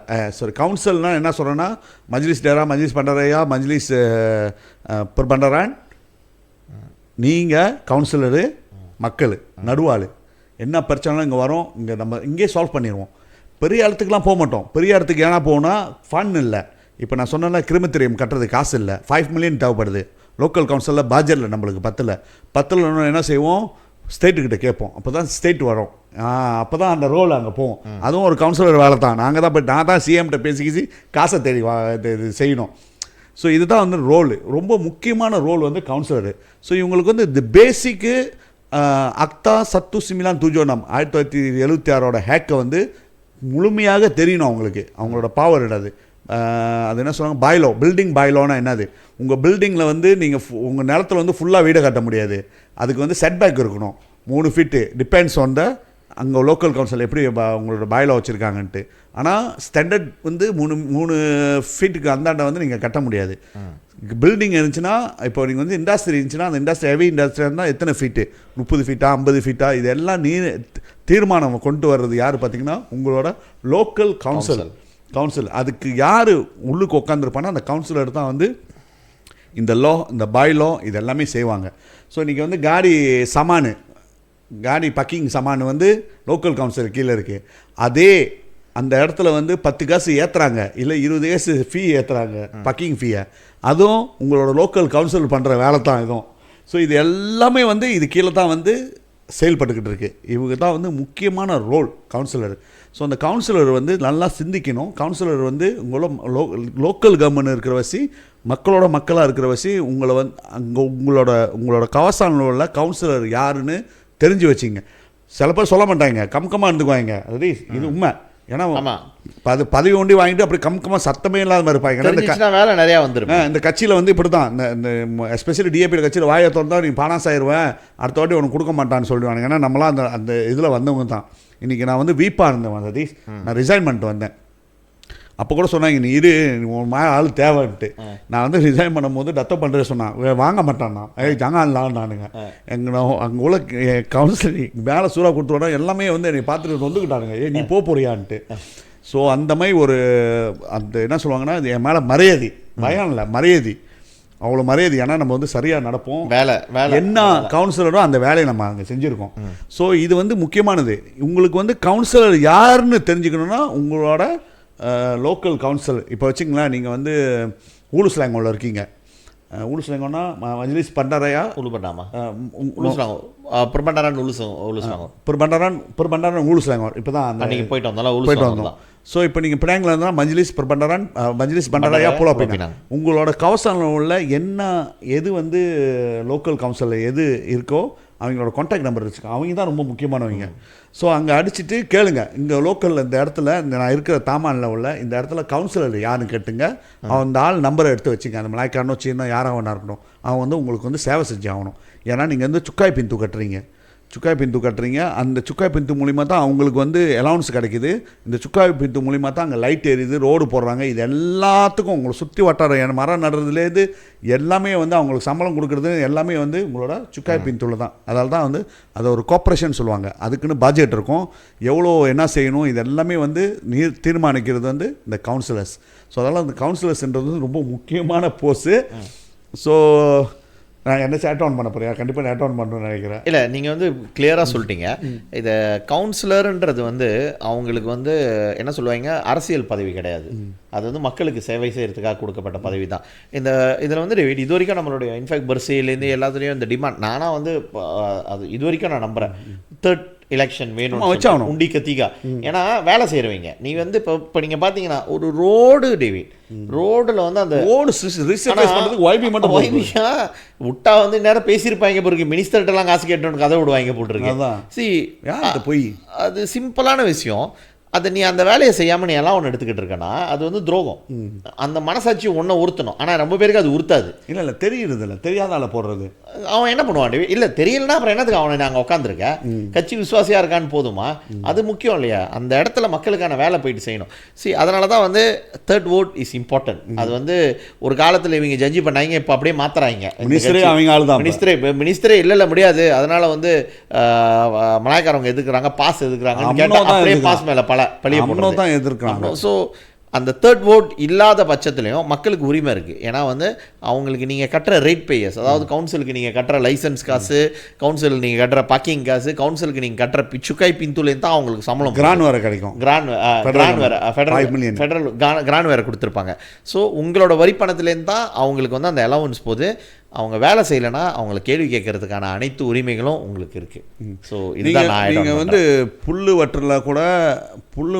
கவுன்சில்னால் என்ன சொல்கிறேன்னா மஜ்லிஸ் டேரா, மஜ்லிஸ் பண்டரையா, மஜ்லிஸ் பண்டரான், நீங்கள் கவுன்சிலரு மக்கள் நடுவாள். என்ன பிரச்சனைலாம் இங்கே வரும், இங்கே நம்ம இங்கே சால்வ் பண்ணிடுவோம். பெரிய இடத்துக்குலாம் போக மாட்டோம். பெரிய இடத்துக்கு ஏன்னா போனால் ஃபன் இல்லை. இப்போ நான் சொன்னேன்ல கிரிமித்திரியம் கட்டுறது காசு இல்லை, 5 மில்லியன் தேவைப்படுது. லோக்கல் கவுன்சிலில் பட்ஜெட்டில் நம்மளுக்கு 10 என்ன செய்வோம், ஸ்டேட்டுக்கிட்ட கேட்போம். அப்போ தான் ஸ்டேட் வரும், அப்போ தான் அந்த ரோல் அங்கே போவோம். அதுவும் ஒரு கவுன்சிலர் வேலை தான். நாங்கள் தான் போய்ட்டு நான் தான் சிஎம்கிட்ட பேசி காசை தேடி இது செய்யணும். ஸோ இதுதான் வந்து ரோல், ரொம்ப முக்கியமான ரோல் வந்து கவுன்சிலரு. ஸோ இவங்களுக்கு வந்து இந்த பேசிக்கு அக்தா சத்து சிமிலான் துஜோனம் 1976 ஹேக்கை வந்து முழுமையாக தெரியணும் அவங்களுக்கு, அவங்களோட பவர் என்னது. அது என்ன சொல்லுவாங்க, பாய்லோ, பில்டிங் பாய்லோனா என்னது. உங்கள் பில்டிங்கில் வந்து நீங்கள் உங்கள் நிலத்தில் வந்து ஃபுல்லாக வீடு கட்ட முடியாது, அதுக்கு வந்து செட்பேக் இருக்கணும் 3 ஃபீட்டு. டிபெண்ட்ஸ் ஆன் த அங்கே லோக்கல் கவுன்சில் எப்படி உங்களோட பாய்லோ வச்சுருக்காங்கன்ட்டு. ஆனால் ஸ்டாண்டர்ட் வந்து 3 ஃபீட்டுக்கு அந்தாண்ட வந்து நீங்கள் கட்ட முடியாது. பில்டிங் இருந்துச்சுன்னா இப்போ நீங்கள் வந்து இண்டஸ்ட்ரி இருந்துச்சுன்னா அந்த இண்டஸ்ட்ரி ஹெவி இண்டஸ்ட்ரி இருந்தால் எத்தனை ஃபீட்டு, 30 ஃபீட்டா 50 ஃபீட்டா, இதெல்லாம் தீர்மானம் கொண்டு வர்றது யார் பார்த்தீங்கன்னா உங்களோட லோக்கல் கவுன்சில். அதுக்கு யார் உள்ளுக்கு உட்காந்துருப்பானா அந்த கவுன்சிலர் தான் வந்து இந்த இந்த பாய்லோ இதெல்லாமே செய்வாங்க. ஸோ இன்றைக்கி வந்து காடி பக்கிங் சமான் வந்து லோக்கல் கவுன்சில் கீழே இருக்குது. அதே அந்த இடத்துல வந்து 10 காசு ஏற்றுறாங்க, இல்லை 20 காசு ஃபீ ஏற்றுறாங்க பக்கிங் ஃபீயை, அதுவும் உங்களோட லோக்கல் கவுன்சில் பண்ணுற வேலை தான் இதுவும். ஸோ இது எல்லாமே வந்து இது கீழே தான் வந்து செயல்பட்டுக்கிட்டு இருக்குது. இவங்க தான் வந்து முக்கியமான ரோல் கவுன்சிலர். ஸோ அந்த கவுன்சிலர் வந்து நல்லா சிந்திக்கணும். கவுன்சிலர் வந்து லோக்கல் கவர்மெண்ட் இருக்கிற வசி, மக்களாக இருக்கிற வசி, உங்களை வந்து அங்கே உங்களோட கவசானில் உள்ள கவுன்சிலர் யாருன்னு தெரிஞ்சு வச்சிங்க. சில பேர் சொல்ல மாட்டாங்க, கம்கமாக இருந்துக்குவாங்க. அது இது உண்மை. ஏன்னா பதவி ஒண்டி வாங்கிட்டு அப்படி கம்கமாக சத்தமே இல்லாத இருப்பாங்க. வேலை நிறையா வந்துடும். இந்த கட்சியில் வந்து இப்படி தான், இந்த எஸ்பெஷலி டிஏபி கட்சியில் வாயை திறந்தா நீ பானாஸ் ஆயிடுவேன், அடுத்த வாட்டி உனக்கு கொடுக்க மாட்டான்னு சொல்லிடுவாங்க. ஏன்னா நம்மளாம் அந்த இதில் வந்தவங்க தான். இன்றைக்கி நான் வந்து வீப்பாக இருந்தேன், சதீஷ், நான் ரிசைன் பண்ணிட்டு வந்தேன். அப்போ கூட சொன்னாங்க நீ உன் ஆள் தேவைன்ட்டு. நான் வந்து ரிசைன் பண்ணும்போது டத்த பண்ணுறது சொன்னான், வாங்க மாட்டான்னா, ஜங்கான்லான்னானுங்க. அங்கே உள்ள கவுன்சிலிங் மேலே சூறாக கொடுத்துருவோன்னா எல்லாமே வந்து என்னை பார்த்துட்டு வந்துக்கிட்டானுங்க, நீ போறியான்ட்டு. ஸோ அந்த மாதிரி ஒரு அந்த என்ன சொல்லுவாங்கன்னா இது என் மேலே மரியாதை, பயம் இல்லை மரியாதை, அவ்வளோ மரியாதை. ஏன்னா நம்ம வந்து சரியாக நடப்போம், வேலை என்ன கவுன்சிலரோ அந்த வேலையை நம்ம அங்கே செஞ்சுருக்கோம். ஸோ இது வந்து முக்கியமானது. உங்களுக்கு வந்து கவுன்சிலர் யாருன்னு தெரிஞ்சுக்கணுன்னா உங்களோட லோக்கல் கவுன்சில். இப்போ வச்சுங்களேன், நீங்கள் வந்து ஊலுஸ்லாங்கோவில் இருக்கீங்க. ஊலுஸ்லாங்கோன்னா மஜ்லிஸ் பண்டரையா உழுபண்டாமா புர்பண்டாரான் ஊலுஸ்லாங்கோ. இப்போ தான் அந்த போயிட்டு வந்தோம். ஸோ இப்போ நீங்கள் பினாங்கில் இருந்தால் மஜ்லிஸ் பண்டரையா போல போயிட்டாங்க. உங்களோட கவசானில் உள்ள எது வந்து லோக்கல் கவுன்சிலில் எது இருக்கோ அவங்களோட கான்டாக்ட் நம்பர் வச்சுக்கோங்க. அவங்க தான் ரொம்ப முக்கியமானவங்க. ஸோ அங்கே அடிச்சுட்டு கேளுங்க, இங்கே லோக்கலில் இந்த இடத்துல நான் இருக்கிற தாமானில் உள்ள இந்த இடத்துல கவுன்சிலர் யாருன்னு கேட்டுங்க. அந்த ஆள் நம்பரை எடுத்து வச்சுங்க. அந்த மலாய்க்காரனோ சீனோ யாராக ஒன்றா இருக்கணும், அவன் வந்து உங்களுக்கு வந்து சேவை செஞ்சு ஆகணும். ஏன்னா நீங்கள் வந்து சுக்காய் பிந்து கட்டுறீங்க, அந்த சுக்காய் பிந்து மூலிமா தான் அவங்களுக்கு வந்து அலவுன்ஸ் கிடைக்குது. இந்த சுக்காய் பிந்து மூலிமா தான் அங்கே லைட் எரியுது, ரோடு போடுறாங்க. இது எல்லாத்துக்கும் உங்களை சுற்றி வட்டாரம் மரம் நடுறதுலேருந்து எல்லாமே வந்து அவங்களுக்கு சம்பளம் கொடுக்குறது எல்லாமே வந்து உங்களோட சுக்காய் பிந்துவில் தான். அதனால தான் வந்து அதை ஒரு கோஆப்ரேஷன் சொல்லுவாங்க. அதுக்குன்னு பட்ஜெட் இருக்கும், எவ்வளோ என்ன செய்யணும், இது எல்லாமே வந்து தீர்மானிக்கிறது வந்து இந்த கவுன்சிலர்ஸ். ஸோ அதனால் அந்த கவுன்சிலர்ஸ்ன்றது வந்து ரொம்ப முக்கியமான போஸ்ட்டு. ஸோ நான் என்ன ஆட் ஆன் பண்ண போகிறேன், கண்டிப்பாக நான் ஆட் ஆன் பண்ணுறேன்னு நினைக்கிறேன். இல்லை, நீங்கள் வந்து கிளியராக சொல்லிட்டீங்க. இதை கவுன்சிலர்ன்றது வந்து அவங்களுக்கு வந்து என்ன சொல்லுவாங்க, அரசியல் பதவி கிடையாது. அது வந்து மக்களுக்கு சேவை செய்கிறதுக்காக கொடுக்கப்பட்ட பதவி தான். இதில் வந்து இது வரைக்கும் நம்மளுடைய இன்ஃபேக்ட் பர்சிலேருந்து எல்லாத்துலேயும் இந்த டிமாண்ட் நானாக வந்து அது இது வரைக்கும் நான் நம்புகிறேன். தேர்ட் எலெக்ஷன் வேணும் வச்சாகணும் உண்டி கத்திகா. ஏன்னா வேலை செய்கிறவங்க நீ வந்து இப்போ நீங்கள் பார்த்தீங்கன்னா ஒரு ரோடு டேவிட் ரோடில் வந்து அந்த ரோடு விட்டா வந்து நேரம் பேசியிருப்பாங்க போருக்கு, மினிஸ்டர்கிட்டலாம் காசு கேட்டோன்னு கதை விடுவாங்க போட்டிருக்கு. போய் அது சிம்பிளான விஷயம். அதை நீ அந்த வேலையை செய்யாமல் நீ எல்லாம் ஒன்று எடுத்துக்கிட்டு இருக்கனா அது வந்து துரோகம். அந்த மனசாட்சி ஒன்றை உறுத்தணும். ஆனால் ரொம்ப பேருக்கு அது உறுத்தாது. இல்லை தெரியுறது இல்லை, தெரியாத ஆளை போடுறது. அவன் என்ன பண்ணுவான், இல்லை தெரியலன்னா அப்புறம் என்னத்துக்கு அவனை நாங்கள் உட்காந்துருக்கேன், கட்சி விசுவாசியாக இருக்கான்னு போதுமா? அது முக்கியம் இல்லையா? அந்த இடத்துல மக்களுக்கான வேலை போயிட்டு செய்யணும். அதனால தான் வந்து தேர்ட் வோட் இஸ் இம்பார்ட்டன்ட். அது வந்து ஒரு காலத்தில் இவங்க ஜட்ஜி பண்ணாங்க, இப்போ அப்படியே மாத்துறாங்க. மினிஸ்டரே இல்லை முடியாது, அதனால வந்து மலாய்க்காரவங்க எதுக்குறாங்க, பாஸ் எதுக்குறாங்கன்னு கேட்டால் அப்படியே பாஸ் மேலே தான் எதிர்க்கிறாங்க. ஸோ அந்த தேர்ட் வோட் இல்லாத பட்சத்துலையும் மக்களுக்கு உரிமை இருக்குது. ஏன்னா வந்து அவங்களுக்கு நீங்கள் கட்டுற ரேட் பேயர்ஸ், அதாவது கவுன்சிலுக்கு நீங்கள் கட்டுற லைசன்ஸ் காசு, கவுன்சிலுக்கு நீங்கள் கட்டுற பார்க்கிங் காசு, கவுன்சிலுக்கு நீங்கள் கட்டுற சுக்காய் பிந்துலேருந்து தான் அவங்களுக்கு சம்பளம் கிராண்ட் வேறு கிடைக்கும். ஃபெடரல் கிராண்ட் வேறு கொடுத்துருப்பாங்க. ஸோ உங்களோட வரி பணத்துலேருந்து தான் அவங்களுக்கு வந்து அந்த அலவன்ஸ் போது. அவங்க வேலை செய்யலைன்னா அவங்களை கேள்வி கேட்கறதுக்கான அனைத்து உரிமைகளும் உங்களுக்கு இருக்குது. ஸோ இதுதான் நீங்கள் வந்து புல்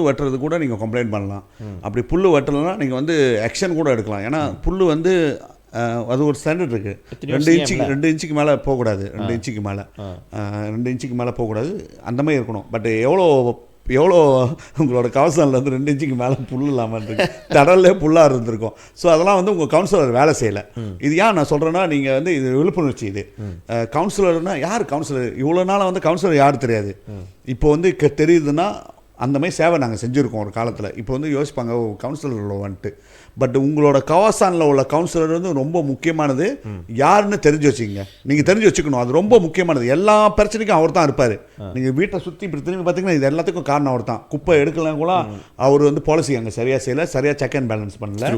வெட்டுறது கூட நீங்கள் கம்ப்ளைண்ட் பண்ணலாம். அப்படி புல் வெட்டலைன்னா நீங்கள் வந்து ஆக்ஷன் கூட எடுக்கலாம். ஏன்னா புல் வந்து அது ஒரு ஸ்டாண்டர்ட் இருக்குது. 2 இன்ச்சுக்கு மேலே போகக்கூடாது. 2 இன்ச்சுக்கு மேலே போகக்கூடாது, அந்த மாதிரி இருக்கணும். பட் எவ்வளோ உங்களோட கவசனில் வந்து 2 இன்ச்சுக்கு மேலே புல் இல்லாமல் இருக்கு, தடல்லே புல்லாக இருந்திருக்கும். ஸோ அதெல்லாம் வந்து உங்கள் கவுன்சிலர் வேலை செய்யலை. இது ஏன் நான் சொல்கிறேன்னா, நீங்கள் வந்து இது விழிப்புணர்ச்சி. இது கவுன்சிலர்னா யார் கவுன்சிலர்? இவ்வளோ நாளாக வந்து கவுன்சிலர் யாரும் தெரியாது. இப்போ வந்து தெரியுதுன்னா அந்த மாதிரி சேவை நாங்கள் செஞ்சுருக்கோம் ஒரு காலத்தில். இப்போ வந்து யோசிப்பாங்க கவுன்சிலர் வந்துட்டு. பட் உங்களோட கவாசானில் உள்ள கவுன்சிலர் வந்து ரொம்ப முக்கியமானது. யாருன்னு தெரிஞ்சு வச்சுக்கோங்க, நீங்கள் தெரிஞ்சு வச்சுக்கணும். அது ரொம்ப முக்கியமானது. எல்லா பிரச்சனைக்கும் அவர் தான் இருப்பார். நீங்கள் வீட்டை சுற்றி இப்படி திரும்பி பார்த்தீங்கன்னா இது எல்லாத்துக்கும் காரணம் அவர் தான். குப்பை எடுக்கலாம் கூட அவர் வந்து பாலிசி அங்கே சரியாக செய்யலை, சரியாக செக் அண்ட் பேலன்ஸ் பண்ணல.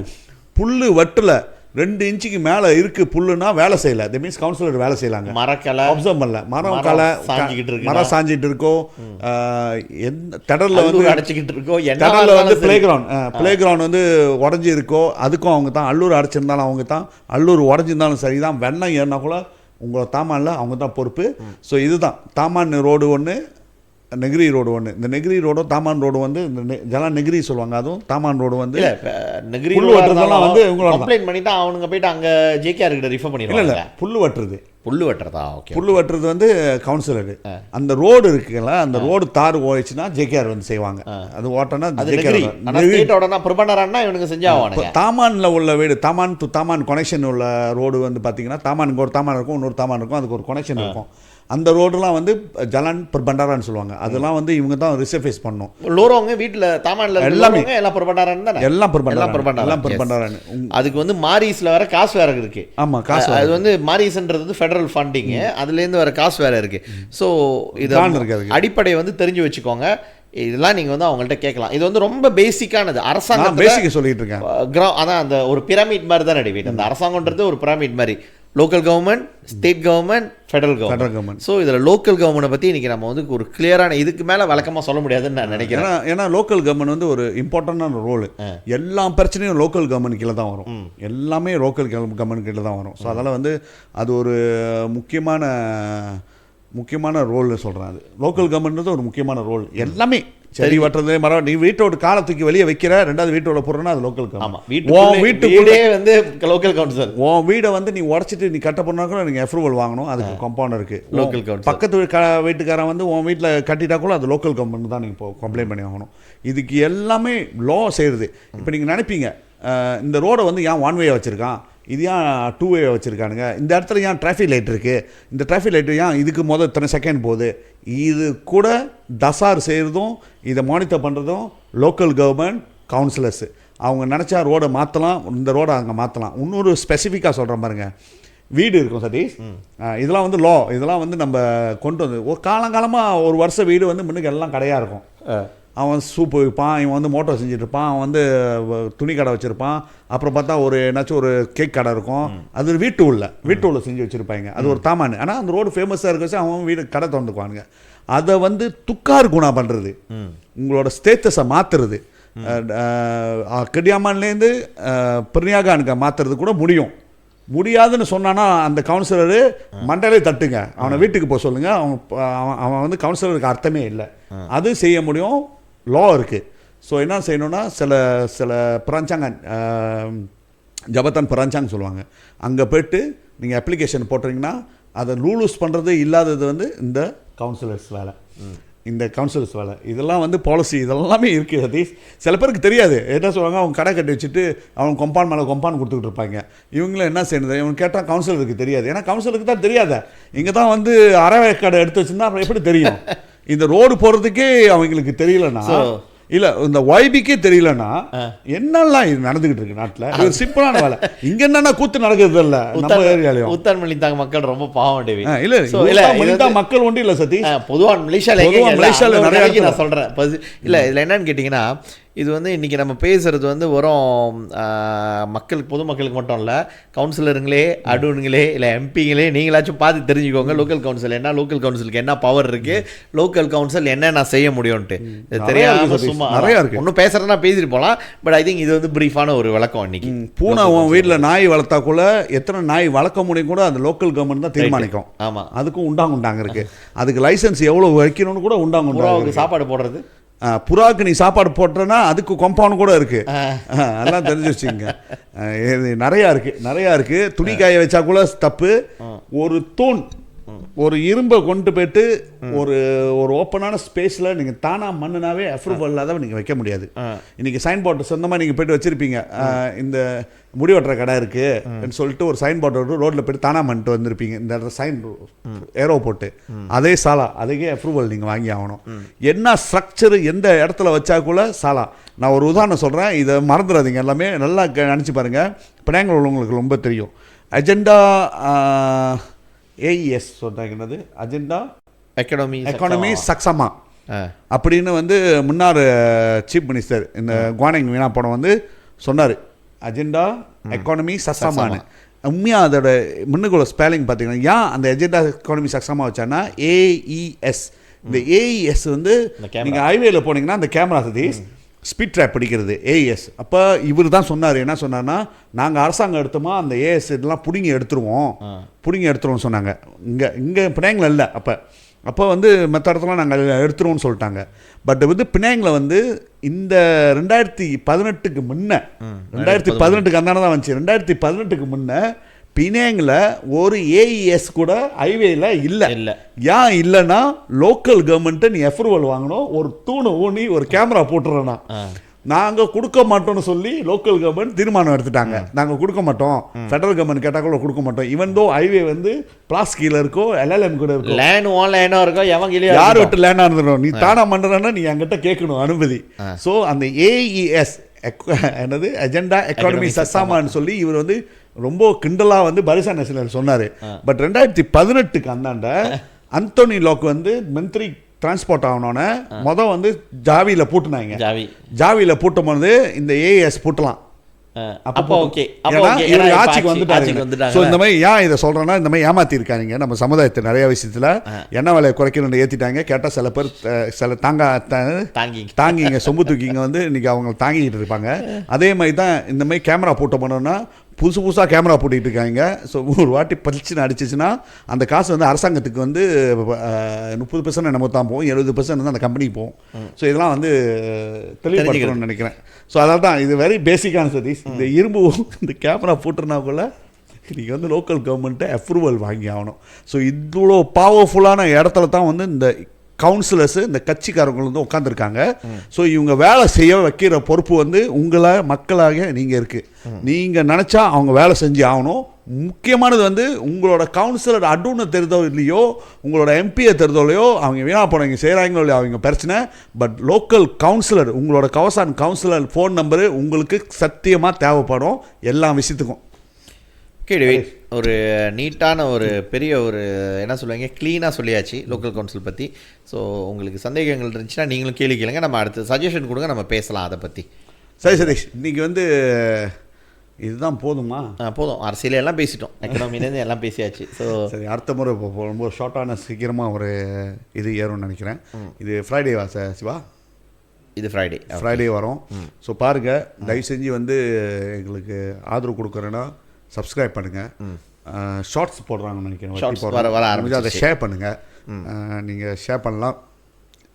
புல் வெட்டலை, 2 இன்ச்சுக்கு மேலே இருக்குது புல்லுன்னா வேலை செய்யலை. தட் மீன்ஸ் கவுன்சிலர் வேலை செய்யலாங்க. மரக்கலை அப்சர்வ் பண்ணல, மரம் சாஞ்சிட்டு இருக்கோம், தடலில் வந்து அடைச்சிக்கிட்டு இருக்கோம், தடலில் வந்து பிளே கிரவுண்ட் வந்து உடஞ்சி இருக்கோ அதுக்கும் அவங்க தான். அல்லூர் அடைச்சிருந்தாலும் அவங்க தான், அல்லூர் உடஞ்சிருந்தாலும் சரி தான். வெண்ணம் ஏறினா கூட உங்களை தாமானில் அவங்க தான் பொறுப்பு. ஸோ இதுதான் தாமான் ரோடு ஒன்று, நெகிரி ரோடு ஒன்று. இந்த நெகிரி ரோடும் தாமான் ரோடு வந்து ஜலாம் நெகிரி சொல்லுவாங்க, அதுவும் தாமான் ரோடு வந்து நெகிரி வெட்டுறதெல்லாம் வந்து உங்களோட கம்ப்ளைண்ட் பண்ணிட்டு அவனுங்க போயிட்டு அங்கே ஜேகேஆர் கிட்ட ரிஃபர் பண்ணிடுவாங்க. இல்லை புல் வெட்டுறதா ஓகே. புல் வெட்டுறது வந்து கவுன்சிலர். அந்த ரோடு இருக்குல்ல, அந்த ரோடு தார் ஓடிச்சுன்னா ஜேகேஆர் வந்து செய்வாங்க. அது ஓட்டனா இவனுங்க செஞ்சாங்க. தாமானில் உள்ள வீடு, தாமான் டு தாமான் கனெக்ஷன் உள்ள ரோடு வந்து பார்த்தீங்கன்னா தாமானுக்கு ஒரு தாமான் இருக்கும், இன்னொரு தாமான் இருக்கும், அதுக்கு ஒரு கனெக்ஷன் இருக்கும். அந்த ரோடெலாம் வந்து ஜலான் பண்டாரான்னு சொல்லுவாங்க. அதெல்லாம் வந்து இவங்க தான் ரிசர்ஃபேஸ் பண்ணணும். லோரோங்க வீட்டில் தாமானில் எல்லாமே எல்லாம் பண்டாரான் தான், எல்லாம் பண்டாரான். அதுக்கு வந்து மாரிஸில் வர காசு வேற இருக்கு. ஆமாம், காசு அது வந்து மாரிஸ்ன்றது வந்து ஃபெடரல் ஃபண்டிங், அதுலேருந்து வர காசு வேற இருக்கு. ஸோ இது அடிப்படை வந்து தெரிஞ்சு வச்சுக்கோங்க. இதெல்லாம் நீங்கள் வந்து அவங்கள்ட்ட கேட்கலாம். இது வந்து ரொம்ப பேசிக்கானது. அரசாங்கம் பேசிக்க சொல்லிட்டு இருக்கேன். அதான் அந்த ஒரு பிரமிட் மாதிரி தான் நடிவேன். அந்த அரசாங்கன்றது ஒரு பிரமிட் மாதிரி. Local government, state government, federal government. So இதில் லோக்கல் கவர்மெண்ட்டை பற்றி இன்றைக்கி நம்ம வந்து ஒரு கிளியரான இதுக்கு மேலே விளக்கமாக சொல்ல முடியாதுன்னு நான் நினைக்கிறேன். ஏன்னா லோக்கல் கவர்மெண்ட் வந்து ஒரு இம்பார்ட்டண்டான ரோல். எல்லா பிரச்சனையும் லோக்கல் கவர்மெண்ட் கீழே தான் வரும். எல்லாமே லோக்கல் கவர்மெண்ட் கீழே தான் வரும். ஸோ அதனால் வந்து அது ஒரு முக்கியமான ரோல்னு சொல்கிறேன். அது லோக்கல் கவர்மெண்ட் ஒரு முக்கியமான ரோல். எல்லாமே செடி வெட்டுறது மரம் நீ வீட்டோட காலை தூக்கி வெளியே வைக்கிற, ரெண்டாவது வீட்டோட போடுறேன்னா அது லோக்கல் வீட்டுக்குள்ளே வந்து லோக்கல் கவுன்சிலர். உன் வீடை வந்து நீ உடச்சிட்டு நீ கட்ட போனா கூட நீங்கள் அப்ரூவல் வாங்கணும், அதுக்கு கம்பவுண்ட் இருக்குது. லோக்கல் கவுன்சிலர் பக்கத்து வீட்டுக்காரன் வந்து உன் வீட்டில் கட்டிட்டா கூட அது லோக்கல் கவர்மெண்ட் தான் நீங்கள் இப்போ கம்ப்ளைண்ட் பண்ணி ஆகணும். இதுக்கு எல்லாமே லா செய்யுது. இப்போ நீங்கள் நினைப்பீங்க இந்த ரோடை வந்து ஏன் ஒன் வேயை வச்சுருக்கான், இது ஏன் 2 வே வச்சுருக்கானுங்க, இந்த இடத்துல ஏன் டிராஃபிக் லைட் இருக்குது, இந்த டிராஃபிக் லைட்டு ஏன் இதுக்கு இத்தனை செகண்ட் போகுது, இது கூட டசார் செய்கிறதும் இதை மானிட்டர் பண்ணுறதும் லோக்கல் கவர்மெண்ட் கவுன்சிலர்ஸு. அவங்க நினச்சா ரோடை மாற்றலாம், இந்த ரோடை அங்கே மாற்றலாம். இன்னொரு ஸ்பெசிஃபிக்காக சொல்கிறேன் பாருங்க, வீடு இருக்கும் சதீஷ், இதெல்லாம் வந்து லா, இதெல்லாம் வந்து நம்ம கொண்டு வந்து ஒரு காலங்காலமாக ஒரு வருஷ வீடு வந்து முன்னுக்கு எல்லாம் கடையாக இருக்கும். அவன் சூப்பு விற்பான், இவன் வந்து மோட்டோ செஞ்சுட்ருப்பான், அவன் வந்து துணி கடை வச்சுருப்பான், அப்புறம் பார்த்தா ஒரு என்னாச்சும் ஒரு கேக் கடை இருக்கும், அது வீட்டு உள்ள செஞ்சு வச்சுருப்பாங்க, அது ஒரு தாமான். ஆனால் அந்த ரோடு ஃபேமஸாக இருக்க வச்சு அவன் வீடு கடை திறந்துக்குவானுங்க. அதை வந்து துக்கார் குணா பண்ணுறது, உங்களோட ஸ்டேட்டஸை மாற்றுறது, கடியாமான்லேருந்து பிரியாகானுக்கு மாற்றுறது கூட முடியாதுன்னு சொன்னான்னா அந்த கவுன்சிலரு மண்டலே தட்டுங்க, அவனை வீட்டுக்கு போக சொல்லுங்கள். அவன் வந்து கவுன்சிலருக்கு அர்த்தமே இல்லை. அது செய்ய முடியும், லா இருக்குது. ஸோ என்ன செய்யணும்னா சில பிராஞ்சாங்க ஜபத்தான் பிராஞ்சாங்க சொல்லுவாங்க, அங்கே போய்ட்டு நீங்கள் அப்ளிகேஷன் போட்டுறீங்கன்னா அதை ரூல்ஸ் பண்ணுறது இல்லாதது வந்து இந்த கவுன்சிலர்ஸ் வேலை. இதெல்லாம் வந்து பாலிசி, இதெல்லாமே இருக்குது. அது சில பேருக்கு தெரியாது. என்ன சொல்லுவாங்க, அவங்க கடை கட்டி வச்சுட்டு அவங்க கொம்பான் மேலே கொம்பான் கொடுத்துக்கிட்டு இருப்பாங்க. இவங்களும் என்ன செய்யறது, இவங்க கேட்டால் கவுன்சிலருக்கு தெரியாது. ஏன்னா கவுன்சிலருக்கு தான் தெரியாத, இங்கே தான் வந்து அறவை கடை எடுத்து வச்சுருந்தா அப்புறம் எப்படி தெரியும்? இந்த ரோடு போகிறதுக்கே அவங்களுக்கு தெரியலன்னா, இல்லை இந்த ஒய்பிக்கே தெரியலன்னா என்னெல்லாம் இது நடந்துகிட்டு இருக்கு நாட்டில். இது சிம்பிளான வேலை. இங்கே என்னென்னா கூத்து நடக்கிறது இல்லை. நம்ம ஏரியாலையும் உத்தரமளித்தாங்க மக்கள் ரொம்ப பாவம் டேவி. இல்லை மக்கள் ஒன்றும் இல்லை சதீஷ், பொதுவாக மலேசியாவில் நிறைய நான் சொல்கிறேன். இல்லை இதில் என்னன்னு கேட்டிங்கன்னா, இது வந்து இன்றைக்கி நம்ம பேசுகிறது வந்து வெறும் மக்களுக்கு பொதுமக்களுக்கு மட்டும் இல்லை, கவுன்சிலருங்களே அடுங்களே இல்லை எம்பிங்களே நீங்களாச்சும் பார்த்து தெரிஞ்சுக்கோங்க லோக்கல் கவுன்சில் என்ன, லோக்கல் கவுன்சிலுக்கு என்ன பவர் இருக்குது, லோக்கல் கவுன்சில் என்ன நான் செய்ய முடியும்ன்ட்டு. இது தெரியாமல் சும்மா நிறையா இருக்குது. ஒன்றும் பேசுகிறதுனா பேசிட்டு போகலாம், பட் ஐ திங்க் இது வந்து ப்ரீஃபான ஒரு விளக்கம். இன்றைக்கி பூனா உன் வீட்டில் நாய் வளர்த்தா கூட எத்தனை நாய் வளர்க்க முடியும் கூட அந்த லோக்கல் கவர்மெண்ட் தான் தீர்மானிக்கும். ஆமாம், அதுக்கும் உண்டாங்க இருக்குது. அதுக்கு லைசன்ஸ் எவ்வளோ வைக்கணும்னு கூட உண்டாங்க. சாப்பாடு போடுறது, புறாவுக்கு நீ சாப்பாடு போட்டேன்னா அதுக்கு கொம்பவுண்ட் கூட இருக்குது. அதெல்லாம் தெரிஞ்சு வச்சுங்க. நிறையா இருக்குது. துணி காய வச்சா கூட தப்பு. ஒரு தூண், ஒரு இரும்பை கொண்டு போய்ட்டு ஒரு ஓப்பனான ஸ்பேஸில் நீங்கள் தானாக மண்ணுனாவே அப்ரூவல் இல்லாத நீங்கள் வைக்க முடியாது. இன்றைக்கி சைன் போர்டு சொந்தமாக நீங்கள் போய்ட்டு வச்சுருப்பீங்க, இந்த முடி வெட்டுற கடை இருக்குன்னு சொல்லிட்டு ஒரு சைன் போர்டு ரோட்டில் போய்ட்டு தானாக பண்ணிட்டு வந்திருப்பீங்க, இந்த இடத்துல சைன் ஏரோ போட்டு, அதே சாலா, அதுக்கே அப்ரூவல் நீங்கள் வாங்கி ஆகணும். என்ன ஸ்ட்ரக்சரு எந்த இடத்துல வச்சா கூட சாலா. நான் ஒரு உதாரணம் சொல்கிறேன், இதை மறந்துடாதீங்க, எல்லாமே நல்லா நினச்சி பாருங்கள். பெனாங்கல் உள்ளவங்களுக்கு ரொம்ப தெரியும். அஜெண்டா AES சொல்கிறாங்க, அஜெண்டா எக்கானமி சக்சமா அப்படின்னு வந்து முன்னாள் சீஃப் மினிஸ்டர் இந்த குவானிங் வீணா படம் வந்து சொன்னார், அஜெண்டா எக்கானமி சக்சமானு. உண்மையாக அதோட முன்னுக்குள்ள ஸ்பெல்லிங் பார்த்தீங்கன்னா, ஏன் அந்த அஜெண்டா எக்கானமி சக்சமா வச்சான்னா AES. இந்த AES வந்து நீங்கள் ஹைவேல போனீங்கன்னா அந்த கேமரா சதீஷ் ஸ்பீட் ட்ராப் பிடிக்கிறது AES. அப்போ இவர் தான் சொன்னார், என்ன சொன்னார்னா, நாங்கள் அரசாங்கம் எடுத்தோமா அந்த AES இதெல்லாம் பிடுங்கி எடுத்துருவோம் சொன்னாங்க. இங்கே பினாங்கில் இல்லை. அப்போ வந்து மற்ற இடத்துலாம் நாங்கள் எடுத்துருவோம்னு சொல்லிட்டாங்க. பட் வந்து பினாங்கில் வந்து இந்த 2018க்கு முன்ன, 2018க்கு அந்தான தான் வந்துச்சு, 2018க்கு முன்ன பினாங்கில் ஒரு AES கூட ஹைவேல இல்லை. ஏன் இல்லைன்னா, லோக்கல் கவர்மெண்ட்டை நீ அப்ரூவல் வாங்கணும், ஒரு தூணு ஊனி ஒரு கேமரா போட்டுறோன்னா நாங்கள் கொடுக்க மாட்டோம்னு சொல்லி லோக்கல் கவர்மெண்ட் தீர்மானம் எடுத்துட்டாங்க. நாங்கள் கொடுக்க மாட்டோம், ஃபெடரல் கவர்மெண்ட் கேட்டால் கூட கொடுக்க மாட்டோம். ஈவன் தோ ஹைவே வந்து பிளாஸ் கீழே இருக்கோ, LLM கூட இருக்கோ, லேண்டாக இருக்கோ, யார் விட்டு லேண்டாக இருந்துடும், நீ தானா பண்ணுறன்னா நீ என்கிட்ட கேட்கணும் அனுமதி. ஸோ அந்த AES என்னது அஜெண்டா எக்கானமி சசாமான்னு சொல்லி இவர் வந்து ரொம்ப கிண்டலாக வந்து பரிசா நேஷனல் சொன்னார். பட் 2018க்கு அந்தாண்ட அந்தோனி லோக் வந்து மந்திரி டிரான்ஸ்போர்ட் ஆகணுன்னு வந்து ஜாவியில் பூட்டினாங்க. ஜாவியில் பூட்டும் போது இந்த AES பூட்டலாம். அப்போ ஓகே, ஆட்சிக்கு வந்துட்டாங்க. ஸோ இந்த மாதிரி ஏன் இதை சொல்கிறேன்னா, இந்த மாதிரி ஏமாற்றிருக்காங்க நம்ம சமுதாயத்தை நிறைய விஷயத்தில். எண்ணெய் விலையை குறைக்கணும்னு ஏற்றிட்டாங்க. கேட்டால் சில பேர் சில தாங்கிங்க சொம்பு தூக்கிங்க வந்து இன்றைக்கி அவங்க தாங்கிக்கிட்டு இருப்பாங்க. அதே மாதிரி தான் இந்த மாதிரி கேமரா போட்ட பண்ணோன்னா புதுசாக கேமரா போட்டுக்கிட்டு இருக்காங்க. ஸோ ஒரு வாட்டி பளிச்சுன்னு அடிச்சிச்சுன்னா அந்த காசு வந்து அரசாங்கத்துக்கு வந்து 30% என்னமோ தான் போகும், 70% வந்து அந்த கம்பெனிக்கு போகும். ஸோ இதெல்லாம் வந்து தெளிவுபடுத்தணும்னு நினைக்கிறேன். ஸோ அதனால தான் இது வெரி பேசிக்கான சதீஷ். இந்த இரும்பு இந்த கேமரா போட்டுருனாக்குள்ள நீங்கள் வந்து லோக்கல் கவர்மெண்ட்டை அப்ரூவல் வாங்கி ஆகணும். ஸோ இவ்வளோ பவர்ஃபுல்லான இடத்துல தான் வந்து இந்த கவுன்சிலர்ஸு இந்த கட்சிக்காரங்க வந்து உட்காந்துருக்காங்க. ஸோ இவங்க வேலை செய்ய வைக்கிற பொறுப்பு வந்து உங்களை மக்களாக நீங்கள் இருக்குது. நீங்கள் நினச்சா அவங்க வேலை செஞ்சு ஆகணும். முக்கியமானது வந்து உங்களோட கவுன்சிலர் அடுன்னு தெரிதோ இல்லையோ, உங்களோட எம்பியை தெரிதோலையோ, அவங்க வீணா போனவங்க செய்கிறாங்களோ இல்லையோ அவங்க பிரச்சனை. பட் லோக்கல் கவுன்சிலர், உங்களோட கவசான் கவுன்சிலர் ஃபோன் நம்பரு உங்களுக்கு சத்தியமாக தேவைப்படும் எல்லா விஷயத்துக்கும். ஒரு நீட்டான ஒரு பெரிய ஒரு என்ன சொல்லுவாங்க, க்ளீனாக சொல்லியாச்சு லோக்கல் கவுன்சில் பற்றி. ஸோ உங்களுக்கு சந்தேகங்கள் இருந்துச்சுன்னா நீங்களும் கேள்வி கேளுங்க, நம்ம அடுத்து சஜஷன் கொடுங்க, நம்ம பேசலாம் அதை பற்றி. சரி சதீஷ், இன்றைக்கி வந்து இதுதான் போதுமா? போதும், அரசியல் எல்லாம் பேசிட்டோம், எக்கனாமிலேருந்து எல்லாம் பேசியாச்சு. ஸோ சரி, அடுத்த முறை இப்போ ரொம்ப ஷார்ட்டான சீக்கிரமாக ஒரு இது ஏறும்னு நினைக்கிறேன். இது ஃப்ரைடேவா சிவா? இது ஃப்ரைடே வரும். ஸோ பாருங்கள், தயவு செஞ்சு வந்து எங்களுக்கு ஆதரவு கொடுக்குறேன்னா சப்ஸ்கிரைப் பண்ணுங்கள். ஷார்ட்ஸ் போடுறாங்கன்னு நினைக்கிறேன், அதை ஷேர் பண்ணுங்கள். நீங்கள் ஷேர் பண்ணலாம்.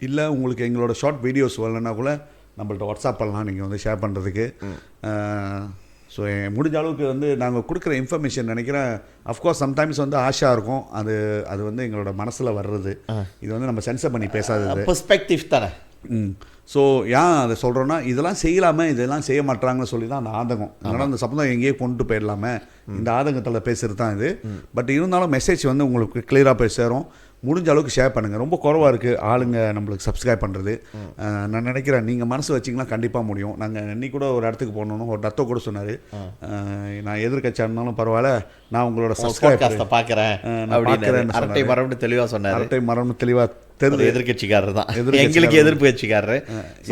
இல்லை உங்களுக்கு எங்களோட ஷார்ட் வீடியோஸ் வரலன்னா கூட நம்மள்ட்ட வாட்ஸ்அப் பண்ணலாம் நீங்கள் வந்து ஷேர் பண்ணுறதுக்கு. ஸோ முடிஞ்ச அளவுக்கு வந்து நாங்கள் கொடுக்குற இன்ஃபர்மேஷன் நினைக்கிறேன், அஃப்கோர்ஸ் சம்டைம்ஸ் வந்து ஆஷா இருக்கும், அது வந்து எங்களோட மனசில் வர்றது. இது வந்து நம்ம சென்சர் பண்ணி பேசாதது, பெர்ஸ்பெக்டிவ் தானே. ஸோ ஏன் அதை சொல்கிறோன்னா, இதெல்லாம் செய்யலாமல் இதெல்லாம் செய்ய மாட்டாங்கன்னு சொல்லி தான் அந்த ஆதங்கம். அதனால் அந்த சம்பந்தம் எங்கேயே கொண்டு போயிடலாமே, இந்த ஆதங்கத்தில் பேசுகிறது தான் இது. பட் இருந்தாலும் மெசேஜ் வந்து உங்களுக்கு கிளியராக போய் சேரும். முடிஞ்ச அளவுக்கு ஷேர் பண்ணுங்கள். ரொம்ப குறவாக இருக்குது ஆளுங்க நம்மளுக்கு சப்ஸ்கிரைப் பண்ணுறது. நான் நினைக்கிறேன் நீங்கள் மனசு வச்சிங்கன்னா கண்டிப்பாக முடியும். நாங்கள் இன்னைக்கு கூட ஒரு இடத்துக்கு போகணும், ஒரு டத்தோ கூட சொன்னார், நான் எதிர்கட்சியாக இருந்தாலும் பரவாயில்ல, நான் உங்களோட சப்ஸ்கிரைப் பார்க்குறேன் அப்படின்னு அரட்டை மரம்னு தெளிவாக சொன்னார். அரட்டை மரம்னு தெளிவாக தெரிஞ்சு எதிர்கட்சிக்காரர் தான், எங்களுக்கு எதிர்ப்பு கட்சிக்காரர்.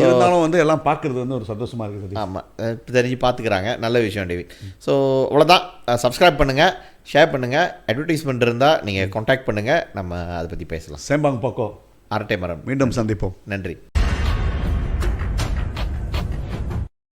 இருந்தாலும் வந்து எல்லாம் பார்க்குறது வந்து ஒரு சந்தோஷமாக இருக்குது. ஆமாம், தெரிஞ்சு பார்த்துக்கிறாங்க, நல்ல விஷயம் டேவிட். ஸோ அவ்வளோதான், சப்ஸ்கிரைப் பண்ணுங்கள், ஷேர் பண்ணுங்கள். அட்வர்டைஸ்மெண்ட் இருந்தால் நீங்கள் காண்டாக்ட் பண்ணுங்கள், நம்ம அதை பற்றி பேசலாம். சேம்பாங் பக்கோ அரட்டை மரம். மீண்டும் சந்திப்போம். நன்றி.